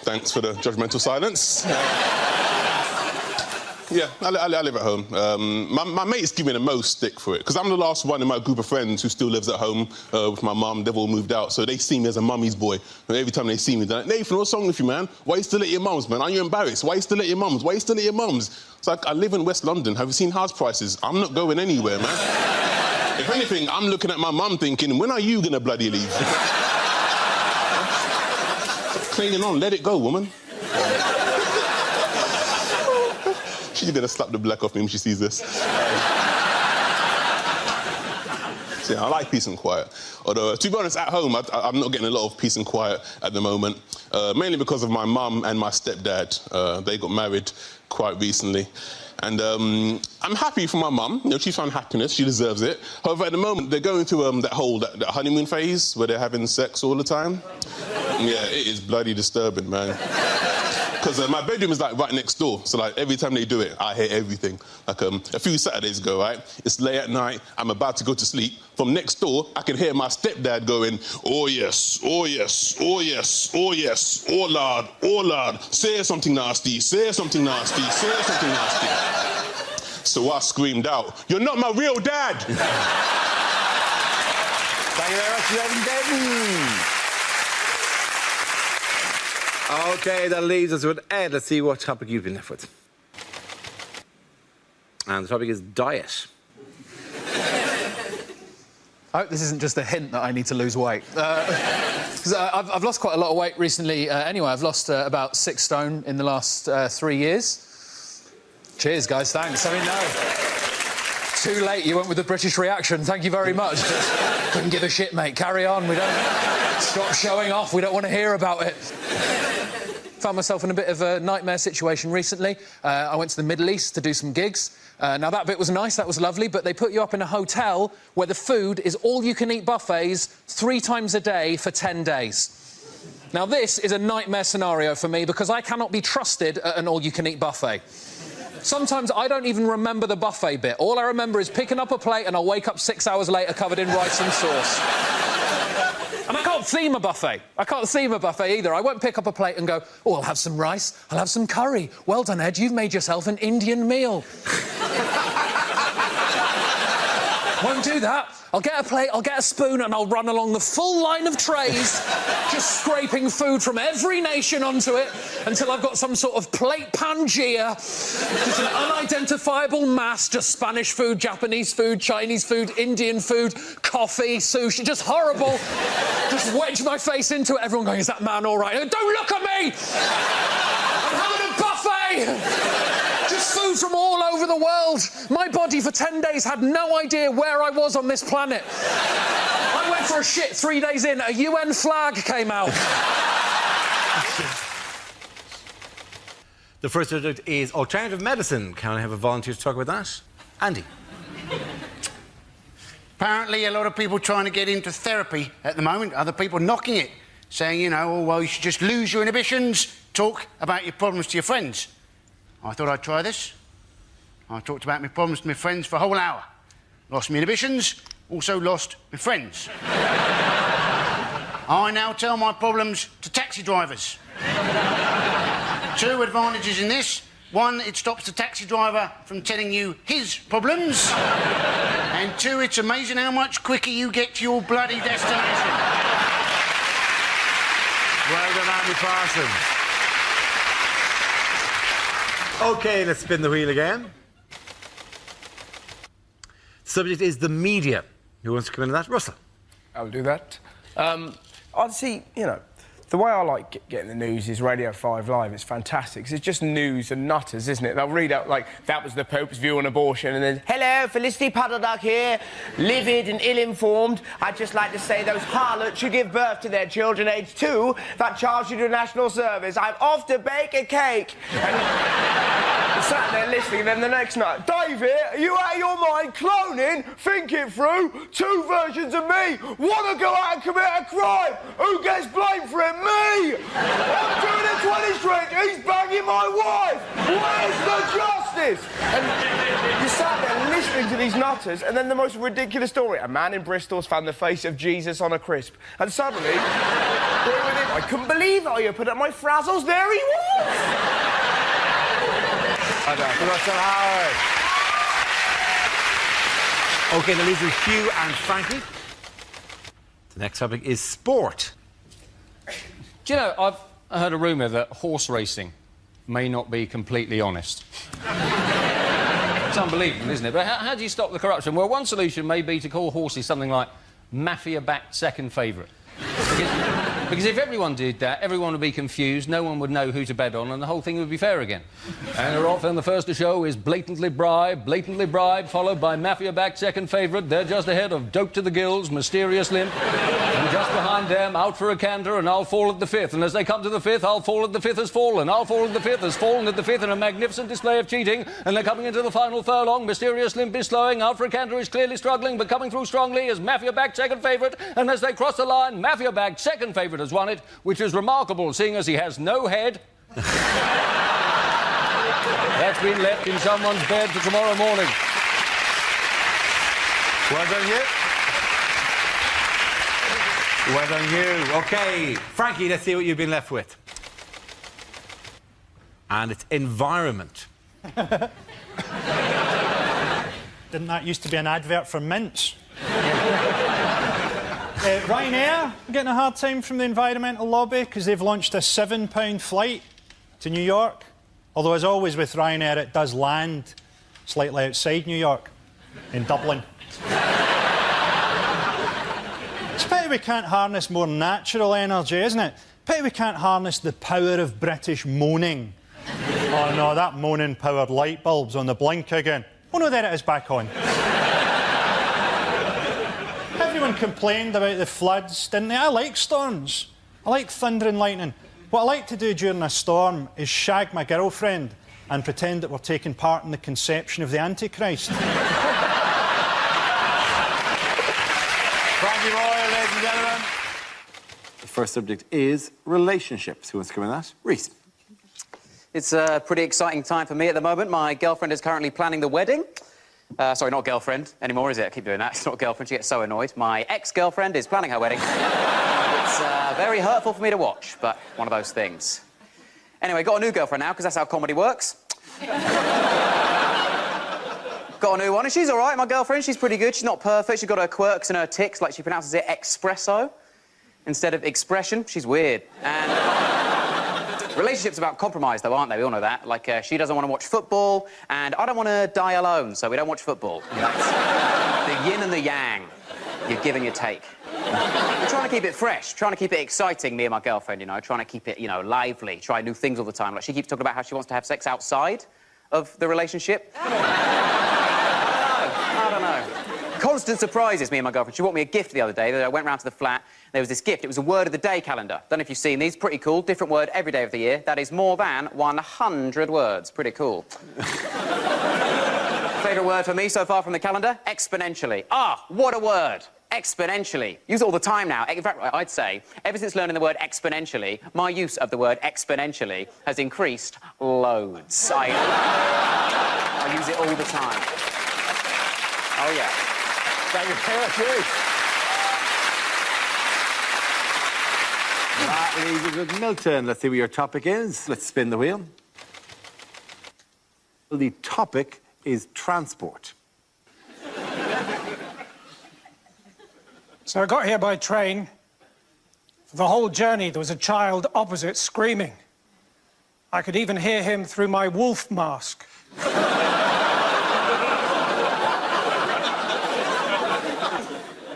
Thanks for the judgmental silence. Yeah, I live at home. My mates give me the most stick for it, because I'm the last one in my group of friends who still lives at home with my mum. They've all moved out, so they see me as a mummy's boy. And every time they see me, they're like, Nathan, what's wrong with you, man? Why are you still at your mum's, man? Are you embarrassed? Why are you still at your mum's? Why are you still at your mum's? It's like, I live in West London. Have you seen house prices? I'm not going anywhere, man. If anything, I'm looking at my mum thinking, when are you going to bloody leave? Clinging on, let it go, woman. She's gonna slap the black off me when she sees this. So, yeah, I like peace and quiet. Although, to be honest, at home, I'm not getting a lot of peace and quiet at the moment, mainly because of my mum and my stepdad. They got married quite recently. And I'm happy for my mum. You know, she found happiness. She deserves it. However, at the moment, they're going through that honeymoon phase where they're having sex all the time. Yeah, it is bloody disturbing, man. Because my bedroom is, like, right next door. So, like, every time they do it, I hear everything. Like, a few Saturdays ago, right? It's late at night. I'm about to go to sleep. From next door, I can hear my stepdad going, oh, yes, oh, yes, oh, yes, oh, yes, oh, lad, oh, lad. Say something nasty, say something nasty, say something nasty. So I screamed out, "You're not my real dad!" Thank you very much, Devin. OK, that leaves us with Ed. Let's see what topic you've been left with. And the topic is diet. I hope this isn't just a hint that I need to lose weight. Because I've lost quite a lot of weight recently anyway. I've lost about 6 stone in the last 3 years. Cheers, guys, thanks. I mean, no. Too late, you went with the British reaction. Thank you very much. Couldn't give a shit, mate. Carry on. We don't... Stop showing off. We don't want to hear about it. Found myself in a bit of a nightmare situation recently. I went to the Middle East to do some gigs. Now, that bit was nice, that was lovely, but they put you up in a hotel where the food is all-you-can-eat buffets 3 times a day for 10 days. Now, this is a nightmare scenario for me because I cannot be trusted at an all-you-can-eat buffet. Sometimes I don't even remember the buffet bit. All I remember is picking up a plate and I'll wake up 6 hours later covered in rice and sauce. And I can't theme a buffet. I can't theme a buffet either. I won't pick up a plate and go, "Oh, I'll have some rice, I'll have some curry. Well done, Ed, you've made yourself an Indian meal." Won't do that. I'll get a plate, I'll get a spoon, and I'll run along the full line of trays, just scraping food from every nation onto it until I've got some sort of plate Pangea, just an unidentifiable mass, just Spanish food, Japanese food, Chinese food, Indian food, coffee, sushi, just horrible. Just wedge my face into it, everyone going, "Is that man all right?" Don't look at me! I'm having a buffet! Just food from all over the world. My body for 10 days had no idea where I was on this planet. I went for a shit 3 days in, a UN flag came out. The first subject is alternative medicine. Can I have a volunteer to talk about that? Andy. Apparently, a lot of people trying to get into therapy at the moment, other people knocking it, saying, you know, "Oh, well, you should just lose your inhibitions, talk about your problems to your friends." I thought I'd try this. I talked about my problems to my friends for a whole hour. Lost my inhibitions, also lost my friends. I now tell my problems to taxi drivers. 2 advantages in this. 1, it stops the taxi driver from telling you his problems. And 2, it's amazing how much quicker you get to your bloody destination. Well done, Andy Parsons. OK, let's spin the wheel again. Subject is the media. Who wants to come into that? Russell. I'll do that. I'd see, you know, the way I like getting the news is Radio 5 Live. It's fantastic. It's just news and nutters, isn't it? They'll read out, like, "That was the Pope's view on abortion," and then, "Hello, Felicity Puddleduck here, livid and ill-informed. I'd just like to say those harlots should give birth to their children aged 2. That child should do national service. I'm off to bake a cake." And sat there listening, and then the next night, "David, are you out of your mind? Cloning? Think it through. 2 versions of me. Want to go out and commit a crime. Who gets blamed for it? Me! I'm doing a 20 string. He's banging my wife. Where's the justice?" And you sat there listening to these nutters, and then the most ridiculous story. A man in Bristol's found the face of Jesus on a crisp. And suddenly, I couldn't believe it. I opened up my frazzles. There he was! Russell Howard. OK, the leads are Hugh and Frankie. The next topic is sport. Do you know, I've heard a rumour that horse racing may not be completely honest. It's unbelievable, isn't it? But how do you stop the corruption? Well, one solution may be to call horses something like mafia-backed second favourite. Because if everyone did that, everyone would be confused, no one would know who to bet on, and the whole thing would be fair again. And often the first to show is blatantly bribe, followed by mafia-backed second favourite. They're just ahead of Dope to the Gills, Mysterious Limp, and just behind them, Out for a Canter, and I'll Fall at the Fifth. And as they come to the fifth, I'll Fall at the Fifth has fallen. I'll Fall at the Fifth has fallen at the fifth in a magnificent display of cheating. And they're coming into the final furlong. Mysterious Limp is slowing. Out for a Canter is clearly struggling, but coming through strongly is mafia-backed second favourite. And as they cross the line, mafia-backed second favourite has won it, which is remarkable, seeing as he has no head. That's been left in someone's bed for tomorrow morning. Well done, you. Well done, you. OK, Frankie, let's see what you've been left with. And it's environment. Didn't that used to be an advert for mints? Ryanair getting a hard time from the environmental lobby because they've launched a £7 flight to New York. Although, as always with Ryanair, it does land slightly outside New York, in Dublin. It's a pity we can't harness more natural energy, isn't it? Pity we can't harness the power of British moaning. Oh no, that moaning-powered light bulb's on the blink again. Oh no, there it is, back on. Everyone complained about the floods, didn't they? I like storms. I like thunder and lightning. What I like to do during a storm is shag my girlfriend and pretend that we're taking part in the conception of the Antichrist. Thank you, Roy, ladies and gentlemen. The first subject is relationships. Who wants to come in that? Reese. It's a pretty exciting time for me at the moment. My girlfriend is currently planning the wedding. Sorry, not girlfriend anymore, is it? I keep doing that. It's not girlfriend. She gets so annoyed. My ex-girlfriend is planning her wedding. It's very hurtful for me to watch, but one of those things. Anyway, got a new girlfriend now, because that's how comedy works. Got a new one, and she's all right, my girlfriend. She's pretty good. She's not perfect. She's got her quirks and her tics, like she pronounces it espresso instead of expression. She's weird. And... relationships are about compromise, though, aren't they? We all know that. Like, she doesn't want to watch football, and I don't want to die alone, so we don't watch football. That's the yin and the yang. You give and you take. We're trying to keep it fresh, trying to keep it exciting, me and my girlfriend, you know, trying to keep it, you know, lively, try new things all the time. Like, she keeps talking about how she wants to have sex outside of the relationship. I don't know. Constant surprises, me and my girlfriend. She bought me a gift the other day. I went round to the flat. There was this gift. It was a word of the day calendar. Don't know if you've seen these. Pretty cool. Different word every day of the year. That is more than 100 words. Pretty cool. Favourite word for me so far from the calendar? Exponentially. Ah, what a word. Exponentially. Use it all the time now. In fact, I'd say, ever since learning the word exponentially, my use of the word exponentially has increased loads. I use it all the time. Oh, yeah. Thank you very much, Ruth. That leaves us with Milton. Let's see what your topic is. Let's spin the wheel. The topic is transport. So I got here by train. For the whole journey, there was a child opposite screaming. I could even hear him through my wolf mask.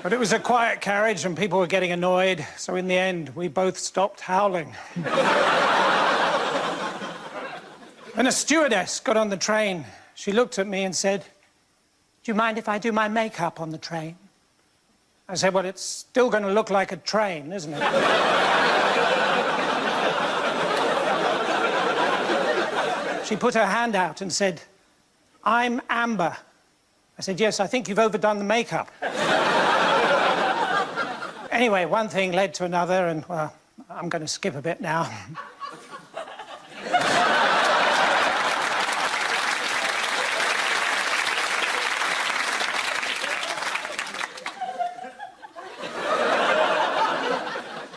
But it was a quiet carriage and people were getting annoyed, so in the end, we both stopped howling. When a stewardess got on the train, she looked at me and said, "Do you mind if I do my makeup on the train?" I said, "Well, it's still going to look like a train, isn't it?" She put her hand out and said, "I'm Amber." I said, "Yes, I think you've overdone the makeup." Anyway, one thing led to another, and, well, I'm going to skip a bit now.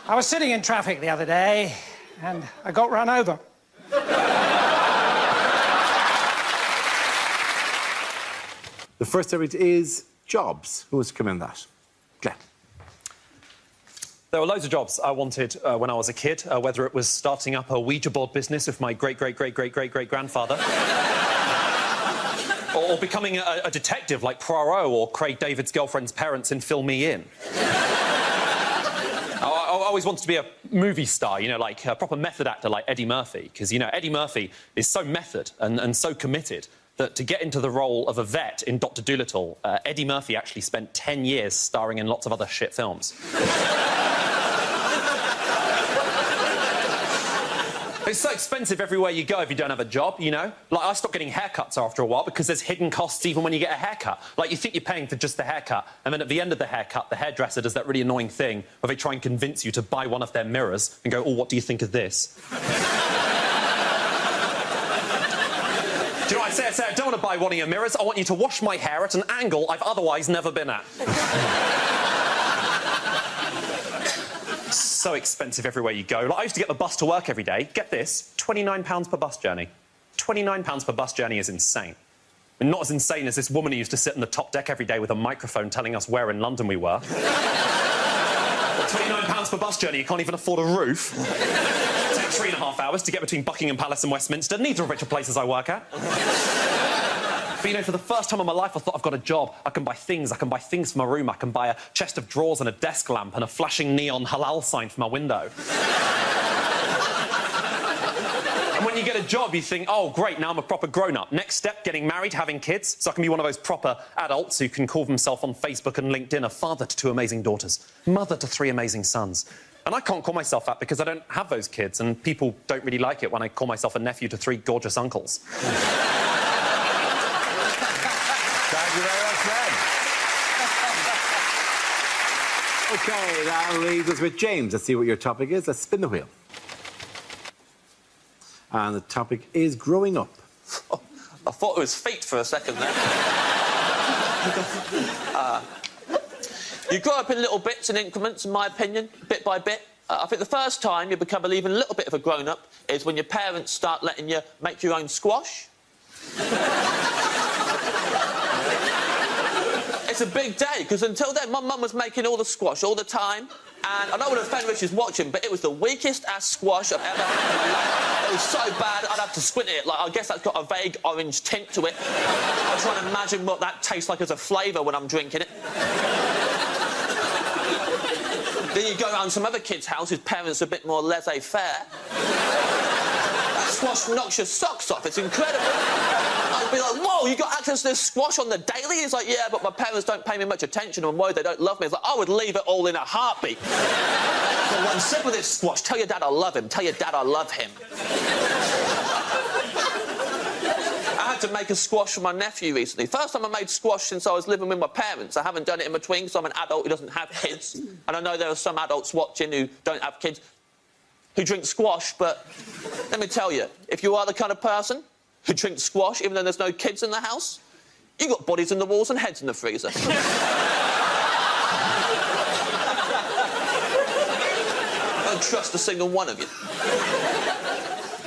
I was sitting in traffic the other day, and I got run over. The first subject is jobs. Who wants to come in that? Glenn. There were loads of jobs I wanted when I was a kid, whether it was starting up a Ouija board business with my great-great-great-great-great-great-grandfather, or becoming a detective like Poirot or Craig David's girlfriend's parents in Fill Me In. I always wanted to be a movie star, you know, like a proper method actor like Eddie Murphy, because, you know, Eddie Murphy is so method and so committed that to get into the role of a vet in Dr. Dolittle, Eddie Murphy actually spent 10 years starring in lots of other shit films. It's so expensive everywhere you go if you don't have a job, you know? Like, I stopped getting haircuts after a while because there's hidden costs even when you get a haircut. Like, you think you're paying for just the haircut, and then at the end of the haircut, the hairdresser does that really annoying thing where they try and convince you to buy one of their mirrors and go, "Oh, what do you think of this?" Do you know what I say? I say, "I don't want to buy one of your mirrors. I want you to wash my hair at an angle I've otherwise never been at." So expensive everywhere you go. Like, I used to get the bus to work every day. Get this, £29 per bus journey. £29 per bus journey is insane. And not as insane as this woman who used to sit on the top deck every day with a microphone telling us where in London we were. £29 per bus journey, you can't even afford a roof. It takes 3.5 hours to get between Buckingham Palace and Westminster. Neither of which are places I work at. But, you know, for the first time in my life, I thought I've got a job. I can buy things. I can buy things for my room. I can buy a chest of drawers and a desk lamp and a flashing neon halal sign for my window. And when you get a job, you think, oh, great, now I'm a proper grown-up. Next step, getting married, having kids, so I can be one of those proper adults who can call themselves on Facebook and LinkedIn a father to 2 amazing daughters, mother to 3 amazing sons. And I can't call myself that because I don't have those kids, and people don't really like it when I call myself a nephew to 3 gorgeous uncles. Thank you very much, Ben. OK, that leaves us with James. Let's see what your topic is. Let's spin the wheel. And the topic is growing up. Oh, I thought it was feet for a second there. You grow up in little bits and increments, in my opinion, bit by bit. I think the first time you become even a little bit of a grown-up is when your parents start letting you make your own squash. It's a big day, because until then, my mum was making all the squash all the time. And I don't want to offend Richard's watching, but it was the weakest-ass squash I've ever had in my life. It was so bad, I'd have to squint at it. Like, I guess that's got a vague orange tint to it. I'm trying to imagine what that tastes like as a flavour when I'm drinking it. Then you go around some other kid's house whose parents are a bit more laissez-faire. That squash knocks your socks off. It's incredible. I'd be like, whoa, you got access to this squash on the daily? He's like, yeah, but my parents don't pay me much attention and I'm worried they don't love me. It's like, I would leave it all in a heartbeat. So one sip of this squash, tell your dad I love him. Tell your dad I love him. I had to make a squash for my nephew recently. First time I made squash since I was living with my parents. I haven't done it in between because I'm an adult who doesn't have kids. And I know there are some adults watching who don't have kids who drink squash, but let me tell you, if you are the kind of person who drinks squash even though there's no kids in the house, you got bodies in the walls and heads in the freezer. Don't trust a single one of you.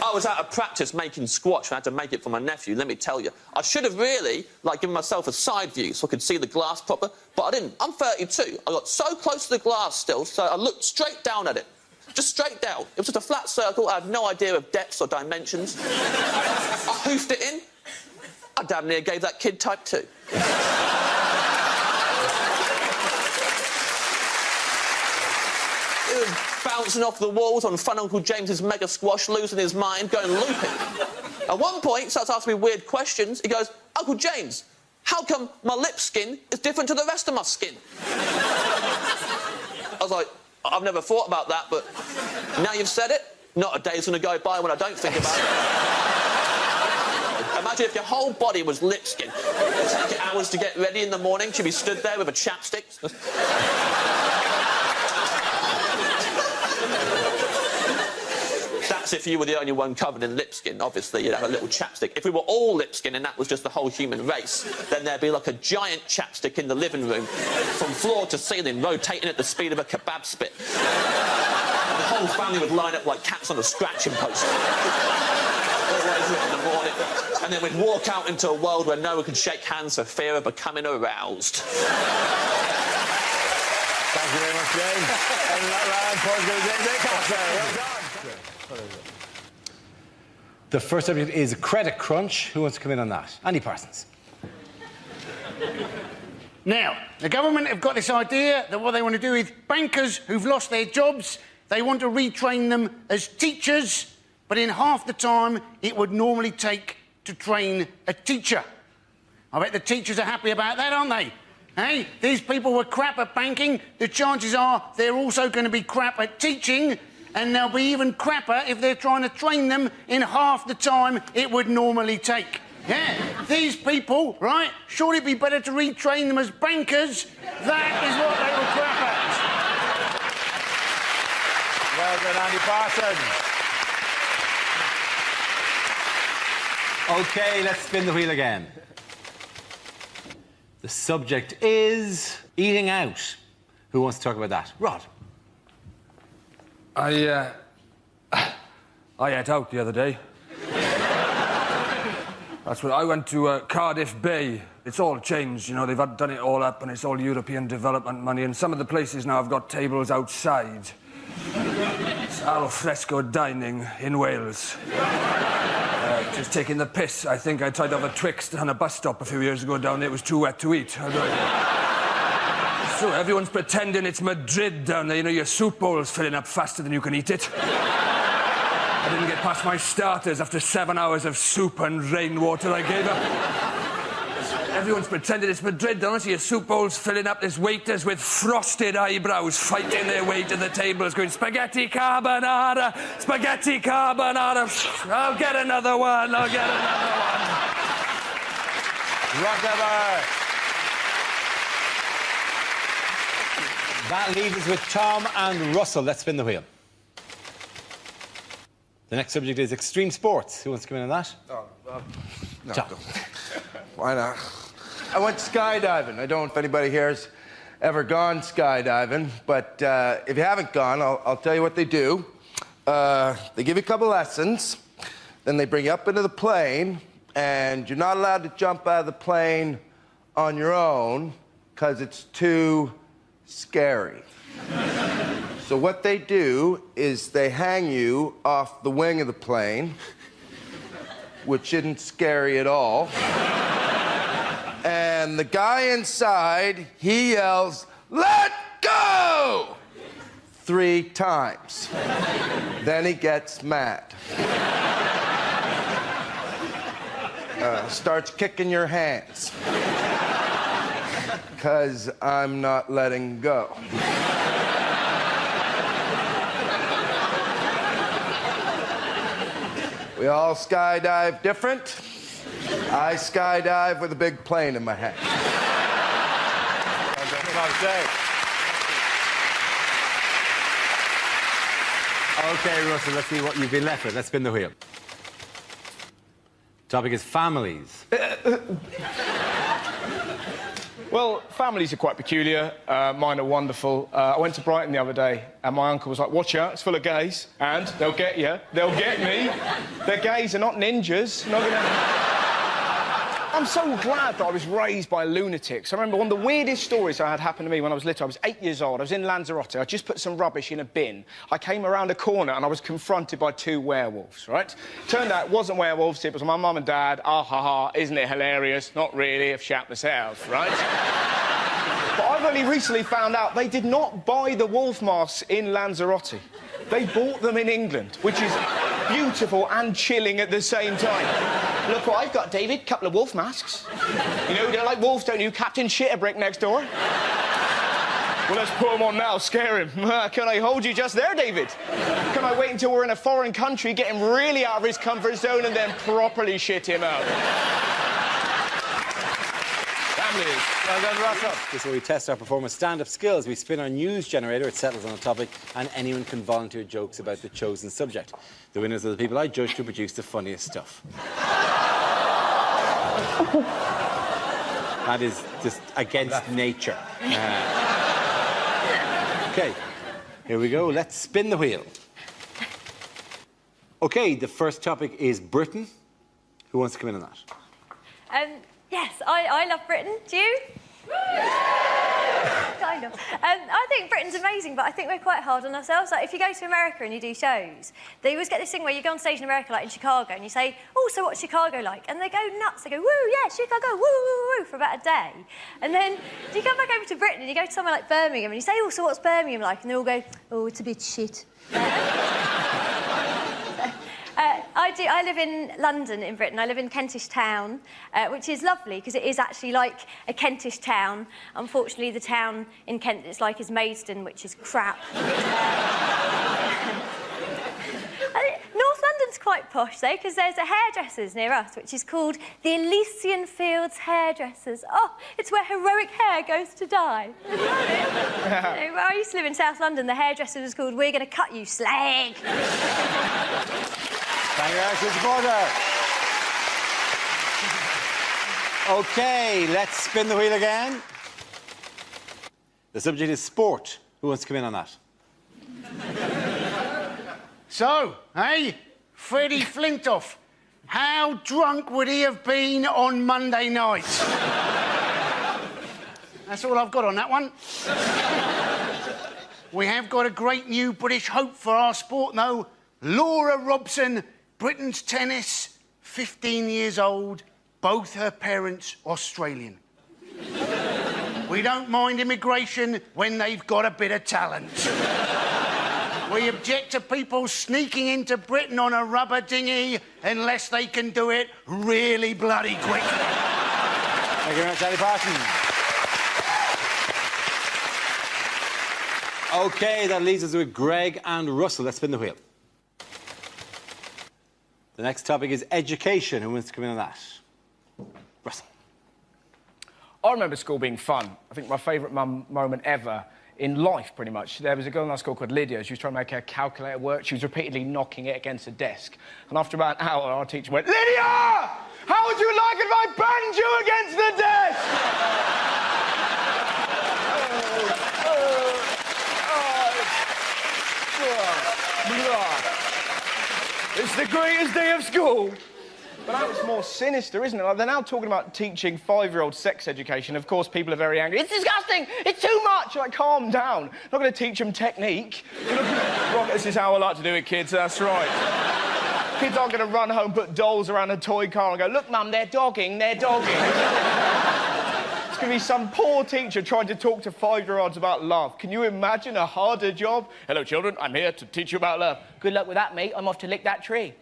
I was out of practice making squash and I had to make it for my nephew, let me tell you. I should have really, given myself a side view so I could see the glass proper, but I didn't. I'm 32. I got so close to the glass still, so I looked straight down at it. Just straight down. It was just a flat circle. I had no idea of depths or dimensions. I hoofed it in. I damn near gave that kid type 2. It was bouncing off the walls on Fun Uncle James's mega squash, losing his mind, going looping. At one point, he starts asking me weird questions. He goes, Uncle James, how come my lip skin is different to the rest of my skin? I was like, I've never thought about that, but now you've said it, not a day's going to go by when I don't think about it. Imagine if your whole body was lip skin. It'd take you hours to get ready in the morning. She'd be stood there with a chapstick. That's if you were the only one covered in lip skin. Obviously, you'd have a little chapstick. If we were all lip skin and that was just the whole human race, then there'd be like a giant chapstick in the living room, from floor to ceiling, rotating at the speed of a kebab spit. The whole family would line up like cats on a scratching post. Always in the morning. And then we'd walk out into a world where no one could shake hands for fear of becoming aroused. Thank you very much, James. And that round, points go to James Acaster. Well done. The first subject is credit crunch. Who wants to come in on that? Andy Parsons. Now, the government have got this idea that what they want to do is bankers who've lost their jobs, they want to retrain them as teachers, but in half the time it would normally take to train a teacher. I bet the teachers are happy about that, aren't they? Hey, these people were crap at banking. The chances are they're also going to be crap at teaching, and they'll be even crapper if they're trying to train them in half the time it would normally take. Yeah, these people, right, surely it'd be better to retrain them as bankers. That is what they were crap Well done, Andy Parsons. OK, let's spin the wheel again. The subject is eating out. Who wants to talk about that? Rod. I ate out the other day. That's what I went to Cardiff Bay. It's all changed, you know. They've done it all up, and it's all European development money. And some of the places now have got tables outside. It's al fresco dining in Wales. Just taking the piss. I think I tried to have a Twixt on a bus stop a few years ago down there. It was too wet to eat. So everyone's pretending it's Madrid down there. You know, your soup bowl's filling up faster than you can eat it. I didn't get past my starters after 7 hours of soup and rainwater I gave up. Everyone's pretending it's Madrid, don't they? Your soup bowl's filling up. There's waiters with frosted eyebrows fighting their way to the tables going, spaghetti carbonara, spaghetti carbonara. I'll get another one, I'll get another one. Whatever. That leaves us with Tom and Russell. Let's spin the wheel. The next subject is extreme sports. Who wants to come in on that? No. Why not? I went skydiving. I don't know if anybody here has ever gone skydiving, but if you haven't gone, I'll tell you what they do. They give you a couple lessons, then they bring you up into the plane, and you're not allowed to jump out of the plane on your own because it's too scary. So what they do is they hang you off the wing of the plane, which isn't scary at all. And the guy inside, he yells, "Let go!" 3 times. Then he gets mad. Starts kicking your hands. 'Cause I'm not letting go. We all skydive different. I skydive with a big plane in my hand. OK, Russell, let's see what you've been left with. Let's spin the wheel. Topic is families. Well, families are quite peculiar. Mine are wonderful. I went to Brighton the other day, and my uncle was like, watch out, it's full of gays, and they'll get you. They'll get me. They're gays, they're not ninjas. Not gonna... I'm so glad that I was raised by lunatics. I remember one of the weirdest stories I had happen to me when I was little. I was 8 years old. I was in Lanzarote. I just put some rubbish in a bin. I came around a corner and I was confronted by 2 werewolves, right? Turned out it wasn't werewolves, it was my mum and dad. Ah, ha, ha, isn't it hilarious? Not really, I've shat myself, right? But I've only recently found out they did not buy the wolf masks in Lanzarote. They bought them in England, which is beautiful and chilling at the same time. Look what I've got, David. Couple of wolf masks. You know, you don't like wolves, don't you? Captain Shitterbrick next door. Well, let's put him on now, scare him. Can I hold you just there, David? Can I wait until we're in a foreign country, get him really out of his comfort zone, and then properly shit him out? Families. Well done, Russell. This is where we test our performance stand-up skills. We spin our news generator, it settles on a topic, and anyone can volunteer jokes about the chosen subject. The winners are the people I judge to produce the funniest stuff. That is just against nature. OK, here we go. Let's spin the wheel. OK, the first topic is Britain. Who wants to come in on that? Yes, I love Britain. Do you? Kind of. I think Britain's amazing, but I think we're quite hard on ourselves. Like, if you go to America and you do shows, they always get this thing where you go on stage in America, like in Chicago, and you say, oh, so what's Chicago like? And they go nuts. They go, woo, yeah, Chicago, woo, woo, woo, for about a day. And then you come back over to Britain and you go to somewhere like Birmingham and you say, oh, so what's Birmingham like? And they all go, oh, it's a bit shit. I live in London, in Britain. I live in Kentish Town, which is lovely because it is actually like a Kentish town. Unfortunately, the town in Kent it's like is Maidstone, which is crap. North London's quite posh, though, because there's a hairdresser's near us, which is called the Elysian Fields Hairdressers. Oh, it's where heroic hair goes to die. Isn't that it? Where I used to live in South London, the hairdresser was called We're Going to Cut You, Slag. Thank you very much for the supporter. OK, let's spin the wheel again. The subject is sport. Who wants to come in on that? So, hey, Freddie Flintoff, How drunk would he have been on Monday night? That's all I've got on that one. We have got a great new British hope for our sport, though. Laura Robson, Britain's tennis, 15 years old, both her parents Australian. We don't mind immigration when they've got a bit of talent. We object to people sneaking into Britain on a rubber dinghy unless they can do it really bloody quickly. Thank you very much, Andy Parsons. OK, that leaves us with Greg and Russell. Let's spin the wheel. The next topic is education. Who wants to come in on that? Russell. I remember school being fun. I think my favourite moment ever in life, pretty much. There was a girl in our school called Lydia. She was trying to make her calculator work. She was repeatedly knocking it against a desk. And after about an hour, our teacher went, "Lydia! How would you like if I banged you against the desk?" It's the greatest day of school. But now it's more sinister, isn't it? Like, they're now talking about teaching 5-year-olds sex education. Of course, people are very angry. It's disgusting! It's too much! Like, calm down. Not going to teach them technique. Right, this is how I like to do it, kids. That's right. Kids aren't going to run home, put dolls around a toy car and go, "Look, Mum, they're dogging, they're dogging." It's going to be some poor teacher trying to talk to 5-year-olds about love. Can you imagine a harder job? "Hello, children. I'm here to teach you about love." "Good luck with that, mate. I'm off to lick that tree."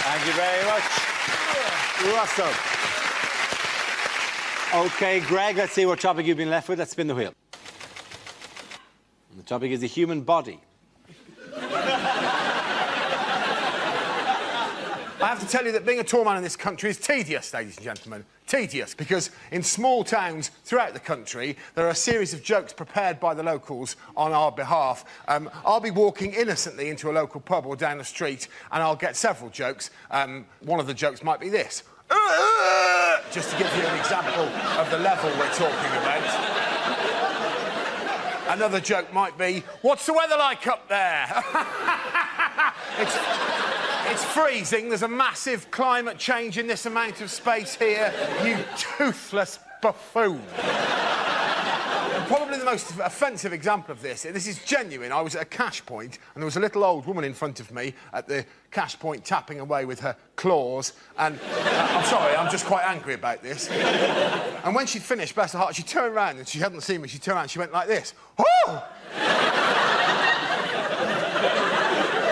Thank you very much, Russell. OK, Greg, let's see what topic you've been left with. Let's spin the wheel. And the topic is the human body. I have to tell you that being a tall man in this country is tedious, ladies and gentlemen. Tedious, because in small towns throughout the country, there are a series of jokes prepared by the locals on our behalf. I'll be walking innocently into a local pub or down the street, and I'll get several jokes. One of the jokes might be this. Just to give you an example of the level we're talking about. Another joke might be, "What's the weather like up there?" It's freezing. There's a massive climate change in this amount of space here. You toothless buffoon. Probably the most offensive example of this is genuine. I was at a cash point and there was a little old woman in front of me at the cash point tapping away with her claws, and I'm sorry, I'm just quite angry about this. And when she'd finished, bless her heart, she turned around and she hadn't seen me. She turned around and she went like this. "Oh!"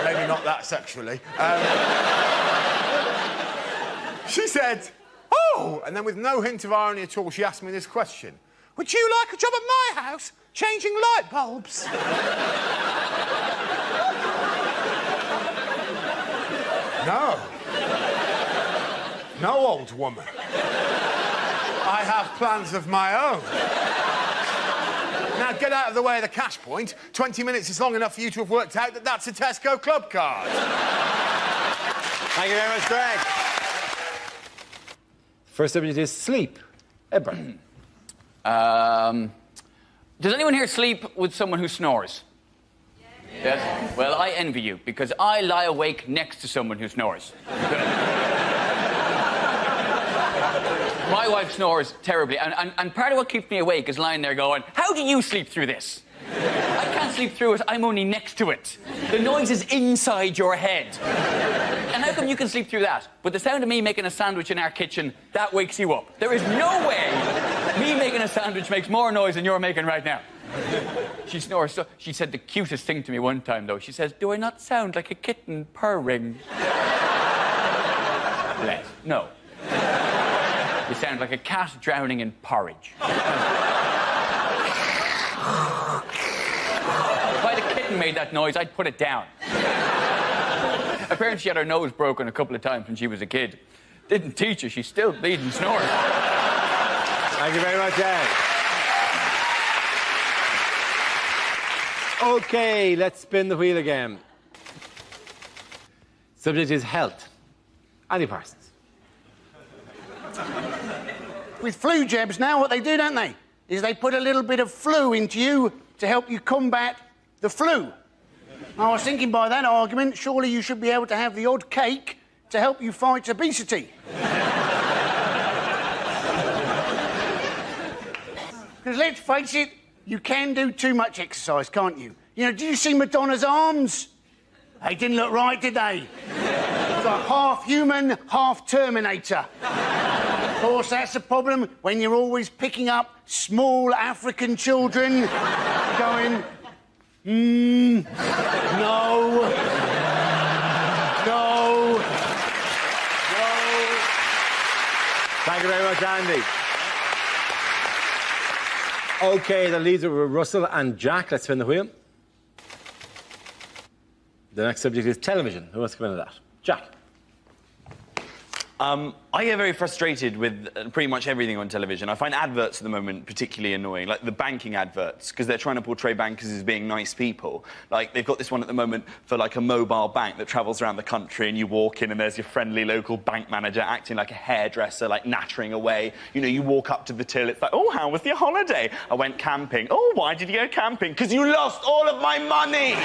Maybe not that sexually. She said, "Oh!" And then with no hint of irony at all, she asked me this question. "Would you like a job at my house, changing light bulbs?" No. No, old woman. I have plans of my own. Now, get out of the way of the cash point. 20 minutes is long enough for you to have worked out that that's a Tesco club card. Thank you very much, Greg. First subject is sleep. Edward. Does anyone here sleep with someone who snores? Yes? Well, I envy you, because I lie awake next to someone who snores. My wife snores terribly, and part of what keeps me awake is lying there going, "How do you sleep through this?" I can't sleep through it, I'm only next to it. The noise is inside your head. And how come you can sleep through that? But the sound of me making a sandwich in our kitchen, that wakes you up. There is no way me making a sandwich makes more noise than you're making right now. She snores. So she said the cutest thing to me one time, though. She says, "Do I not sound like a kitten purring?" Bless. No. You sound like a cat drowning in porridge. If I had a kitten made that noise, I'd put it down. Apparently she had her nose broken a couple of times when she was a kid. Didn't teach her, she's still bleeding snoring. Thank you very much, Ed. OK, let's spin the wheel again. Subject is health. Andy Parsons. With flu jabs now, what they do, don't they, is they put a little bit of flu into you to help you combat the flu. I was thinking by that argument, surely you should be able to have the odd cake to help you fight obesity. Because let's face it, you can do too much exercise, can't you? You know, did you see Madonna's arms? They didn't look right, did they? It's like half human, half Terminator. Of course, that's the problem when you're always picking up small African children going, no, no, no. Thank you very much, Andy. OK, the leads are Russell and Jack. Let's spin the wheel. The next subject is television. Who wants to come into that? Jack. I get very frustrated with pretty much everything on television. I find adverts at the moment particularly annoying, like the banking adverts, because they're trying to portray bankers as being nice people. Like, they've got this one at the moment for, like, a mobile bank that travels around the country, and you walk in and there's your friendly local bank manager acting like a hairdresser, like, nattering away. You know, you walk up to the till, it's like, oh, how was your holiday? I went camping. Oh, why did you go camping? Because you lost all of my money!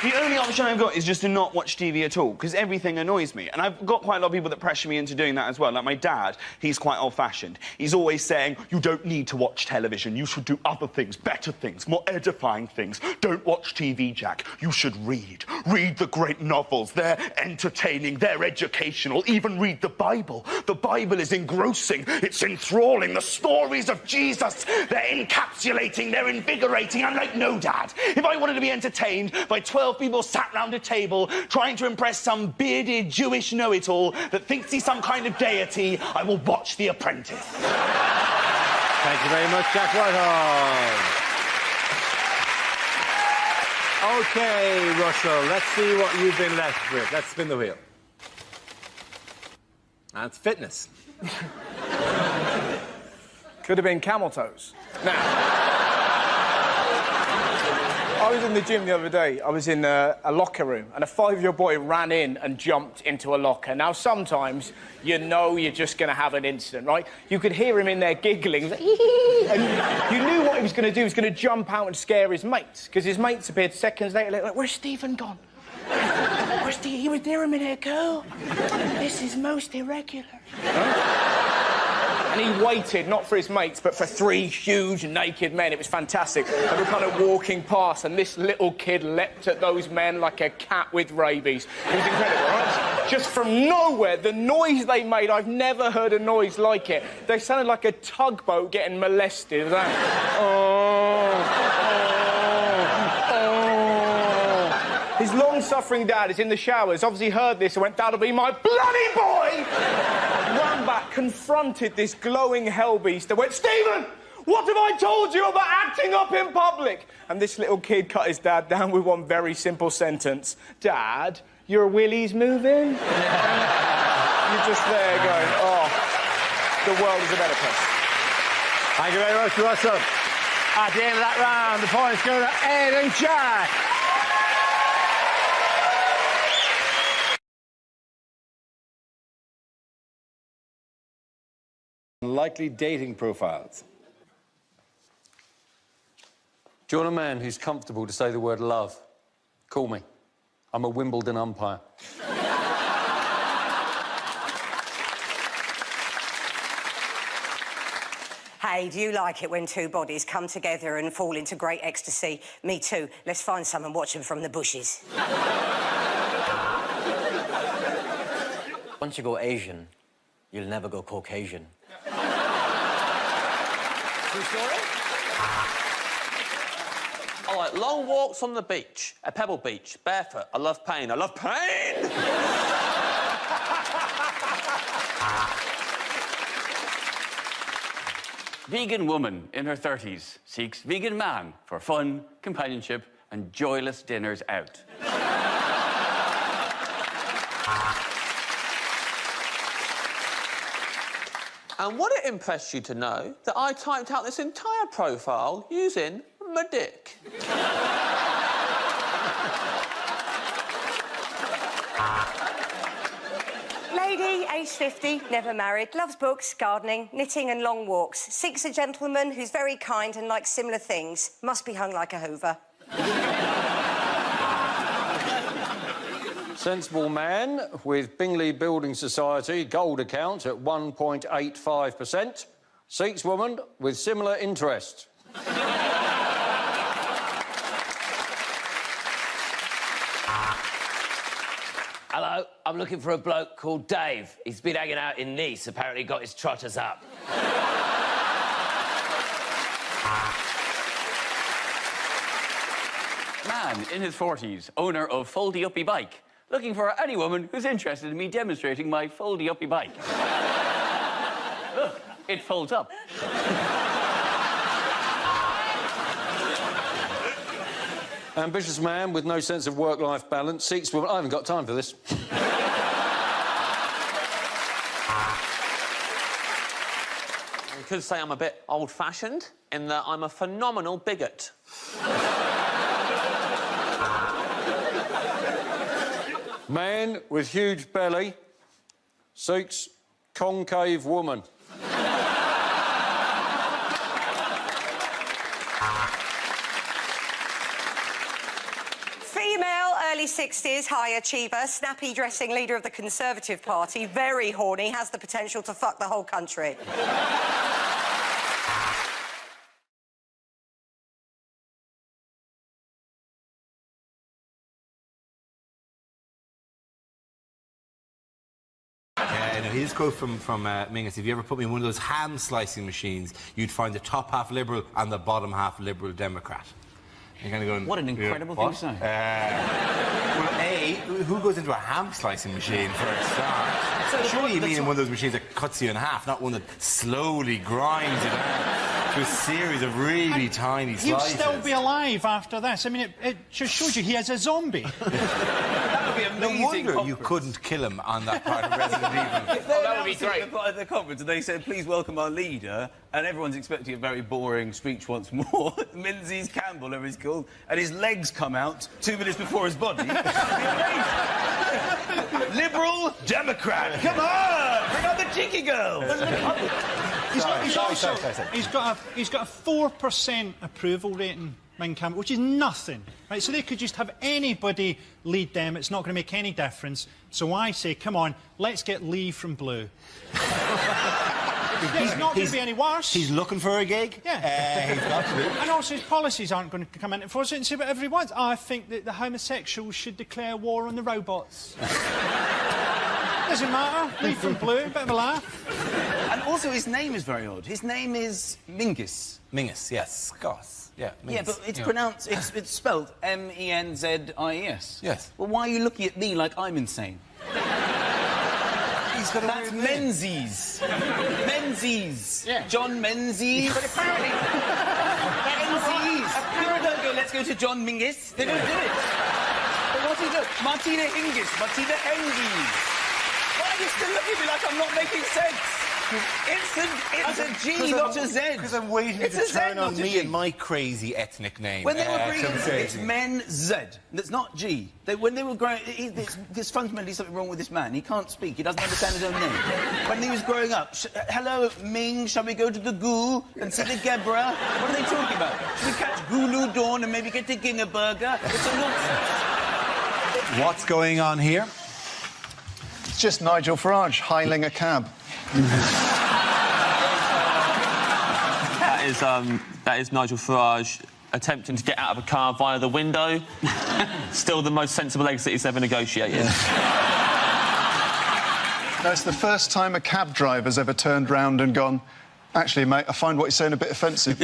The only option I've got is just to not watch TV at all, because everything annoys me. And I've got quite a lot of people that pressure me into doing that as well. Like my dad, he's quite old-fashioned. He's always saying, you don't need to watch television. You should do other things, better things, more edifying things. Don't watch TV, Jack. You should read. Read the great novels. They're entertaining, they're educational. Even read the Bible. The Bible is engrossing. It's enthralling. The stories of Jesus, they're encapsulating, they're invigorating. I'm like, no, Dad. If I wanted to be entertained by 12 people sat round a table trying to impress some bearded Jewish know-it-all that thinks he's some kind of deity, I will watch The Apprentice. Thank you very much, Jack Whitehall. OK, Russell, let's see what you've been left with. Let's spin the wheel. That's fitness. Could have been camel toes. Now, I was in the gym the other day. I was in a locker room, and a 5-year-old boy ran in and jumped into a locker. Now, sometimes you know you're just going to have an incident, right? You could hear him in there giggling, and you knew what he was going to do. He was going to jump out and scare his mates, because his mates appeared seconds later, like, where's Stephen gone? Where's Steve? He was there a minute ago. This is most irregular. And he waited, not for his mates, but for 3 huge naked men. It was fantastic. They were kind of walking past, and this little kid leapt at those men like a cat with rabies. It was incredible, right? Just from nowhere, the noise they made, I've never heard a noise like it. They sounded like a tugboat getting molested. It was like, His long-suffering dad is in the showers, obviously heard this and went, that'll be my bloody boy! Ran back, confronted this glowing hellbeast and went, Stephen, what have I told you about acting up in public? And this little kid cut his dad down with one very simple sentence. Dad, your willy's moving? You're just there going, oh, the world is a better place. Thank you very much, Russell. At the end of that round, the points go to Ed and Jack. Likely dating profiles. Do you want a man who's comfortable to say the word love? Call me. I'm a Wimbledon umpire. Hey, do you like it when 2 bodies come together and fall into great ecstasy? Me too. Let's find some and watch them from the bushes. Once you go Asian, you'll never go Caucasian. True story? I like long walks on the beach, a pebble beach, barefoot. I love pain. I love pain! Vegan woman in her 30s seeks vegan man for fun, companionship, and joyless dinners out. And would it impress you to know that I typed out this entire profile using my dick? Ladies, Me, age 50, never married, loves books, gardening, knitting and long walks. Seeks a gentleman who's very kind and likes similar things. Must be hung like a hoover. Sensible man with Bingley Building Society gold account at 1.85%. Seeks woman with similar interest. Hello, I'm looking for a bloke called Dave. He's been hanging out in Nice, apparently got his trotters up. Man in his 40s, owner of Foldy-Uppy Bike. Looking for any woman who's interested in me demonstrating my Foldy-Uppy Bike. Look, it folds up. Ambitious man with no sense of work-life balance. Seeks woman... I haven't got time for this. You could say I'm a bit old-fashioned in that I'm a phenomenal bigot. Man with huge belly seeks concave woman. Female, early 60s, high achiever, snappy dressing leader of the Conservative Party, very horny, has the potential to fuck the whole country. Yeah, no, here's a quote from Mingus. If you ever put me in one of those ham slicing machines, you'd find the top half Liberal and the bottom half Liberal Democrat. You're kind of going... What an incredible thing to say. Well, A, who goes into a ham slicing machine for a start? Surely you mean in one of those machines that cuts you in half, not one that slowly grinds you down to a series of really tiny He'll slices. still be alive after this. I mean, it just shows you he is a zombie. That would be amazing. No wonder you couldn't kill him on that part of Resident Evil. Oh, that would be great. At the conference, and they said, "Please welcome our leader," and everyone's expecting a very boring speech once more. Menzies Campbell, whatever he's called, and his legs come out 2 minutes before his body. Liberal Democrat, come on, bring out the cheeky girl. He's got a 4% approval rating, Ming Campbell, which is nothing, right? So they could just have anybody lead them. It's not going to make any difference. So I say, come on, let's get Lee from Blue. He's not going to be any worse. He's looking for a gig. Yeah. He's got to be. And also his policies aren't going to come into force and say whatever he wants. I think that the homosexuals should declare war on the robots. Doesn't matter. Lee from Blue, bit of a laugh. And also his name is very odd. His name is Mingus. Mingus, yes. Scots. Yeah, Mingus. Yeah, but it's pronounced... It's spelled M-E-N-Z-I-E-S. Yes. Well, why are you looking at me like I'm insane? He's got a That's Menzies. Menzies. Yeah. John Menzies. But apparently... Menzies. Apparently don't go, let's go to John Mingus. They don't do it. But what's he do? Martina Hingis. Martina Hingis. Why are you still looking at me like I'm not making sense? It's a G, not a Z. Because I'm waiting to turn on me and my crazy ethnic name. When they were bringing it's Men Z. That's not G. When they were growing... There's fundamentally something wrong with this man. He can't speak. He doesn't understand his own name. When he was growing up, hello, Ming, shall we go to the Goo and see the Gebra? What are they talking about? Should we catch Gulu Dawn and maybe get to Gingerberger? It's a nonsense. What's going on here? It's just Nigel Farage hailing a cab. That is Nigel Farage attempting to get out of a car via the window. Still the most sensible exit he's ever negotiated. No, it's the first time a cab driver's ever turned round and gone, actually, mate, I find what you're saying a bit offensive.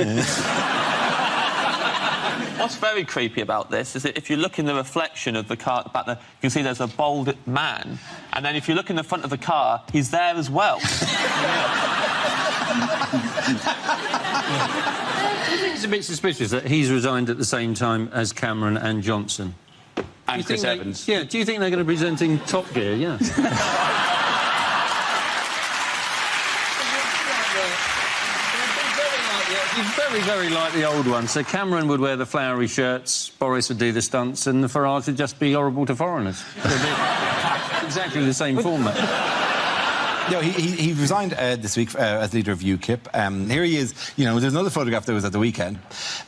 What's very creepy about this is that if you look in the reflection of the car at the back there, you can see there's a bald man, and then if you look in the front of the car, he's there as well. It's a bit suspicious that he's resigned at the same time as Cameron and Johnson. And Chris Evans. Yeah, do you think they're going to be presenting Top Gear? Yeah. Very, very like the old one. So Cameron would wear the flowery shirts, Boris would do the stunts, and the Farage would just be horrible to foreigners. Exactly the same format. No, he resigned this week as leader of UKIP. Here he is. You know, there's another photograph that was at the weekend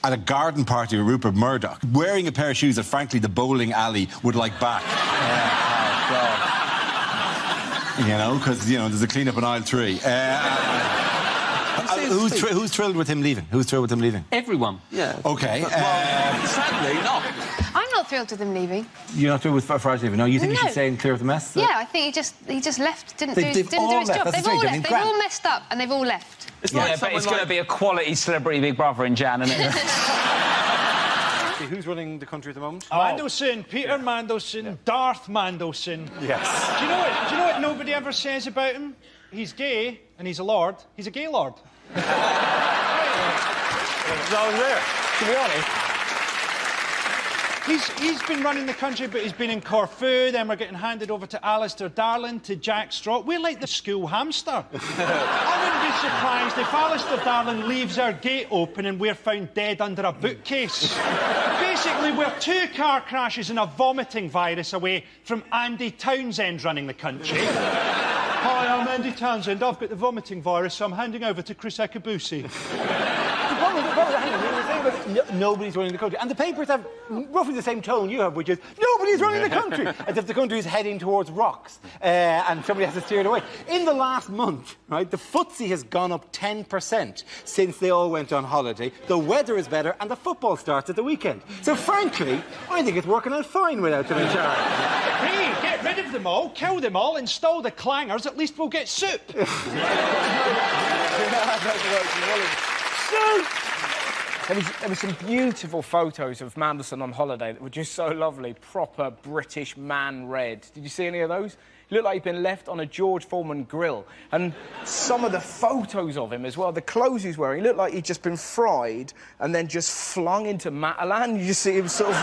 at a garden party with Rupert Murdoch, wearing a pair of shoes that, frankly, the bowling alley would like back. Oh, God. You know, because, you know, there's a clean-up in aisle 3. Who's thrilled with him leaving? Who's thrilled with him leaving? Everyone. Yeah. OK. Well, sadly, not. I'm not thrilled with him leaving. You're not thrilled with Farage leaving? No, you think he should stay and clear up the mess? Yeah, I think he just left. Didn't do his they've all job. left. They've all left. They've all messed up and they've all left. It's like but it's going to be a quality celebrity Big Brother in Jan, isn't it? Who's running the country at the moment? Mandelson, Peter Mandelson, Darth Mandelson. Yes. Do you know what nobody ever says about him? He's gay and he's a lord. He's a gay lord. I was there, to be honest. He's been running the country, but he's been in Corfu, then we're getting handed over to Alistair Darling, to Jack Straw. We're like the school hamster. I wouldn't be surprised if Alistair Darling leaves our gate open and we're found dead under a bookcase. Basically, we're 2 car crashes and a vomiting virus away from Andy Townsend running the country. Hi, I'm Andy Townsend. I've got the vomiting virus, so I'm handing over to Chris Akabusi. Nobody's running the country. And the papers have roughly the same tone you have, which is, nobody's running the country, as if the country is heading towards rocks and somebody has to steer it away. In the last month, right, the FTSE has gone up 10% since they all went on holiday. The weather is better and the football starts at the weekend. So, frankly, I think it's working out fine without them in charge. Hey, get rid of them all, kill them all, install the clangers, at least we'll get soup. There was some beautiful photos of Mandelson on holiday that were just so lovely. Proper British man red. Did you see any of those? He looked like he'd been left on a George Foreman grill. And some of the photos of him as well, the clothes he's wearing, he looked like he'd just been fried and then just flung into Matalan. You just see him sort of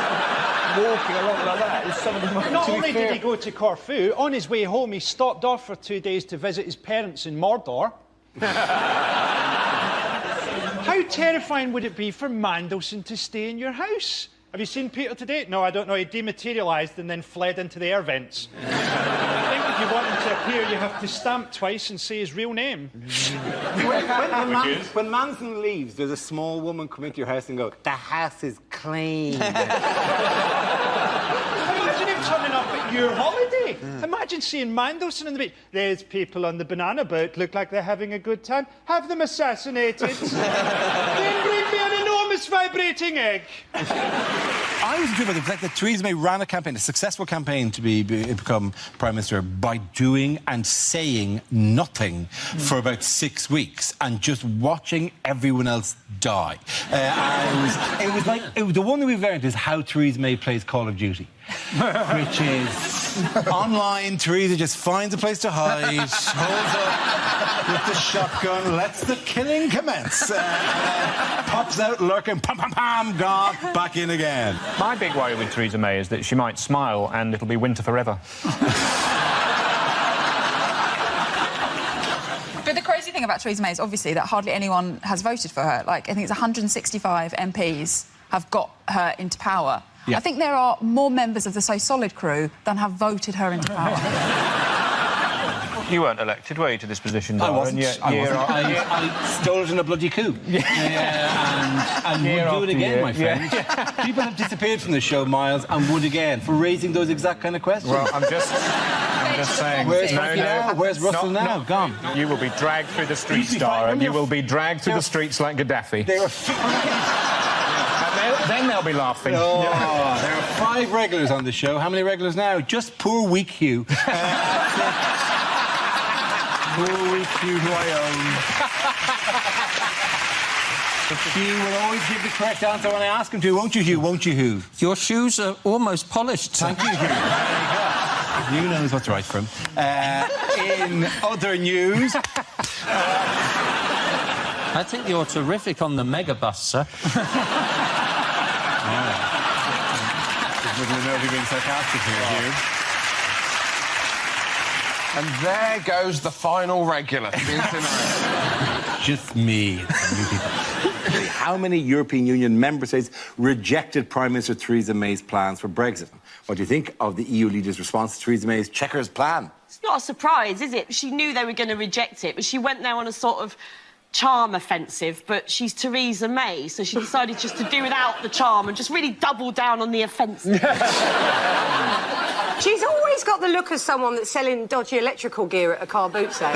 walking along like that. It was some of the most... Not only did he go to Corfu, on his way home he stopped off for 2 days to visit his parents in Mordor. How terrifying would it be for Mandelson to stay in your house? Have you seen Peter today? No, I don't know. He dematerialised and then fled into the air vents. I think if you want him to appear, you have to stamp twice and say his real name. When Manson leaves, does a small woman come into your house and go, the house is clean? Imagine him turning up at your holiday. Imagine seeing Mandelson on the beach. There's people on the banana boat, look like they're having a good time. Have them assassinated. Then bring me an enormous vibrating egg. I was intrigued by the fact that Theresa May ran a campaign, a successful campaign to become Prime Minister by doing and saying nothing for about 6 weeks and just watching everyone else die. It was like the one that we've learned is how Theresa May plays Call of Duty, which is online. Theresa just finds a place to hide, holds up with the shotgun, lets the killing commence, pops out lurking, pam pam pam, gone, back in again. My big worry with Theresa May is that she might smile and it'll be winter forever. But the crazy thing about Theresa May is obviously that hardly anyone has voted for her. Like, I think it's 165 MPs have got her into power. Yeah. I think there are more members of the So Solid crew than have voted her into power. You weren't elected, were you, to this position? I wasn't. I stole it in a bloody coup. And would do it again, my friend. People have disappeared from the show, Miles, and would again, for raising those exact kind of questions. Well, I'm just saying... Where's Frankie now? Where's Russell now? Gone. You will be dragged through the streets, Dara, and you will be dragged through the streets like Gaddafi. They were... Then they'll be laughing. Oh, there are 5 regulars on the show. How many regulars now? Just poor weak Hugh. Poor weak Hugh, who I own. Hugh will always give the correct answer when I ask him to, won't you, Hugh? Won't you, Hugh? Your shoes are almost polished. Thank you, Hugh. Hugh knows what's right for him. In other news... I think you're terrific on the megabus, sir. Doesn't know if you're being sarcastic here, Hugh. And there goes the final regular. Just me. You people. how many European Union member states rejected Prime Minister Theresa May's plans for Brexit? What do you think of the EU leaders' response to Theresa May's checkers plan? It's not a surprise, is it? She knew they were going to reject it, but she went there on a sort of charm offensive, but she's Theresa May, so she decided just to do without the charm and just really double down on the offensive. She's always got the look of someone that's selling dodgy electrical gear at a car boot sale.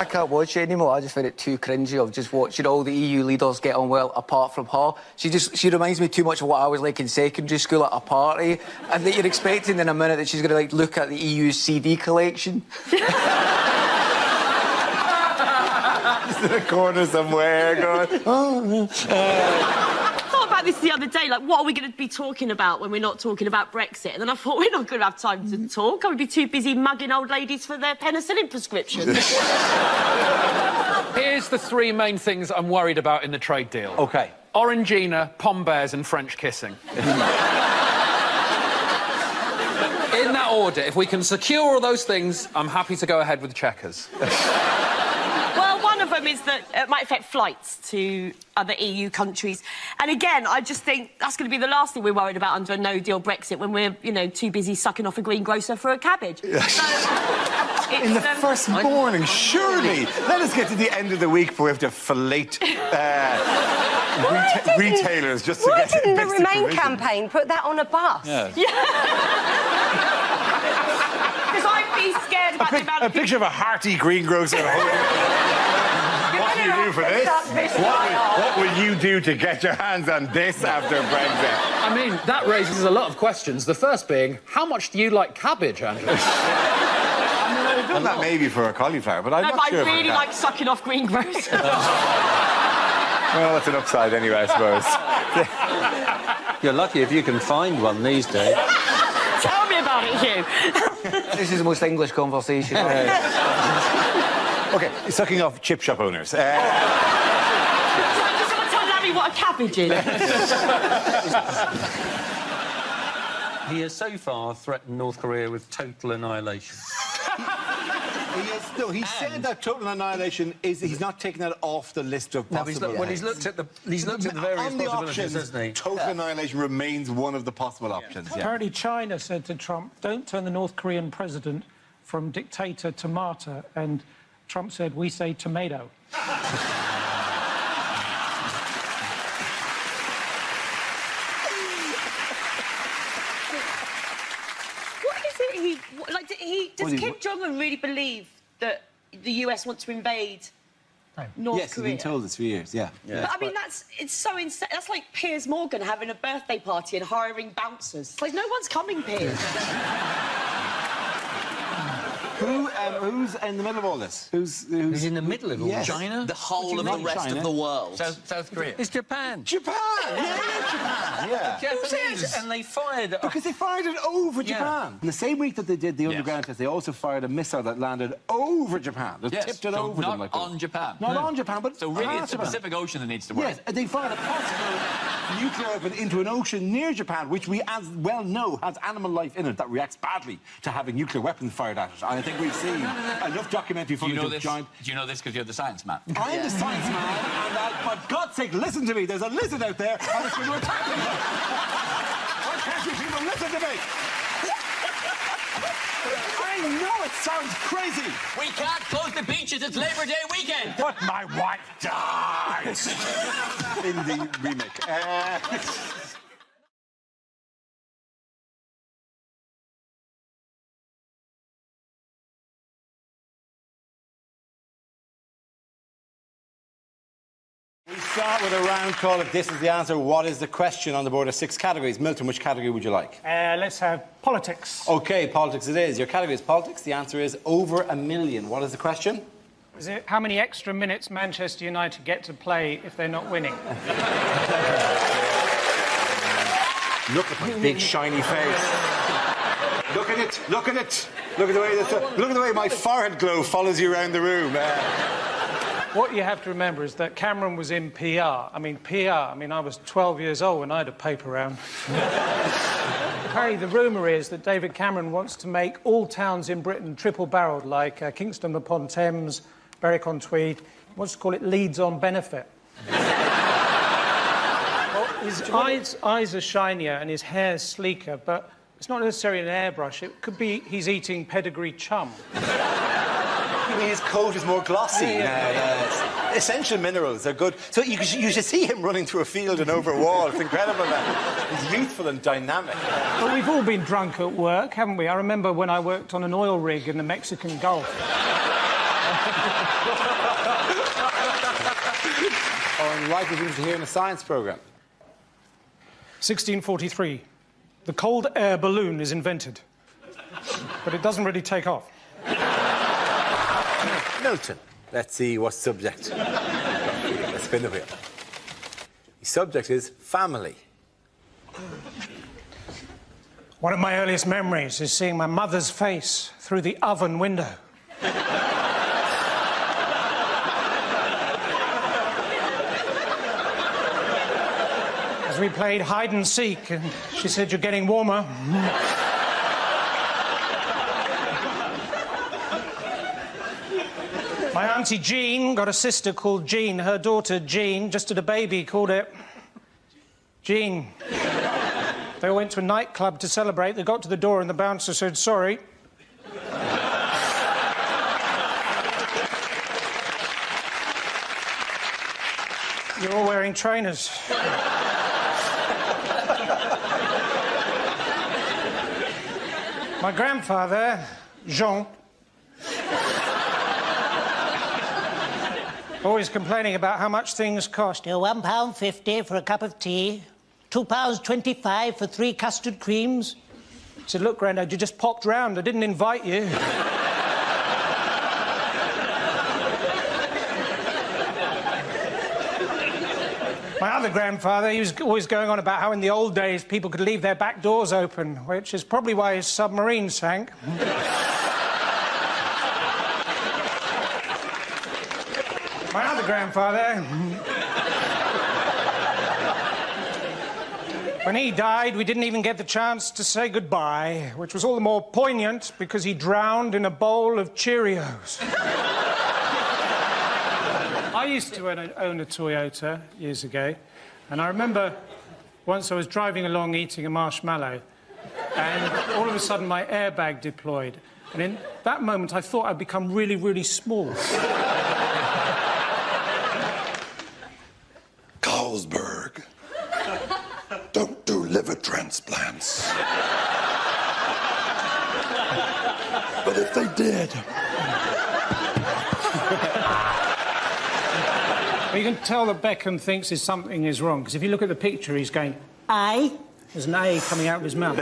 I can't watch it anymore. I just find it too cringy of just watching all the EU leaders get on well, apart from her. She reminds me too much of what I was like in secondary school at a party, and that you're expecting in a minute that she's going to like look at the EU's CD collection. Just in a corner somewhere, going. Oh. I thought about this the other day, like, what are we going to be talking about when we're not talking about Brexit? And then I thought, we're not going to have time to talk. I would be too busy mugging old ladies for their penicillin prescriptions. Here's the 3 main things I'm worried about in the trade deal. OK. Orangina, pom bears and French kissing. In that order, if we can secure all those things, I'm happy to go ahead with checkers. Well, one of them is that it might affect flights to other EU countries. And again, I just think that's going to be the last thing we're worried about under a no-deal Brexit when we're, you know, too busy sucking off a greengrocer for a cabbage. So, in the first morning, surely. Let us get to the end of the week before we have to fillet retailers just to get... Why didn't the Remain campaign put that on a bus? Yeah. Because I'd be scared about the amount of... A picture of a hearty greengrocer What do you do for this? What will you do to get your hands on this after Brexit? I mean, that raises a lot of questions. The first being, how much do you like cabbage, Andrew? I've done that maybe for a cauliflower, but I'm no, not but sure. I really like sucking off greengrocers. Well, that's an upside anyway, I suppose. You're lucky if you can find one these days. Tell me about it, Hugh. This is the most English conversation. OK, sucking off chip shop owners. Someone tell Larry what a cabbage is. He has so far threatened North Korea with total annihilation. He said that total annihilation is... He's not taking that off the list of possible... No, he's looked at the various possibilities, options, hasn't he? Total annihilation remains one of the possible options. Yeah. Apparently China said to Trump, don't turn the North Korean president from dictator to martyr, and Trump said, we say tomato. Does Kim Jong-un really believe that the US wants to invade North yes, Korea? he's been told this for years, yeah. But I mean, it's so insane. That's like Piers Morgan having a birthday party and hiring bouncers. It's like, no one's coming, Piers. Who's in the middle of all this? Who's in the middle of all this? China? The whole of the rest of the world. South Korea. It's Japan. Japan! Japan, yeah. Japanese, and they fired... Because they fired it over Japan. In the same week that they did the underground test, they also fired a missile that landed over Japan. They tipped it over them like on Japan. Not on Japan, but so really, it's the Pacific Ocean that needs to work. Yes, they fired a possible nuclear weapon into an ocean near Japan, which we as well know has animal life in it that reacts badly to having nuclear weapons fired at it. I think we've seen enough documentary footage of giant... Do you know this because you're the science man? I'm the science man, and for God's sake, listen to me. There's a lizard out there, and it's going to attack me. Why can't you people listen to me? I know it sounds crazy. We can't close the beaches. It's Labor Day weekend. But my wife died in the remake. We start with a round call. If this is the answer, what is the question on the board of 6 categories? Milton, which category would you like? Let's have politics. OK, politics it is. Your category is politics. The answer is over 1 million. What is the question? Is it how many extra minutes Manchester United get to play if they're not winning? Look at my big shiny face. Look at it. Look at it. Look at the way my forehead glow follows you around the room. What you have to remember is that Cameron was in PR. I mean, I was 12 years old when I had a paper round. Apparently, the rumour is that David Cameron wants to make all towns in Britain triple-barrelled, like Kingston upon Thames, Berwick-on-Tweed. He wants to call it Leeds-on-Benefit. Well, his eyes are shinier and his hair's sleeker, but it's not necessarily an airbrush. It could be he's eating pedigree chum. I mean, his coat is more glossy. Yeah. Essential minerals are good. So you should see him running through a field and over a wall. It's incredible, man. He's youthful and dynamic. Well, we've all been drunk at work, haven't we? I remember when I worked on an oil rig in the Mexican Gulf. Or unlikely things to hear in a science programme. 1643. The cold air balloon is invented. But it doesn't really take off. Milton. Let's see what subject. Let's spin the wheel. The subject is family. One of my earliest memories is seeing my mother's face through the oven window. As we played hide and seek, and she said, "You're getting warmer." My auntie Jean got a sister called Jean. Her daughter Jean just had a baby, called it Jean. They all went to a nightclub to celebrate. They got to the door and the bouncer said, "Sorry." You're all wearing trainers. My grandfather, Jean, always complaining about how much things cost. £1.50 for a cup of tea, £2.25 for 3 custard creams. I said, "Look, Grandad, you just popped round. I didn't invite you." My other grandfather, he was always going on about how in the old days people could leave their back doors open, which is probably why his submarine sank. My other grandfather, when he died, we didn't even get the chance to say goodbye, which was all the more poignant because he drowned in a bowl of Cheerios. I used to own a Toyota years ago, and I remember once I was driving along eating a marshmallow, and all of a sudden my airbag deployed. And in that moment, I thought I'd become really, really small. Carlsberg don't do liver transplants. But if they did... Well, you can tell that Beckham thinks something is wrong, because if you look at the picture, he's going, "Aye." There's an A coming out of his mouth.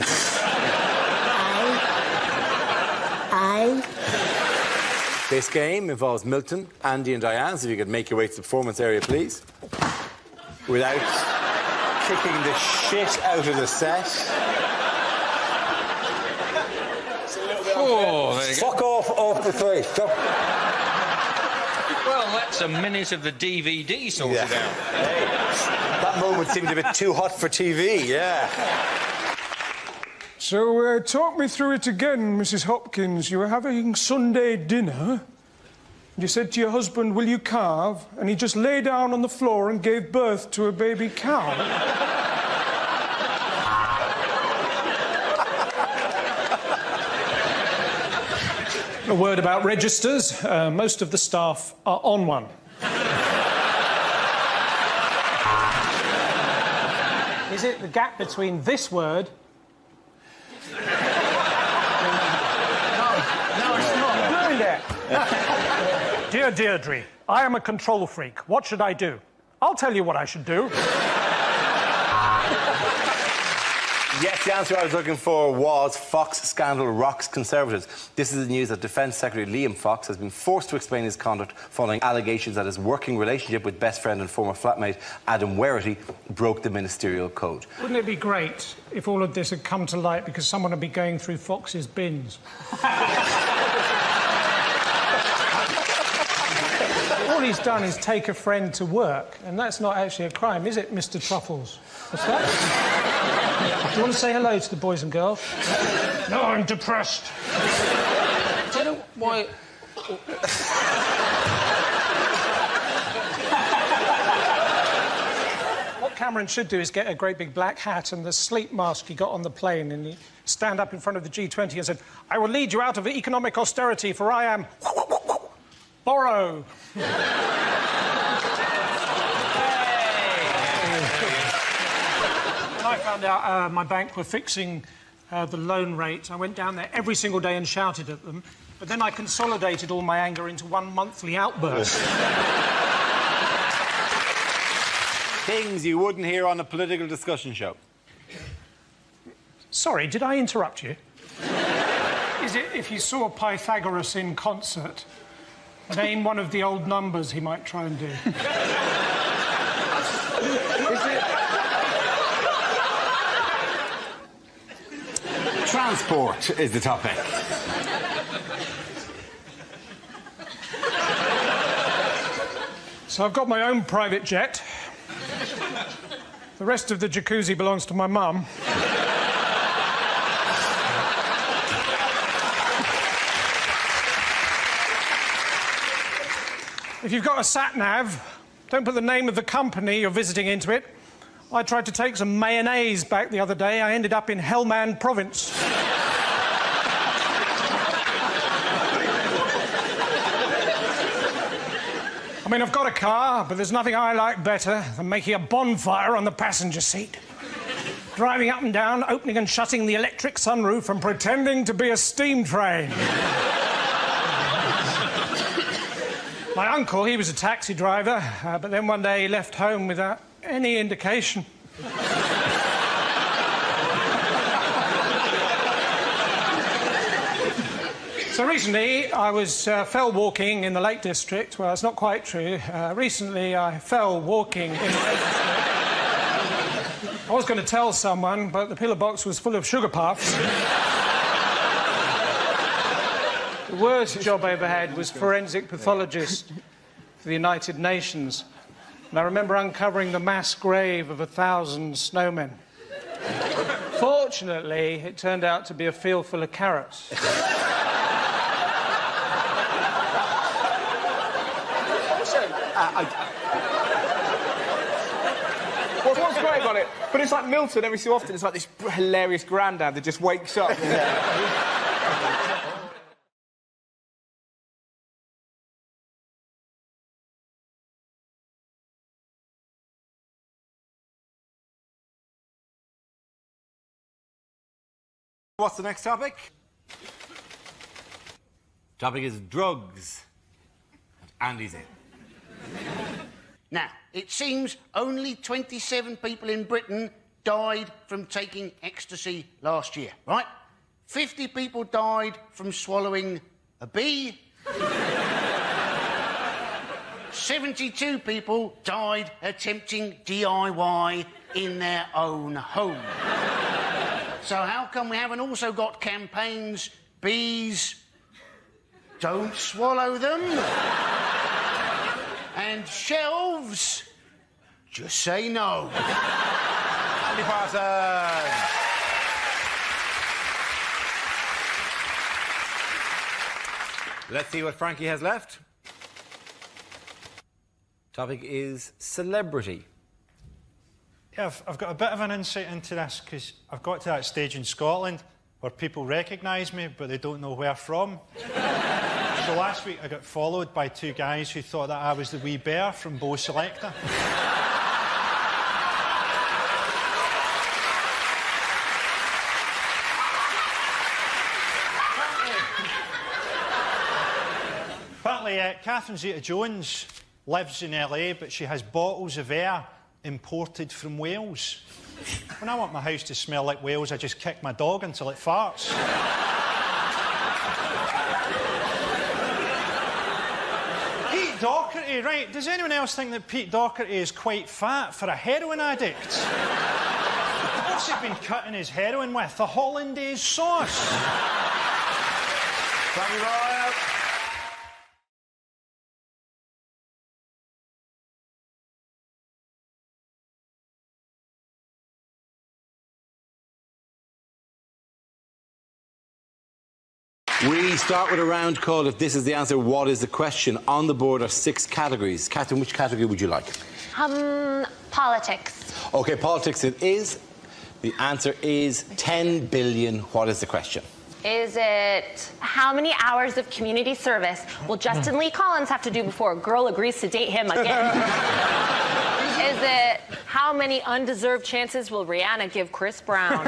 Aye. This game involves Milton, Andy and Diane, so if you could make your way to the performance area, please. Without kicking the shit out of the set. Oh, there you go. Fuck off the face. Well, that's a minute of the DVD sorted out. Hey, that moment seemed a bit too hot for TV, yeah. So, talk me through it again, Mrs. Hopkins. You were having Sunday dinner. You said to your husband, "Will you carve?" And he just lay down on the floor and gave birth to a baby cow. A word about registers. Most of the staff are on one. Is it the gap between this word... No, it's not. Doing that. Dear Deirdre, I am a control freak. What should I do? I'll tell you what I should do. Yes, the answer I was looking for was Fox scandal rocks Conservatives. This is the news that Defence Secretary Liam Fox has been forced to explain his conduct following allegations that his working relationship with best friend and former flatmate Adam Werrity broke the ministerial code. Wouldn't it be great if all of this had come to light because someone would be going through Fox's bins? All he's done is take a friend to work, and that's not actually a crime, is it, Mr. Truffles? What's that? Do you want to say hello to the boys and girls? No, I'm depressed. Do you know why... Cameron should do is get a great big black hat and the sleep mask he got on the plane, and he stand up in front of the G20 and said, "I will lead you out of economic austerity, for I am borrow." When I found out my bank were fixing the loan rate, I went down there every single day and shouted at them, but then I consolidated all my anger into one monthly outburst. Things you wouldn't hear on a political discussion show. Sorry, did I interrupt you? Is it if you saw Pythagoras in concert, name one of the old numbers he might try and do? Transport is the topic. So I've got my own private jet. The rest of the jacuzzi belongs to my mum. If you've got a sat-nav, don't put the name of the company you're visiting into it. I tried to take some mayonnaise back the other day. I ended up in Helmand Province. I mean, I've got a car, but there's nothing I like better than making a bonfire on the passenger seat. Driving up and down, opening and shutting the electric sunroof and pretending to be a steam train. My uncle, he was a taxi driver, but then one day he left home without any indication. So recently, I was fell walking in the Lake District. Well, it's not quite true. Recently, I fell walking in the Lake District. I was going to tell someone, but the pillar box was full of sugar puffs. The worst job I ever had was forensic pathologist for the United Nations. And I remember uncovering the mass grave of 1,000 snowmen. Fortunately, it turned out to be a field full of carrots. What's great about it? But it's like Milton, every so often, it's like this hilarious grandad that just wakes up. What's the next topic? Topic is drugs. And Andy's in. Now, it seems only 27 people in Britain died from taking ecstasy last year, right? 50 people died from swallowing a bee. 72 people died attempting DIY in their own home. So how come we haven't also got campaigns, bees, don't swallow them, and shelves, just say no? Andy Parsons. Let's see what Frankie has left. Topic is celebrity. Yeah, I've got a bit of an insight into this because I've got to that stage in Scotland where people recognise me but they don't know where from. So last week I got followed by two guys who thought that I was the wee bear from Bo Selector. Apparently, Catherine Zeta-Jones lives in LA, but she has bottles of air imported from Wales. When I want my house to smell like Wales, I just kick my dog until it farts. Pete Doherty, right? Does anyone else think that Pete Doherty is quite fat for a heroin addict? What's he been cutting his heroin with? The hollandaise sauce. Thank you, Royal. We start with a round called If This Is the Answer, What Is the Question? On the board are 6 categories. Catherine, which category would you like? Politics. OK, politics it is. The answer is 10 billion. What is the question? Is it how many hours of community service will Justin Lee Collins have to do before a girl agrees to date him again? Is it how many undeserved chances will Rihanna give Chris Brown?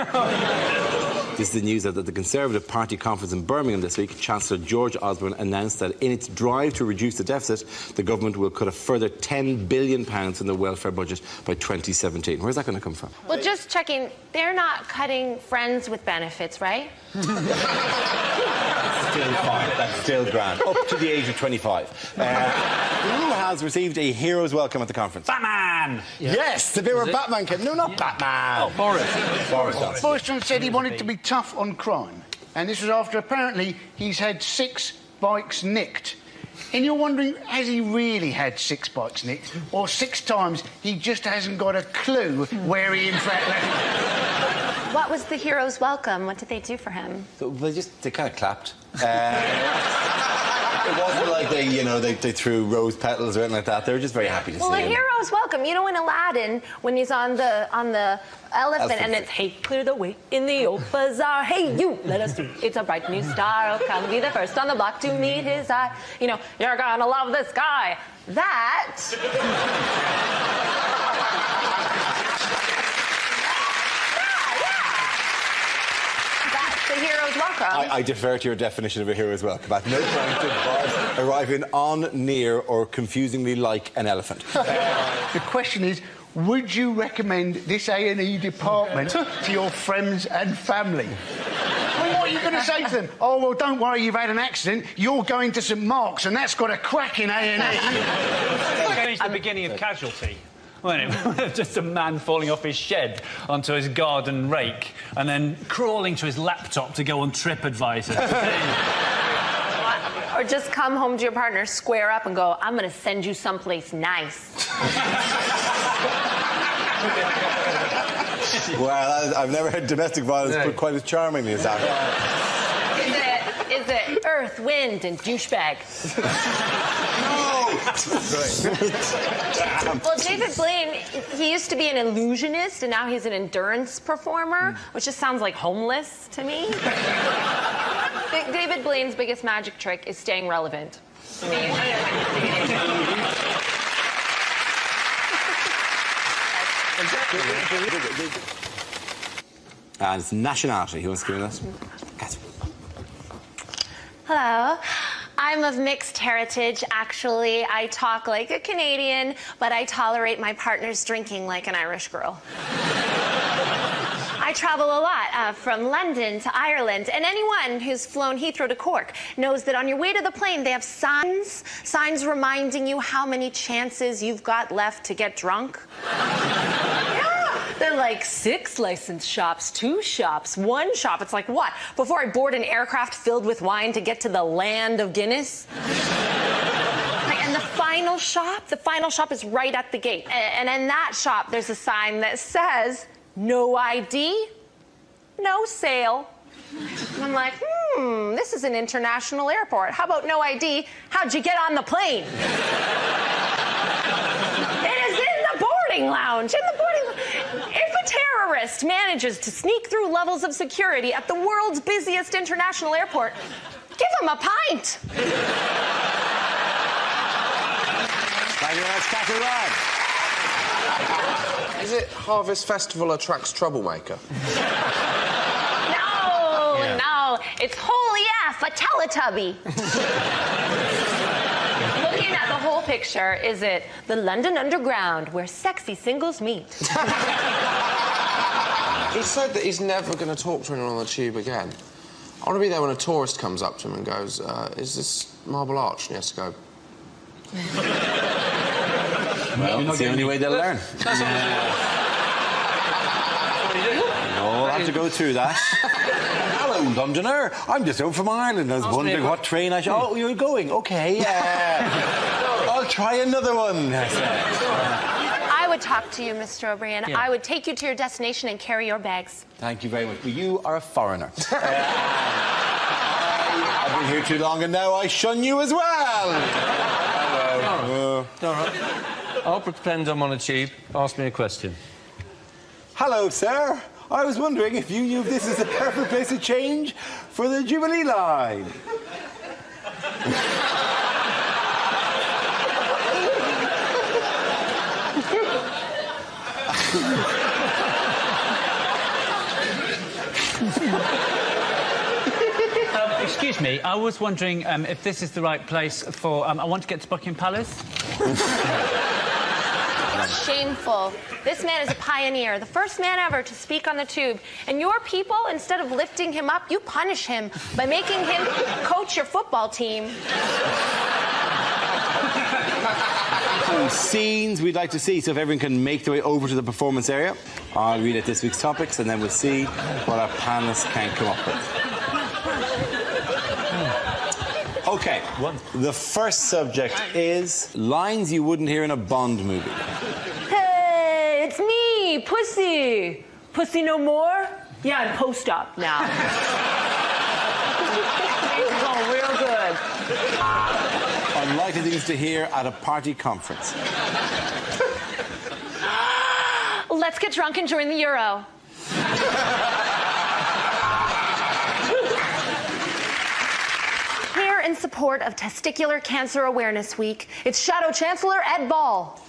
This is the news that at the Conservative Party conference in Birmingham this week, Chancellor George Osborne announced that in its drive to reduce the deficit, the government will cut a further £10 billion in the welfare budget by 2017. Where's that going to come from? Well, just checking, they're not cutting friends with benefits, right? Still fine. That's still grand. Up to the age of 25. Who has received a hero's welcome at the conference? Batman! Yes, the bit where Batman came. No, not Batman. Oh, Boris. Boris Johnson. Boris Johnson said he wanted to be tough on crime. And this was after, apparently, he's had 6 bikes nicked. And you're wondering, has he really had 6 bikes nicked? Or 6 times he just hasn't got a clue where he in fact left? What was the hero's welcome? What did they do for him? So they kind of clapped. It wasn't like they threw rose petals or anything like that. They were just very happy to see him. Well, the hero's welcome. You know, in Aladdin, when he's on the elephant and it's, hey, clear the way in the old bazaar. Hey, you, let us through. It's a bright new star. Oh, come be the first on the block to meet his eye. You know, you're gonna love this guy. That... the hero's welcome. I defer to your definition of a hero's welcome. At no point did Boris arriving on, near, or confusingly like an elephant. The question is, would you recommend this A&E department to your friends and family? Well, what are you going to say to them? Oh, well, don't worry, you've had an accident. You're going to St Mark's, and that's got a cracking A&E. It's the beginning of Casualty. Wasn't it? Just a man falling off his shed onto his garden rake and then crawling to his laptop to go on TripAdvisor. Or just come home to your partner, square up and go, I'm going to send you someplace nice. Well, I've never heard domestic violence put quite as charmingly as that. Is it earth, wind, and douchebag? Well, David Blaine, he used to be an illusionist, and now he's an endurance performer, which just sounds like homeless to me. David Blaine's biggest magic trick is staying relevant. I mean... And it's nationality. Who wants to give me that? Catherine. Hello. I'm of mixed heritage, actually. I talk like a Canadian, but I tolerate my partner's drinking like an Irish girl. I travel a lot, from London to Ireland, and anyone who's flown Heathrow to Cork knows that on your way to the plane, they have signs reminding you how many chances you've got left to get drunk. They're like 6 licensed shops, 2 shops, 1 shop. It's like, what? Before I board an aircraft filled with wine to get to the land of Guinness? And the final shop is right at the gate. And in that shop, there's a sign that says, no ID, no sale. And I'm like, this is an international airport. How about no ID? How'd you get on the plane? It is in the boarding lounge, If a terrorist manages to sneak through levels of security at the world's busiest international airport, give him a pint. Thank you very much, Catherine Ryan. Is it Harvest Festival attracts troublemaker? No, it's holy F, a Teletubby. Looking at the whole picture, is it the London Underground where sexy singles meet? He said that he's never going to talk to anyone on the tube again. I want to be there when a tourist comes up to him and goes, is this Marble Arch? And he has to go... Well, it's the only way they'll learn. We'll have to go through that. Hello, Londoner. I'm just home from Ireland. I was wondering what train I should... Oh, you're going? OK. I'll try another one. I would talk to you, Mr. O'Brien. Yeah. I would take you to your destination and carry your bags. Thank you very much. But you are a foreigner. I've been here too long and now I shun you as well. Hello. All right. I'll pretend I'm on a tube. Ask me a question. Hello, sir. I was wondering if you knew this is the perfect place to change for the Jubilee line. Excuse me, I was wondering if this is the right place for... I want to get to Buckingham Palace. It's shameful. This man is a pioneer, the first man ever to speak on the tube. And your people, instead of lifting him up, you punish him by making him coach your football team. Scenes we'd like to see, so if everyone can make their way over to the performance area, I'll read out this week's topics and then we'll see what our panellists can come up with. Okay, the first subject is lines you wouldn't hear in a Bond movie. Hey, it's me, Pussy. Pussy no more? Yeah, I'm post-op now. It's going real good. Unlikely things to hear at a party conference. Let's get drunk and join the Euro. Here in support of Testicular Cancer Awareness Week, it's Shadow Chancellor Ed Ball.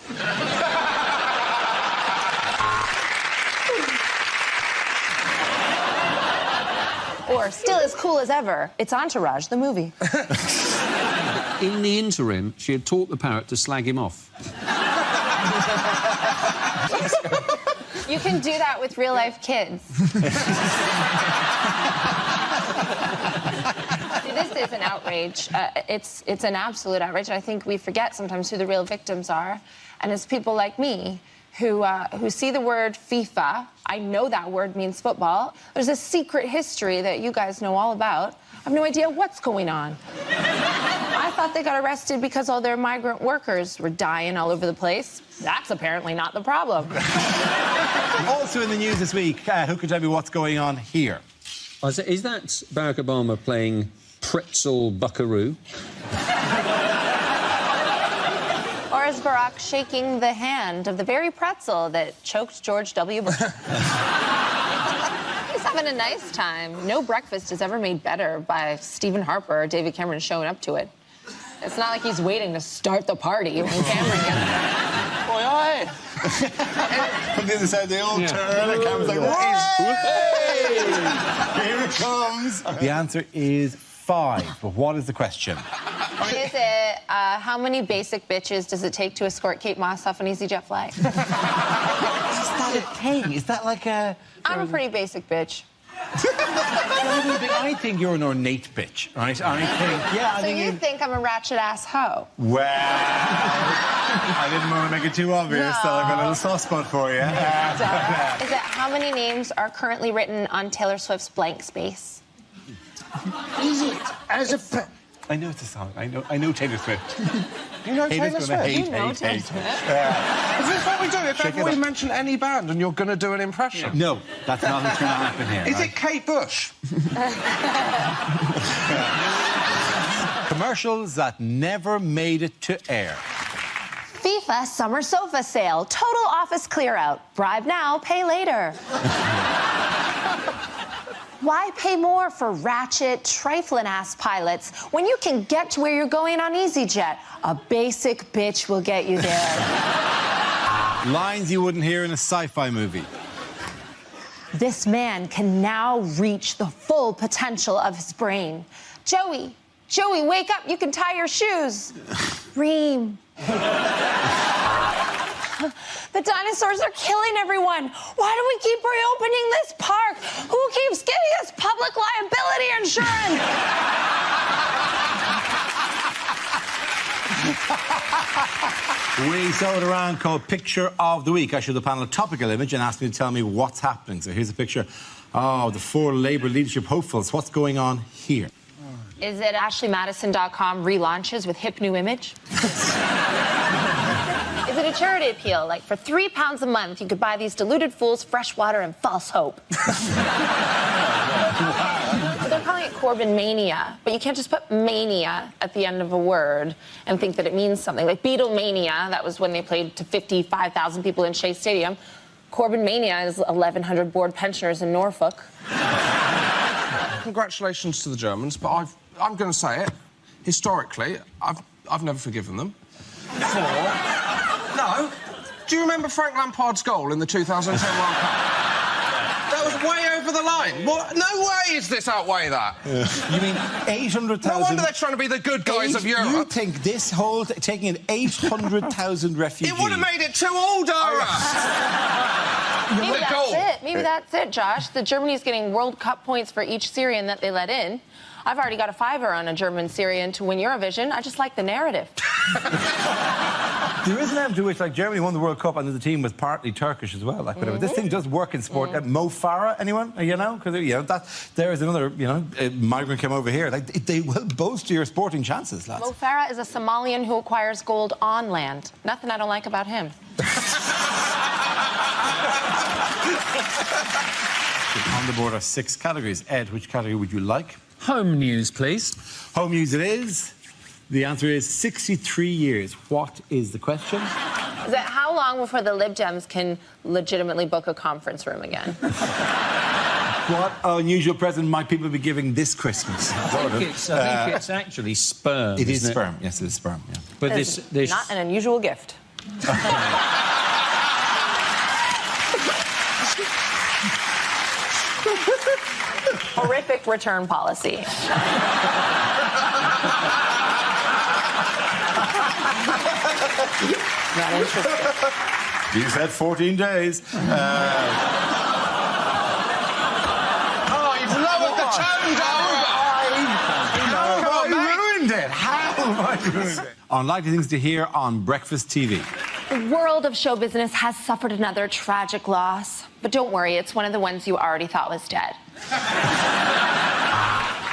Or still as cool as ever, it's Entourage, the movie. In the interim, she had taught the parrot to slag him off. You can do that with real-life kids. This is an outrage. It's an absolute outrage. I think we forget sometimes who the real victims are. And it's people like me who see the word FIFA. I know that word means football. There's a secret history that you guys know all about. I have no idea what's going on. I thought they got arrested because all their migrant workers were dying all over the place. That's apparently not the problem. Also in the news this week, who can tell me what's going on here? Is that Barack Obama playing pretzel buckaroo? Or is Barack shaking the hand of the very pretzel that choked George W. Bush? He's having a nice time. No breakfast is ever made better by Stephen Harper or David Cameron showing up to it. It's not like he's waiting to start the party when Cameron gets there. Boy, aye. From the other side, they all turn and Cameron's like, hey! Here it comes. The answer is 5, but what is the question? Is it, how many basic bitches does it take to escort Kate Moss off an EasyJet flight? Is that a thing? Is that like a... I'm a pretty basic bitch. I think you're an ornate bitch, right? I think You think I'm a ratchet-ass hoe? Well, I didn't want to make it too obvious, so I've got a little soft spot for you. Is it how many names are currently written on Taylor Swift's blank space? Is it as a... I know it's a song. I know Taylor Swift. You know Taylor Swift? Hate. Is this what we do? If ever we mention any band and you're going to do an impression? No, that's not what's going to happen here. Is it Kate Bush? Commercials that never made it to air. FIFA summer sofa sale. Total office clear out. Bribe now, pay later. Why pay more for ratchet, trifling-ass pilots when you can get to where you're going on EasyJet? A basic bitch will get you there. Lines you wouldn't hear in a sci-fi movie. This man can now reach the full potential of his brain. Joey, wake up. You can tie your shoes. Reem. The dinosaurs are killing everyone. Why do we keep reopening this park? Who keeps giving us public liability insurance? We saw it around called Picture of the Week. I showed the panel a topical image and asked me to tell me what's happening. So here's a picture of the 4 Labour leadership hopefuls. What's going on here? Is it AshleyMadison.com relaunches with hip new image? Is it a charity appeal? Like, for £3 a month, you could buy these deluded fools fresh water and false hope. They're calling it Corbyn mania, but you can't just put mania at the end of a word and think that it means something. Like Beatlemania, that was when they played to 55,000 people in Shea Stadium. Corbyn mania is 1,100 bored pensioners in Norfolk. Congratulations to the Germans, but I'm going to say it. Historically, I've never forgiven them. No. Do you remember Frank Lampard's goal in the 2010 World Cup? That was way over the line. What? No way is this outweigh that. Yeah. You mean 800,000... No wonder they're trying to be the good guys of Europe. You think this whole... taking in 800,000 refugees... It would have made it too all, Dara! Maybe that's it. Maybe that's it, Josh. The Germany's getting World Cup points for each Syrian that they let in. I've already got a $5 on a German Syrian to win Eurovision. I just like the narrative. There is an element to which, like, Germany won the World Cup and the team was partly Turkish as well. Like, whatever. This thing does work in sport. Mo Farah, anyone? You know? Because, you know, there is another, you know, migrant came over here. Like, they will bolster your sporting chances, lads. Mo Farah is a Somalian who acquires gold on land. Nothing I don't like about him. On the board are 6 categories. Ed, which category would you like? Home news, please. Home news it is. The answer is 63 years. What is the question? Is it how long before the Lib Dems can legitimately book a conference room again? What unusual present might people be giving this Christmas? I think it's actually sperm. It is sperm. Yes, it is sperm. Yeah. But this not an unusual gift. Horrific return policy. Not interested. You said 14 days. Oh, you've lowered the tone, Dara! How have I ruined it? How have I ruined it? Unlikely things to hear on breakfast TV. The world of show business has suffered another tragic loss. But don't worry, it's one of the ones you already thought was dead.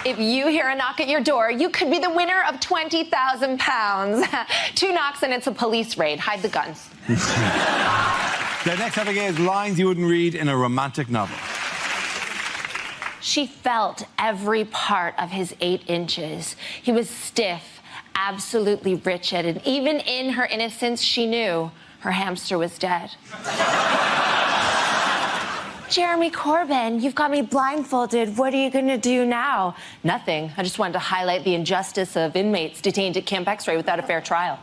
If you hear a knock at your door, you could be the winner of £20,000. 2 knocks and it's a police raid. Hide the guns. The next topic is lines you wouldn't read in a romantic novel. She felt every part of his 8 inches. He was stiff, absolutely wretched, and even in her innocence, she knew her hamster was dead. Jeremy Corbyn, you've got me blindfolded. What are you going to do now? Nothing. I just wanted to highlight the injustice of inmates detained at Camp X-Ray without a fair trial.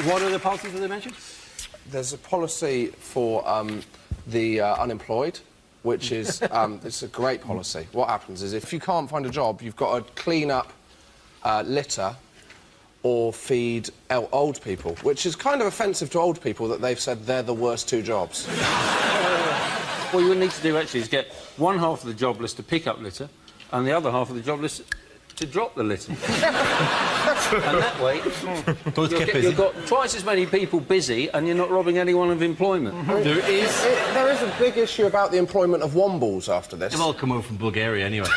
What are the policies that they mentioned? There's a policy for the unemployed, which is it's a great policy. What happens is if you can't find a job, you've got to clean up litter or feed old people, which is kind of offensive to old people that they've said they're the worst 2 jobs. What you would need to do, actually, is get one half of the job list to pick up litter and the other half of the job list to drop the litter. And that way, you've got twice as many people busy and you're not robbing anyone of employment. There is a big issue about the employment of wombles after this. They've all come over from Bulgaria anyway.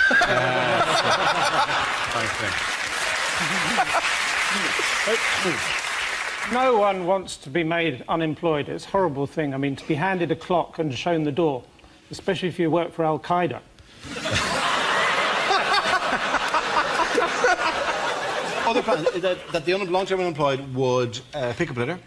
No one wants to be made unemployed. It's a horrible thing. I mean, to be handed a clock and shown the door, especially if you work for Al-Qaeda. Other plans that the long-term unemployed would pick up litter,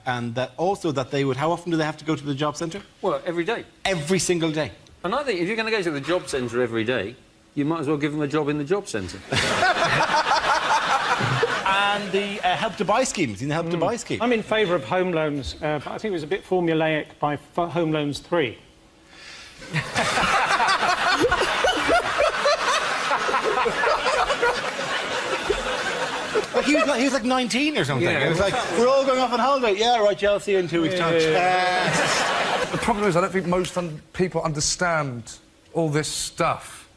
and that also that they would... How often do they have to go to the job centre? Well, every day. Every single day. And I think if you're going to go to the job centre every day, you might as well give them a job in the job centre. And the Help to Buy schemes, in the Help to Buy scheme. I'm in favour of home loans, but I think it was a bit formulaic by Home Loans 3. Like he was like 19 or something. Yeah. It was like, we're all going off on holiday. Yeah, right, yeah, I'll see you in 2 weeks' time. The problem is I don't think most people understand all this stuff.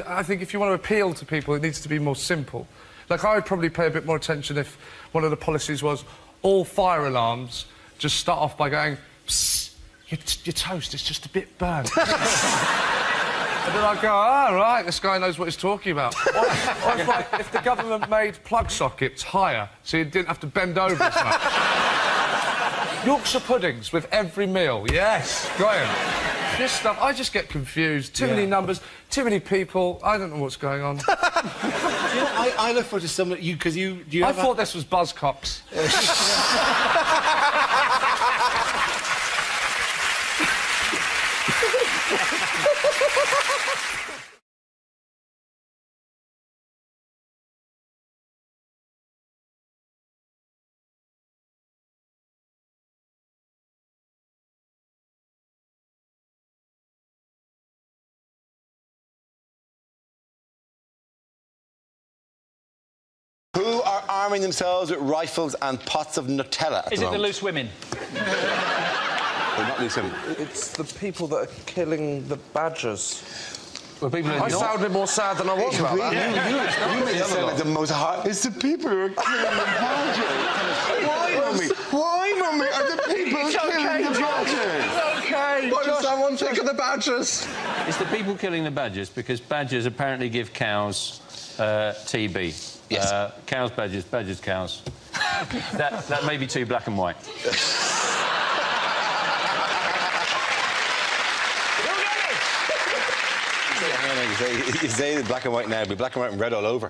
I think if you want to appeal to people, it needs to be more simple. Like, I would probably pay a bit more attention if one of the policies was all fire alarms just start off by going, psst, your toast is just a bit burnt. And then I go, oh, right, this guy knows what he's talking about. Or if, like, if the government made plug sockets higher so you didn't have to bend over as much. Yorkshire puddings with every meal, yes, Graham. This stuff, I just get confused. Too many numbers, too many people. I don't know what's going on. I look forward to some of you because you. I thought this was Buzzcocks. Who are arming themselves with rifles and pots of Nutella at Is the it the moment? loose women? They're not loose women. It's the people that are killing the badgers. Well, people are I sounded more sad than I was about that. You made it sound like the most hard. It's the people who are killing the badgers. Why, Mummy? Why, Mummy, are the people killing the badgers? It's okay. Why does someone think of the badgers? It's the people killing the badgers because badgers apparently give cows TB. Yes. Cows, badgers, badgers, cows. that may be too black and white. You say black and white now, but black and white and red all over.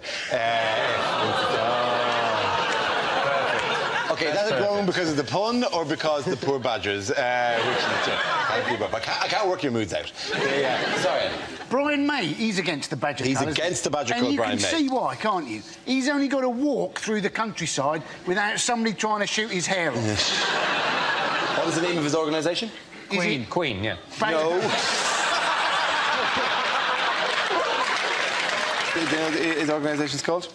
Okay, that's a groan because of the pun or because the poor badgers? I can't work your moods out. Sorry. Brian May, he's against the badger He's colours. against the badger and colour, Brian you May. can see why, can't you? He's only got to walk through the countryside without somebody trying to shoot his hair off. What is the name of his organisation? Queen, yeah. No. Do you know what his organisation's called?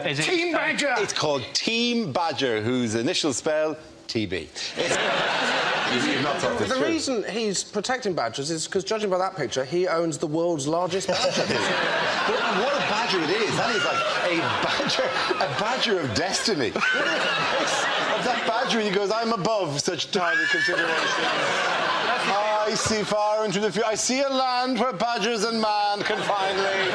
Is it Team Badger! It's called Team Badger, whose initial spell, TB. You've not thought this The through. reason he's protecting badgers is because, judging by that picture, he owns the world's largest badger. But what a badger it is. That is like a badger of destiny. Of that badger, he goes, I'm above such tiny considerations. I see far into the future. I see a land where badgers and man can finally...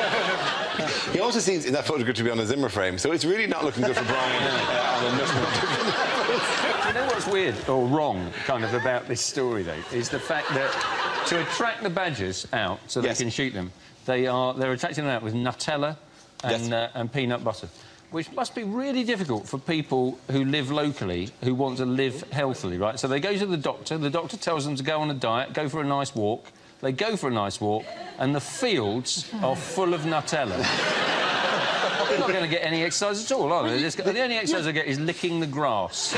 He also seems in that photograph to be on a Zimmer frame, so it's really not looking good for Brian on a number of different levels. You know what's weird or wrong, kind of, about this story, though, is the fact that to attract the badgers out so they can shoot them, they're attracting them out with Nutella and peanut butter, which must be really difficult for people who live locally who want to live healthily, right? So they go to the doctor tells them to go on a diet, go for a nice walk. They go for a nice walk, and the fields are full of Nutella. They're not going to get any exercise at all, are they? The only exercise they get is licking the grass. Do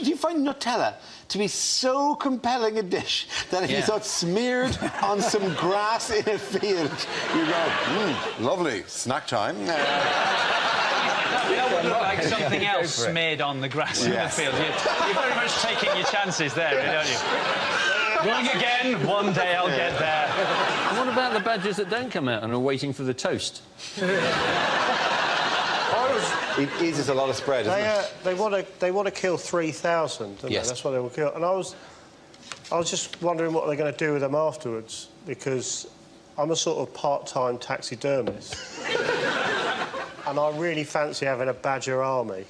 you find Nutella to be so compelling a dish that if you saw it smeared on some grass in a field, you go, lovely, snack time. That would look like something else smeared on the grass in the field. You're very much taking your chances there, don't you? Going again, one day I'll get there. And what about the badgers that don't come out and are waiting for the toast? It is just a lot of spread, isn't it? They want to kill 3,000, don't they? That's what they will kill. And I was just wondering what they're going to do with them afterwards, because I'm a sort of part-time taxidermist. And I really fancy having a badger army.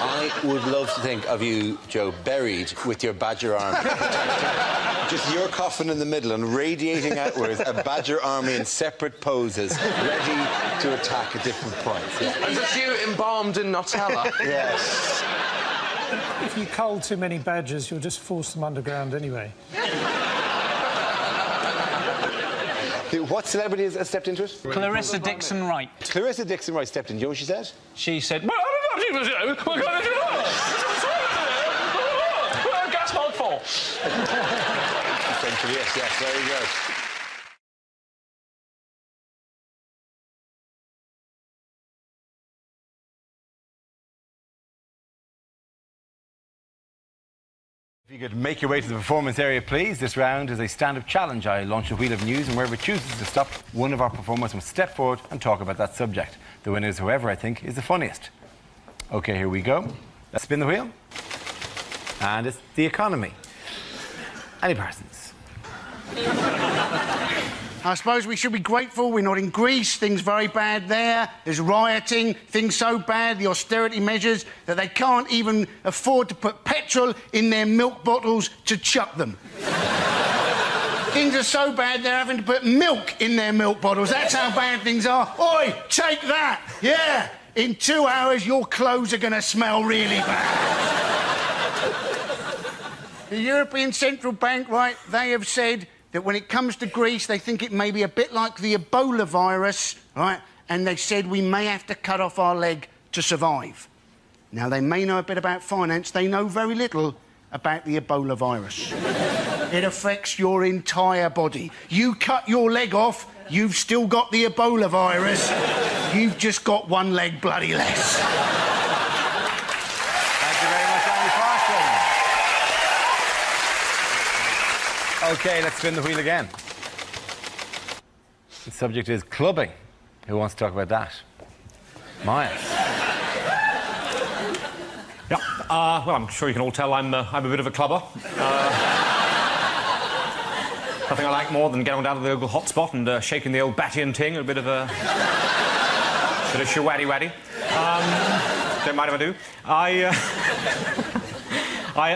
I would love to think of you, Joe, buried with your badger army. Just your coffin in the middle and radiating outwards a badger army in separate poses, ready to attack at different points. And just you embalmed in Nutella. Yes. If you cull too many badgers, you'll just force them underground anyway. What celebrity has stepped into it? Clarissa Dixon Wright. Clarissa Dixon Wright stepped in. You know what she said? She said, well, I don't know what we're going to do. Gas mark 4. Yes, very good. If you could make your way to the performance area, please. This round is a stand-up challenge. I launch a wheel of news, and wherever it chooses to stop, one of our performers must step forward and talk about that subject. The winner is whoever I think is the funniest. OK, here we go. Let's spin the wheel. And it's the economy. Annie Parsons, I suppose we should be grateful we're not in Greece. Things very bad there. There's rioting. Things so bad, the austerity measures, that they can't even afford to put petrol in their milk bottles to chuck them. Things are so bad they're having to put milk in their milk bottles. That's how bad things are. Oi, take that! Yeah! In 2 hours, your clothes are going to smell really bad. The European Central Bank, right, they have said that when it comes to Greece, they think it may be a bit like the Ebola virus, right? And they said we may have to cut off our leg to survive. Now, they may know a bit about finance. They know very little about the Ebola virus. It affects your entire body. You cut your leg off, you've still got the Ebola virus. You've just got one leg bloody less. Thank you very much, Andy Parsons. OK, let's spin the wheel again. The subject is clubbing. Who wants to talk about that? Myers. Yeah, well, I'm sure you can all tell I'm a bit of a clubber. Nothing I like more than getting down to the local hotspot and shaking the old batty and ting, a bit of shawaddy-waddy. Don't mind if I do.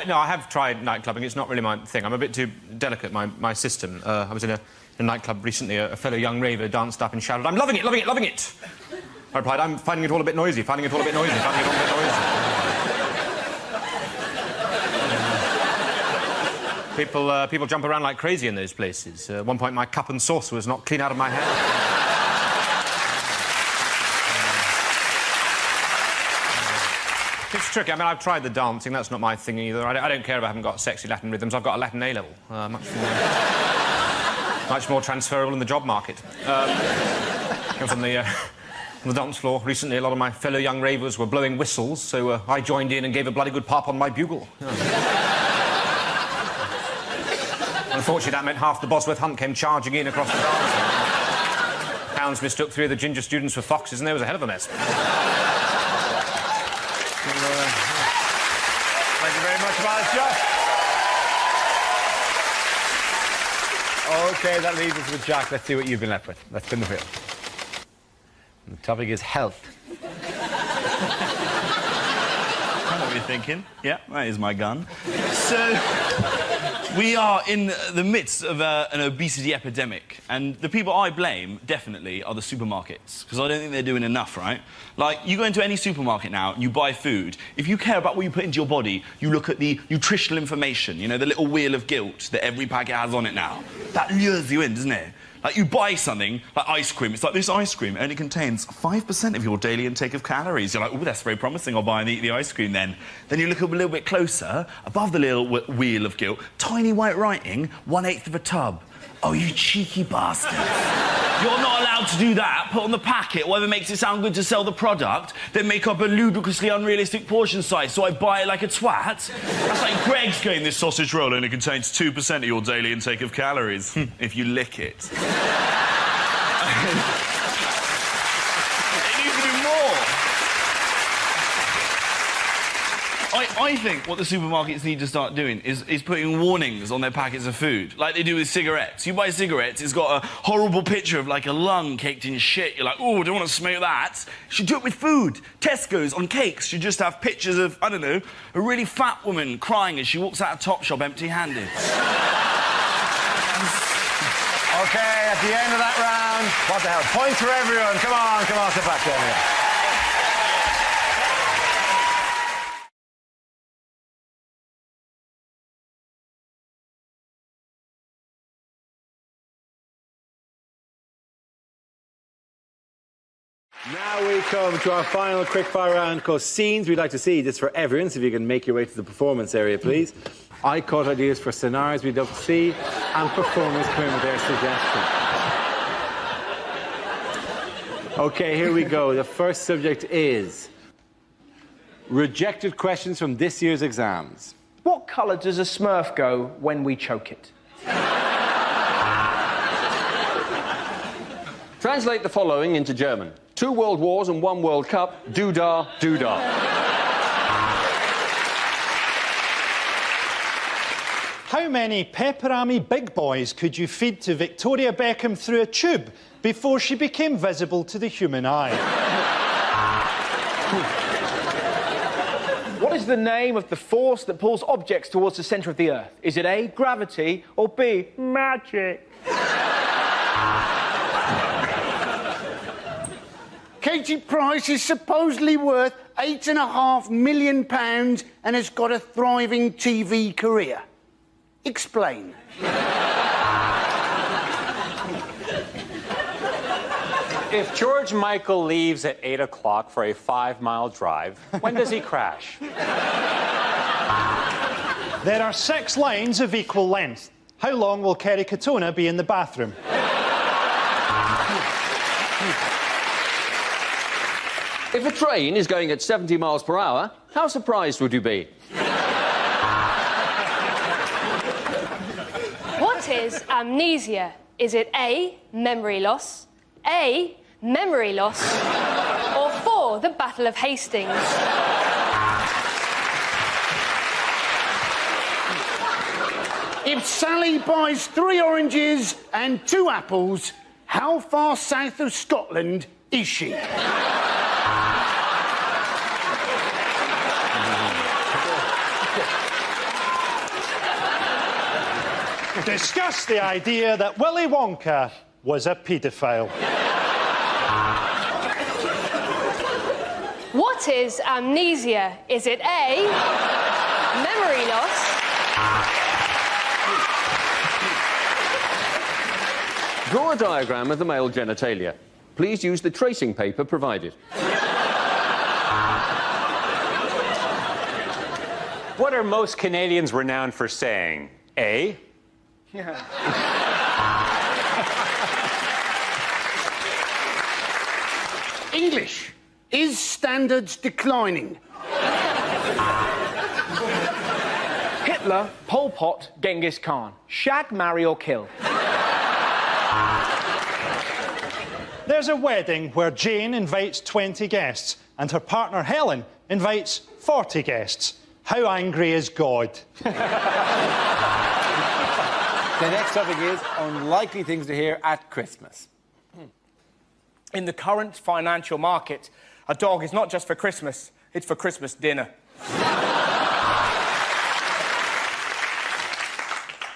No, I have tried nightclubbing. It's not really my thing. I'm a bit too delicate, my system. I was in a nightclub recently. A fellow young raver danced up and shouted, "I'm loving it, loving it, loving it!" I replied, "I'm finding it all a bit noisy, finding it all a bit noisy, finding it all a bit noisy." People jump around like crazy in those places. At one point, my cup and saucer was knocked clean out of my hand. It's tricky. I mean, I've tried the dancing. That's not my thing either. I don't care if I haven't got sexy Latin rhythms. I've got a Latin A-level. Much more transferable in the job market. I was on the dance floor recently. A lot of my fellow young ravers were blowing whistles, so I joined in and gave a bloody good pop on my bugle. Unfortunately, that meant half the Bosworth Hunt came charging in across the dance. Hounds mistook 3 of the ginger students for foxes, and there was a hell of a mess. Thank you very much, Miles Josh. OK, that leaves us with Jack. Let's see what you've been left with. Let's spin the wheel. And the topic is health. I know what you're thinking. Yeah, that is my gun. So, we are in the midst of an obesity epidemic, and the people I blame, definitely, are the supermarkets, because I don't think they're doing enough, right? Like, you go into any supermarket now, and you buy food. If you care about what you put into your body, you look at the nutritional information, you know, the little wheel of guilt that every packet has on it now. That lures you in, doesn't it? Like, you buy something, like ice cream. It's like, this ice cream only contains 5% of your daily intake of calories. You're like, oh, that's very promising. I'll buy and eat the ice cream then. Then you look up a little bit closer, above the little wheel of guilt, tiny white writing, 1/8 of a tub. Oh, you cheeky bastard. You're not allowed to do that. Put on the packet whatever makes it sound good to sell the product, then make up a ludicrously unrealistic portion size so I buy it like a twat. That's like Greg's going, this sausage roll only contains 2% of your daily intake of calories. If you lick it. It needs to do more. I think what the supermarkets need to start doing is putting warnings on their packets of food, like they do with cigarettes. You buy cigarettes, it's got a horrible picture of, like, a lung caked in shit. You're like, oh, I don't want to smell that. You should do it with food. Tesco's on cakes should just have pictures of, I don't know, a really fat woman crying as she walks out of Topshop empty-handed. OK, at the end of that round, what the hell? Points for everyone. Come on, sit back down here. Now we come to our final quickfire round called Scenes We'd Like to See. This is for everyone, so if you can make your way to the performance area, please. I caught ideas for scenarios we'd love to see, and performers come in with their suggestions. OK, here we go. The first subject is rejected questions from this year's exams. What colour does a Smurf go when we choke it? Translate the following into German. 2 World Wars and 1 World Cup. Doodah, doodah. How many pepperami big boys could you feed to Victoria Beckham through a tube before she became visible to the human eye? What is the name of the force that pulls objects towards the centre of the Earth? Is it A, gravity, or B, magic? Katie Price is supposedly worth £8.5 million and has got a thriving TV career. Explain. If George Michael leaves at 8 o'clock for a 5-mile drive, when does he crash? There are 6 lines of equal length. How long will Kerry Katona be in the bathroom? If a train is going at 70 miles per hour, how surprised would you be? What is amnesia? Is it A, memory loss, A, memory loss, or 4, the Battle of Hastings? If Sally buys 3 oranges and 2 apples, how far south of Scotland is she? Discuss the idea that Willy Wonka was a paedophile. What is amnesia? Is it A, memory loss, Draw a diagram of the male genitalia. Please use the tracing paper provided. What are most Canadians renowned for saying? A, English. Is standards declining? Hitler, Pol Pot, Genghis Khan. Shag, marry, or kill? There's a wedding where Jane invites 20 guests and her partner Helen invites 40 guests. How angry is God? The next topic is unlikely things to hear at Christmas. In the current financial market, a dog is not just for Christmas, it's for Christmas dinner.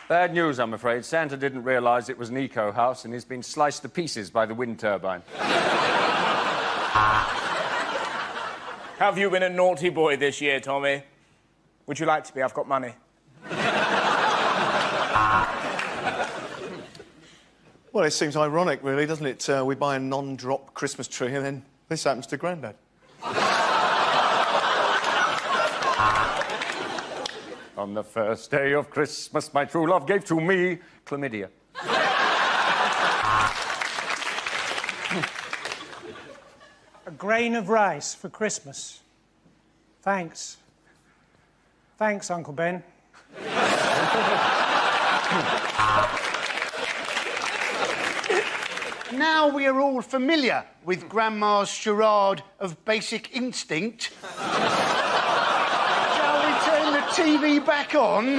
Bad news, I'm afraid. Santa didn't realise it was an eco house and he's been sliced to pieces by the wind turbine. Have you been a naughty boy this year, Tommy? Would you like to be? I've got money. Well, it seems ironic, really, doesn't it? We buy a non-drop Christmas tree and then this happens to Grandad. On the first day of Christmas, my true love gave to me chlamydia. A grain of rice for Christmas. Thanks. Thanks, Uncle Ben. Now we are all familiar with Grandma's charade of Basic Instinct. Shall we turn the TV back on?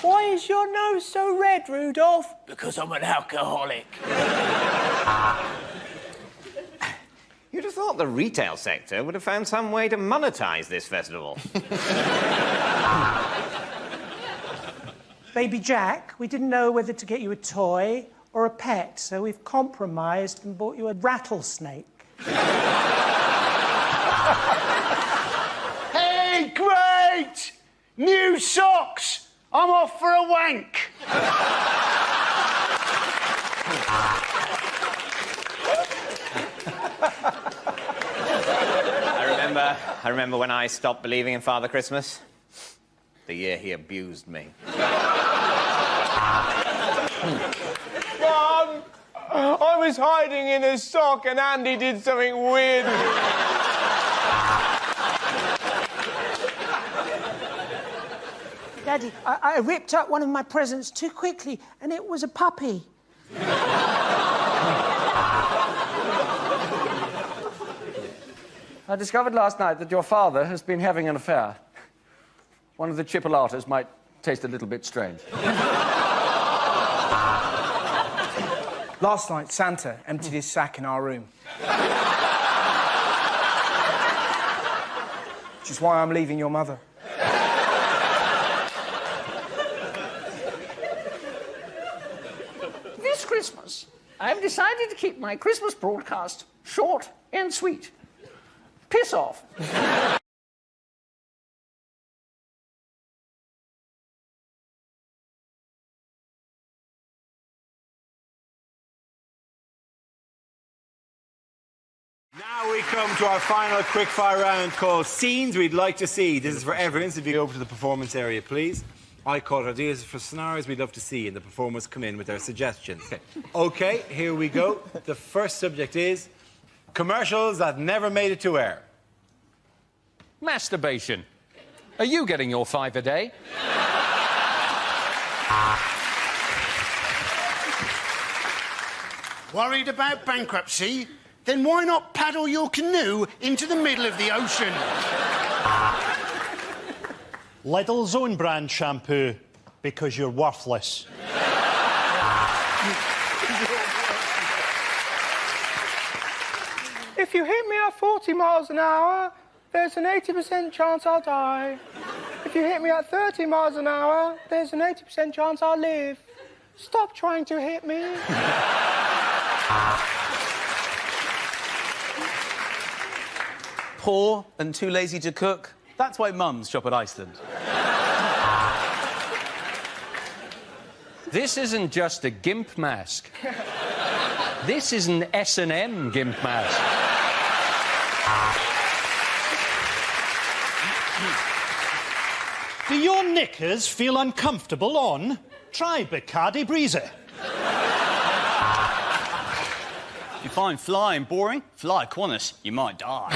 Why is your nose so red, Rudolph? Because I'm an alcoholic. You'd have thought the retail sector would have found some way to monetize this festival. Baby Jack, we didn't know whether to get you a toy or a pet, so we've compromised and bought you a rattlesnake. Hey, great! New socks! I'm off for a wank. I remember when I stopped believing in Father Christmas. The year he abused me. Mum! I was hiding in a sock and Andy did something weird. Daddy, I ripped up one of my presents too quickly and it was a puppy. I discovered last night that your father has been having an affair. One of the chipolatas might taste a little bit strange. Last night, Santa emptied his sack in our room. Which is why I'm leaving your mother. This Christmas, I've decided to keep my Christmas broadcast short and sweet. Piss off. Now we come to our final quickfire round called Scenes We'd Like to See. This is for everyone, so if you go over to the performance area, please. I call ideas for scenarios we'd love to see, and the performers come in with their suggestions. OK, here we go. The first subject is commercials that never made it to air. Masturbation. Are you getting your 5 a day? Worried about bankruptcy? Then why not paddle your canoe into the middle of the ocean? Lidl's own brand shampoo, because you're worthless. If you hit me at 40 miles an hour, there's an 80% chance I'll die. If you hit me at 30 miles an hour, there's an 80% chance I'll live. Stop trying to hit me. Poor and too lazy to cook. That's why mums shop at Iceland. This isn't just a gimp mask. This is an S&M gimp mask. Do your knickers feel uncomfortable on? Try Bacardi Breezy. You find flying boring? Fly Qantas, you might die.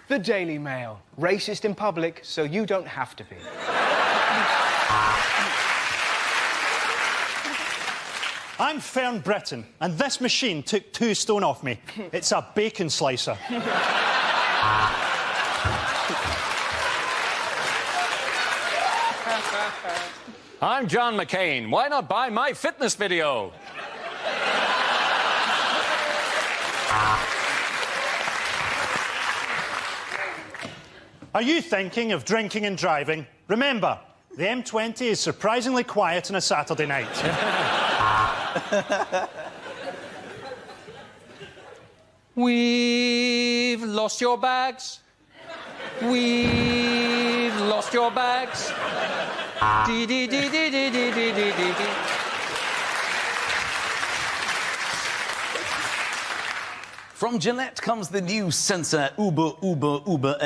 The Daily Mail. Racist in public, so you don't have to be. I'm Fern Britton, and this machine took 2 stone off me. It's a bacon slicer. I'm John McCain. Why not buy my fitness video? Are you thinking of drinking and driving? Remember, the M20 is surprisingly quiet on a Saturday night. We've lost your bags. We've lost your bags. Dee dee dee dee dee dee dee dee dee. From Gillette comes the new Sensor Uber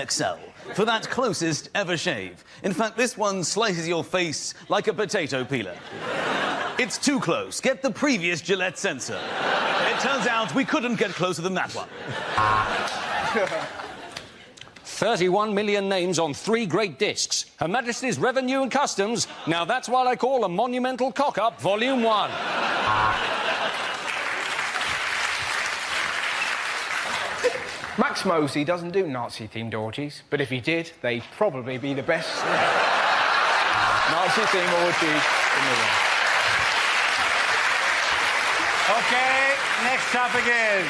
XL. For that closest ever shave. In fact, this one slices your face like a potato peeler. It's too close. Get the previous Gillette Sensor. It turns out we couldn't get closer than that one. 31 million names on 3 great discs. Her Majesty's Revenue and Customs. Now that's what I call a monumental cock-up, Volume 1. Max Mosley doesn't do Nazi-themed orgies, but if he did, they'd probably be the best Nazi-themed orgies in the world. OK, next topic is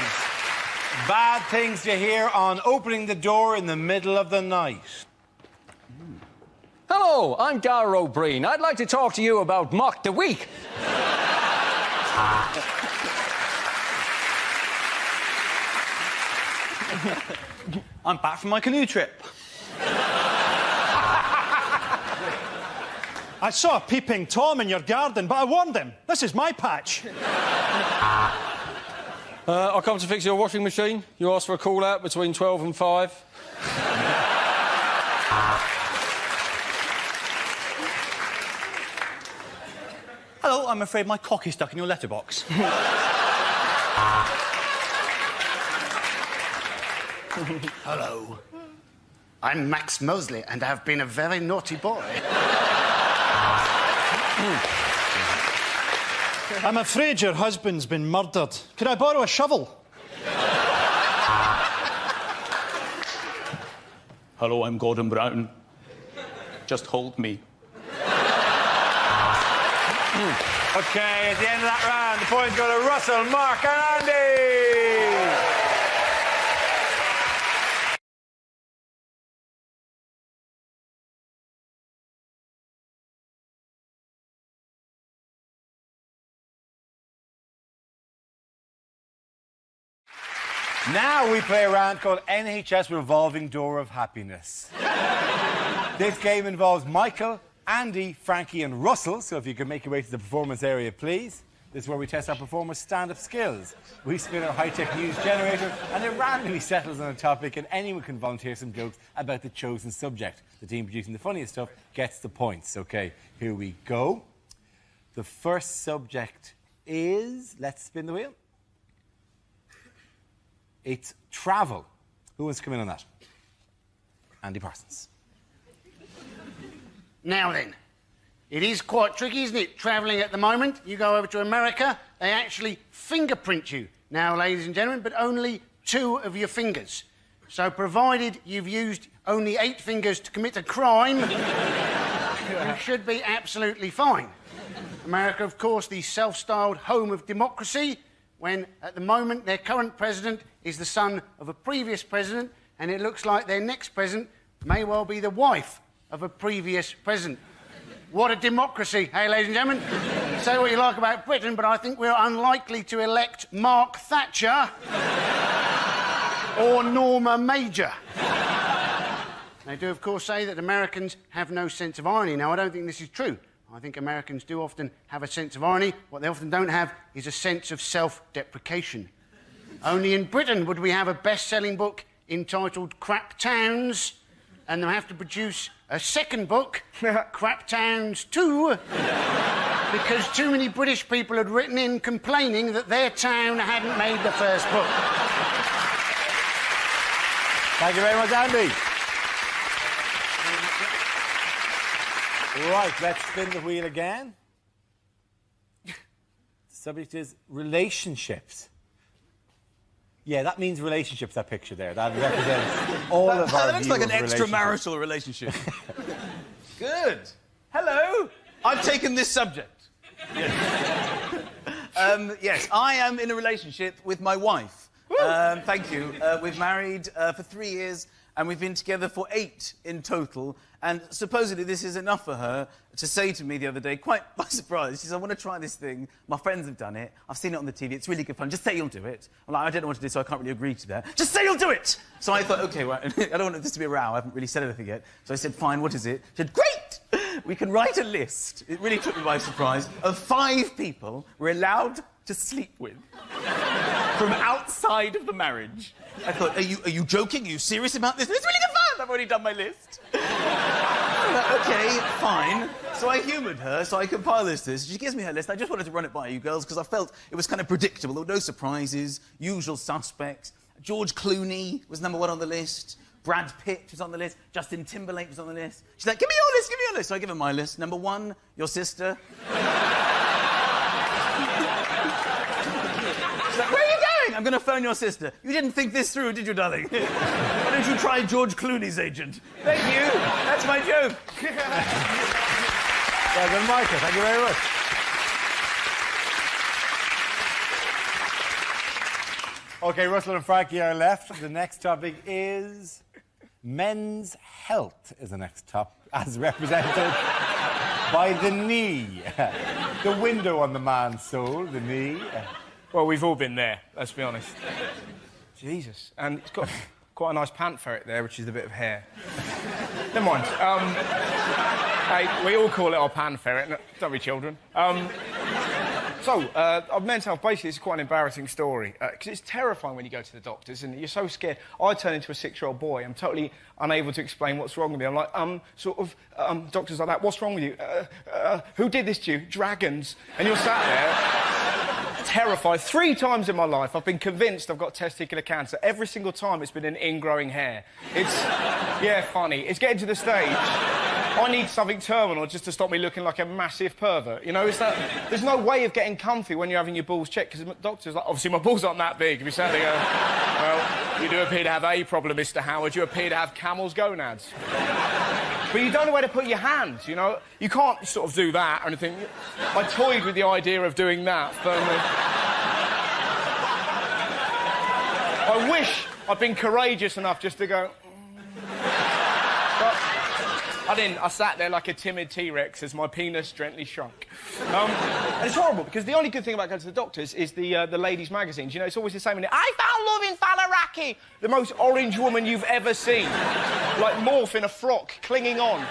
bad things to hear on opening the door in the middle of the night. Hello, I'm Dara O'Brien. I'd like to talk to you about Mock the Week. I'm back from my canoe trip. I saw a peeping Tom in your garden, but I warned him. This is my patch. I'll come to fix your washing machine. You asked for a call-out between 12 and 5. Hello, I'm afraid my cock is stuck in your letterbox. Hello. I'm Max Mosley, and I've been a very naughty boy. I'm afraid your husband's been murdered. Could I borrow a shovel? Hello, I'm Gordon Brown. Just hold me. OK, at the end of that round, the points go to Russell, Mark and Andy! Now we play a round called NHS Revolving Door of Happiness. This game involves Michael, Andy, Frankie and Russell, so if you could make your way to the performance area, please. This is where we test our performers' stand-up skills. We spin our high-tech news generator and it randomly settles on a topic and anyone can volunteer some jokes about the chosen subject. The team producing the funniest stuff gets the points. OK, here we go. The first subject is... Let's spin the wheel. It's travel. Who wants to come in on that? Andy Parsons. Now then, it is quite tricky, isn't it, travelling at the moment? You go over to America, they actually fingerprint you. Now, ladies and gentlemen, but only 2 of your fingers. So, provided you've used only 8 fingers to commit a crime, you should be absolutely fine. America, of course, the self-styled home of democracy, when, at the moment, their current president is the son of a previous president, and it looks like their next president may well be the wife of a previous president. What a democracy, hey, ladies and gentlemen? Say what you like about Britain, but I think we're unlikely to elect Mark Thatcher or Norma Major. They do, of course, say that Americans have no sense of irony. Now, I don't think this is true. I think Americans do often have a sense of irony. What they often don't have is a sense of self-deprecation. Only in Britain would we have a best-selling book entitled Crap Towns, and they'll have to produce a second book, Crap Towns 2, because too many British people had written in complaining that their town hadn't made the first book. Thank you very much, Andy. Right, let's spin the wheel again. The subject is relationships. Yeah, that means relationships, that picture there. That represents all of our That looks like an extramarital relationship. Good. Hello. I've taken this subject. Yes. Yes, I am in a relationship with my wife. Thank you. We've married for 3 years, and we've been together for 8 in total. And supposedly this is enough for her to say to me the other day, quite by surprise, she said, I want to try this thing. My friends have done it. I've seen it on the TV. It's really good fun. Just say you'll do it. I'm like, I don't know what to do, so I can't really agree to that. Just say you'll do it! So I thought, OK, well, I don't want this to be a row. I haven't really said anything yet. So I said, fine, what is it? She said, great! We can write a list. It really took me by surprise, of 5 people we're allowed to sleep with from outside of the marriage. I thought, are you joking? Are you serious about this? It's really good fun! I've already done my list. OK, fine. So I humoured her, so I compiled this list. She gives me her list. I just wanted to run it by you girls because I felt it was kind of predictable. There were no surprises, usual suspects. George Clooney was #1 on the list. Brad Pitt was on the list. Justin Timberlake was on the list. She's like, give me your list, give me your list. So I give her my list. #1, your sister. She's like, where are you going? I'm going to phone your sister. You didn't think this through, did you, darling? Why don't you try George Clooney's agent? Thank you. That's my joke. Well done, Michael. Thank you very much. OK, Russell and Frankie are left. The next topic is men's health is the next topic, as represented by the knee. The window on the man's soul, the knee. Well, we've all been there, let's be honest. Jesus. And it's got quite a nice pant ferret there, which is a bit of hair. Never mind. Hey, we all call it our pan ferret. No, don't be children. Men's health, basically, it's quite an embarrassing story. Because it's terrifying when you go to the doctors and you're so scared. I turn into a 6-year-old boy. I'm totally unable to explain what's wrong with me. I'm like, doctors like that, what's wrong with you? Who did this to you? Dragons. And you're sat there, terrified. 3 times in my life, I've been convinced I've got testicular cancer. Every single time, it's been an ingrowing hair. It's, yeah, funny. It's getting to the stage I need something terminal just to stop me looking like a massive pervert. You know, there's no way of getting comfy when you're having your balls checked, because the doctor's like, obviously my balls aren't that big. If you sat there and go, well, you do appear to have a problem, Mr. Howard. You appear to have camel's gonads. But you don't know where to put your hands, you know? You can't sort of do that or anything. I toyed with the idea of doing that firmly. I wish I'd been courageous enough just to go... But I didn't. I sat there like a timid T-Rex as my penis gently shrunk. And it's horrible, because the only good thing about going to the doctors is the ladies' magazines. You know, it's always the same. I found love in Falaraki. The most orange woman you've ever seen. Like morph in a frock, clinging on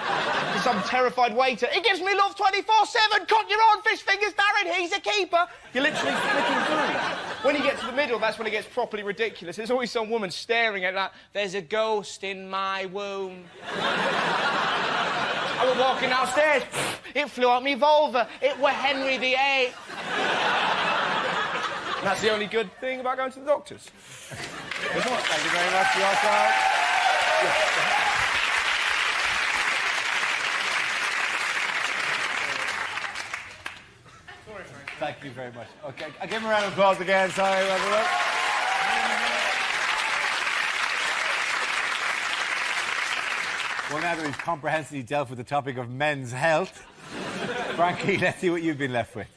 to some terrified waiter. He gives me love 24/7. Cock your own fish fingers, Darren. He's a keeper. You're literally flicking through. When you get to the middle, that's when it gets properly ridiculous. There's always some woman staring at that. There's a ghost in my womb. I was walking downstairs. It flew out me vulva. It were Henry VIII. That's the only good thing about going to the doctors. Thank you very much for your time. Thank you very much. OK, I'll give him a round of applause again. Sorry, everyone. Well, now that we've comprehensively dealt with the topic of men's health, Frankie, let's see what you've been left with.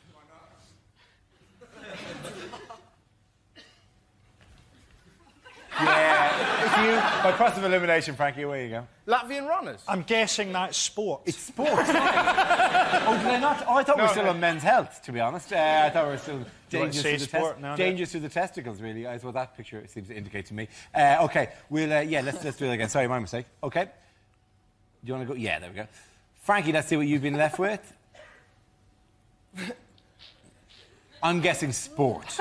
Yeah, by process of elimination, Frankie, away you go. Latvian runners? I'm guessing that's sport. It's sport. Oh, did I not? Oh, I thought we were still on men's health, to be honest. I thought we were still dangerous to the testicles, really. Is what that picture seems to indicate to me. OK, we'll, let's do it again. Sorry, my mistake. OK. Do you want to go? Yeah, there we go. Frankie, let's see what you've been left with. I'm guessing sport.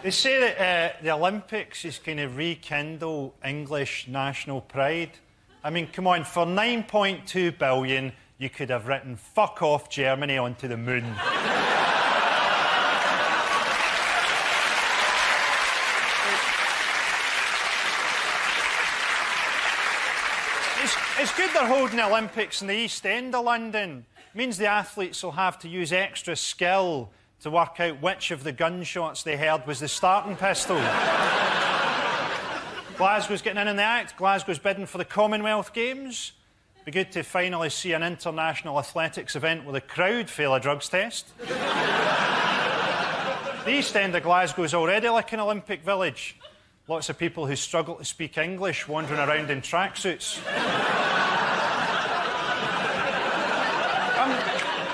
They say that the Olympics is going to rekindle English national pride. I mean, come on, for 9.2 billion, you could have written "fuck off Germany" onto the moon. It's good they're holding the Olympics in the East End of London. It means the athletes will have to use extra skill to work out which of the gunshots they heard was the starting pistol. Glasgow's getting in the act. Glasgow's bidding for the Commonwealth Games. Be good to finally see an international athletics event with a crowd fail a drugs test. The East End of Glasgow is already like an Olympic village. Lots of people who struggle to speak English wandering around in tracksuits.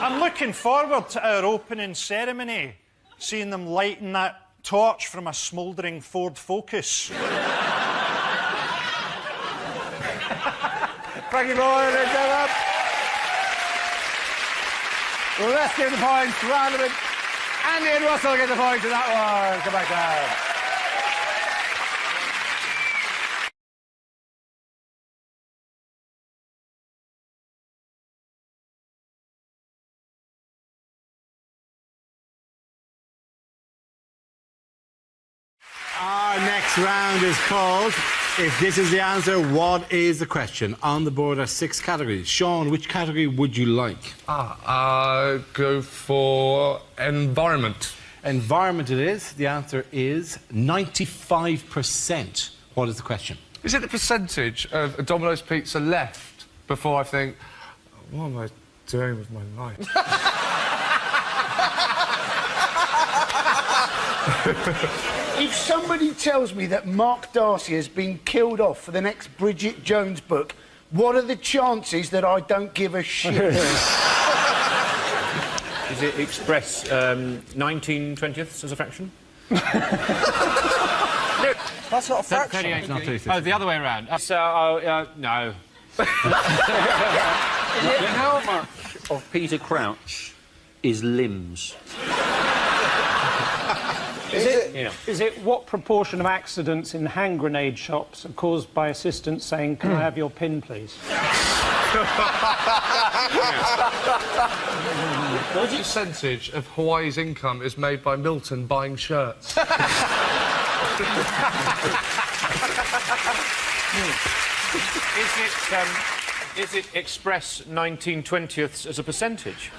I'm looking forward to our opening ceremony, seeing them lighting that torch from a smouldering Ford Focus. Frankie Boyle, let's go up. Well, let's give the points. Round of it. Andy and Russell get the points in that one. Come back down. Our next round is called If This Is the Answer, What Is the Question? On the board are 6 categories. Sean, which category would you like? Go for environment. Environment it is. The answer is 95%. What is the question? Is it the percentage of a Domino's pizza left before I think, what am I doing with my life? If somebody tells me that Mark Darcy has been killed off for the next Bridget Jones book, what are the chances that I don't give a shit? Is it express 19/20ths as a fraction? That's not a fraction. 38 not 2. Oh, the other way around. No. How much of Peter Crouch is limbs? Is it what proportion of accidents in hand grenade shops are caused by assistants saying, "Can I have your pin, please?" What percentage of Hawaii's income is made by Milton buying shirts? Is it express 19/20ths as a percentage?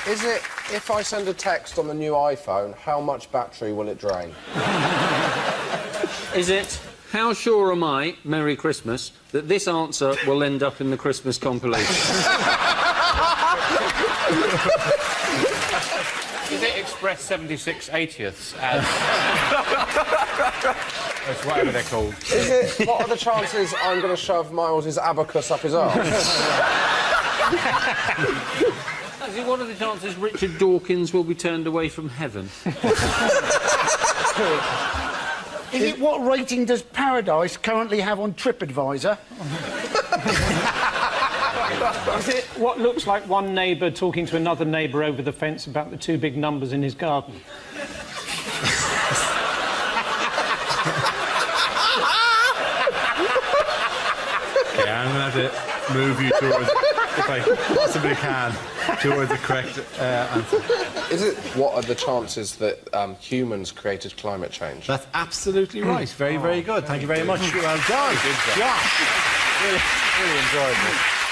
Is it, if I send a text on the new iPhone, how much battery will it drain? Is it, how sure am I, Merry Christmas, that this answer will end up in the Christmas compilation? Is it express 76/80ths as... That's whatever they're called. Is it, what are the chances I'm going to shove Miles' abacus up his arse? What are the chances Richard Dawkins will be turned away from heaven? Is it what rating does Paradise currently have on TripAdvisor? Is it what looks like one neighbour talking to another neighbour over the fence about the two big numbers in his garden? Okay, I'm going to have to move you towards, if I possibly can, towards the correct answer. Is it, what are the chances that humans created climate change? That's absolutely right. Very, very good. Thank you very much. Well done. Josh. Really enjoyed it.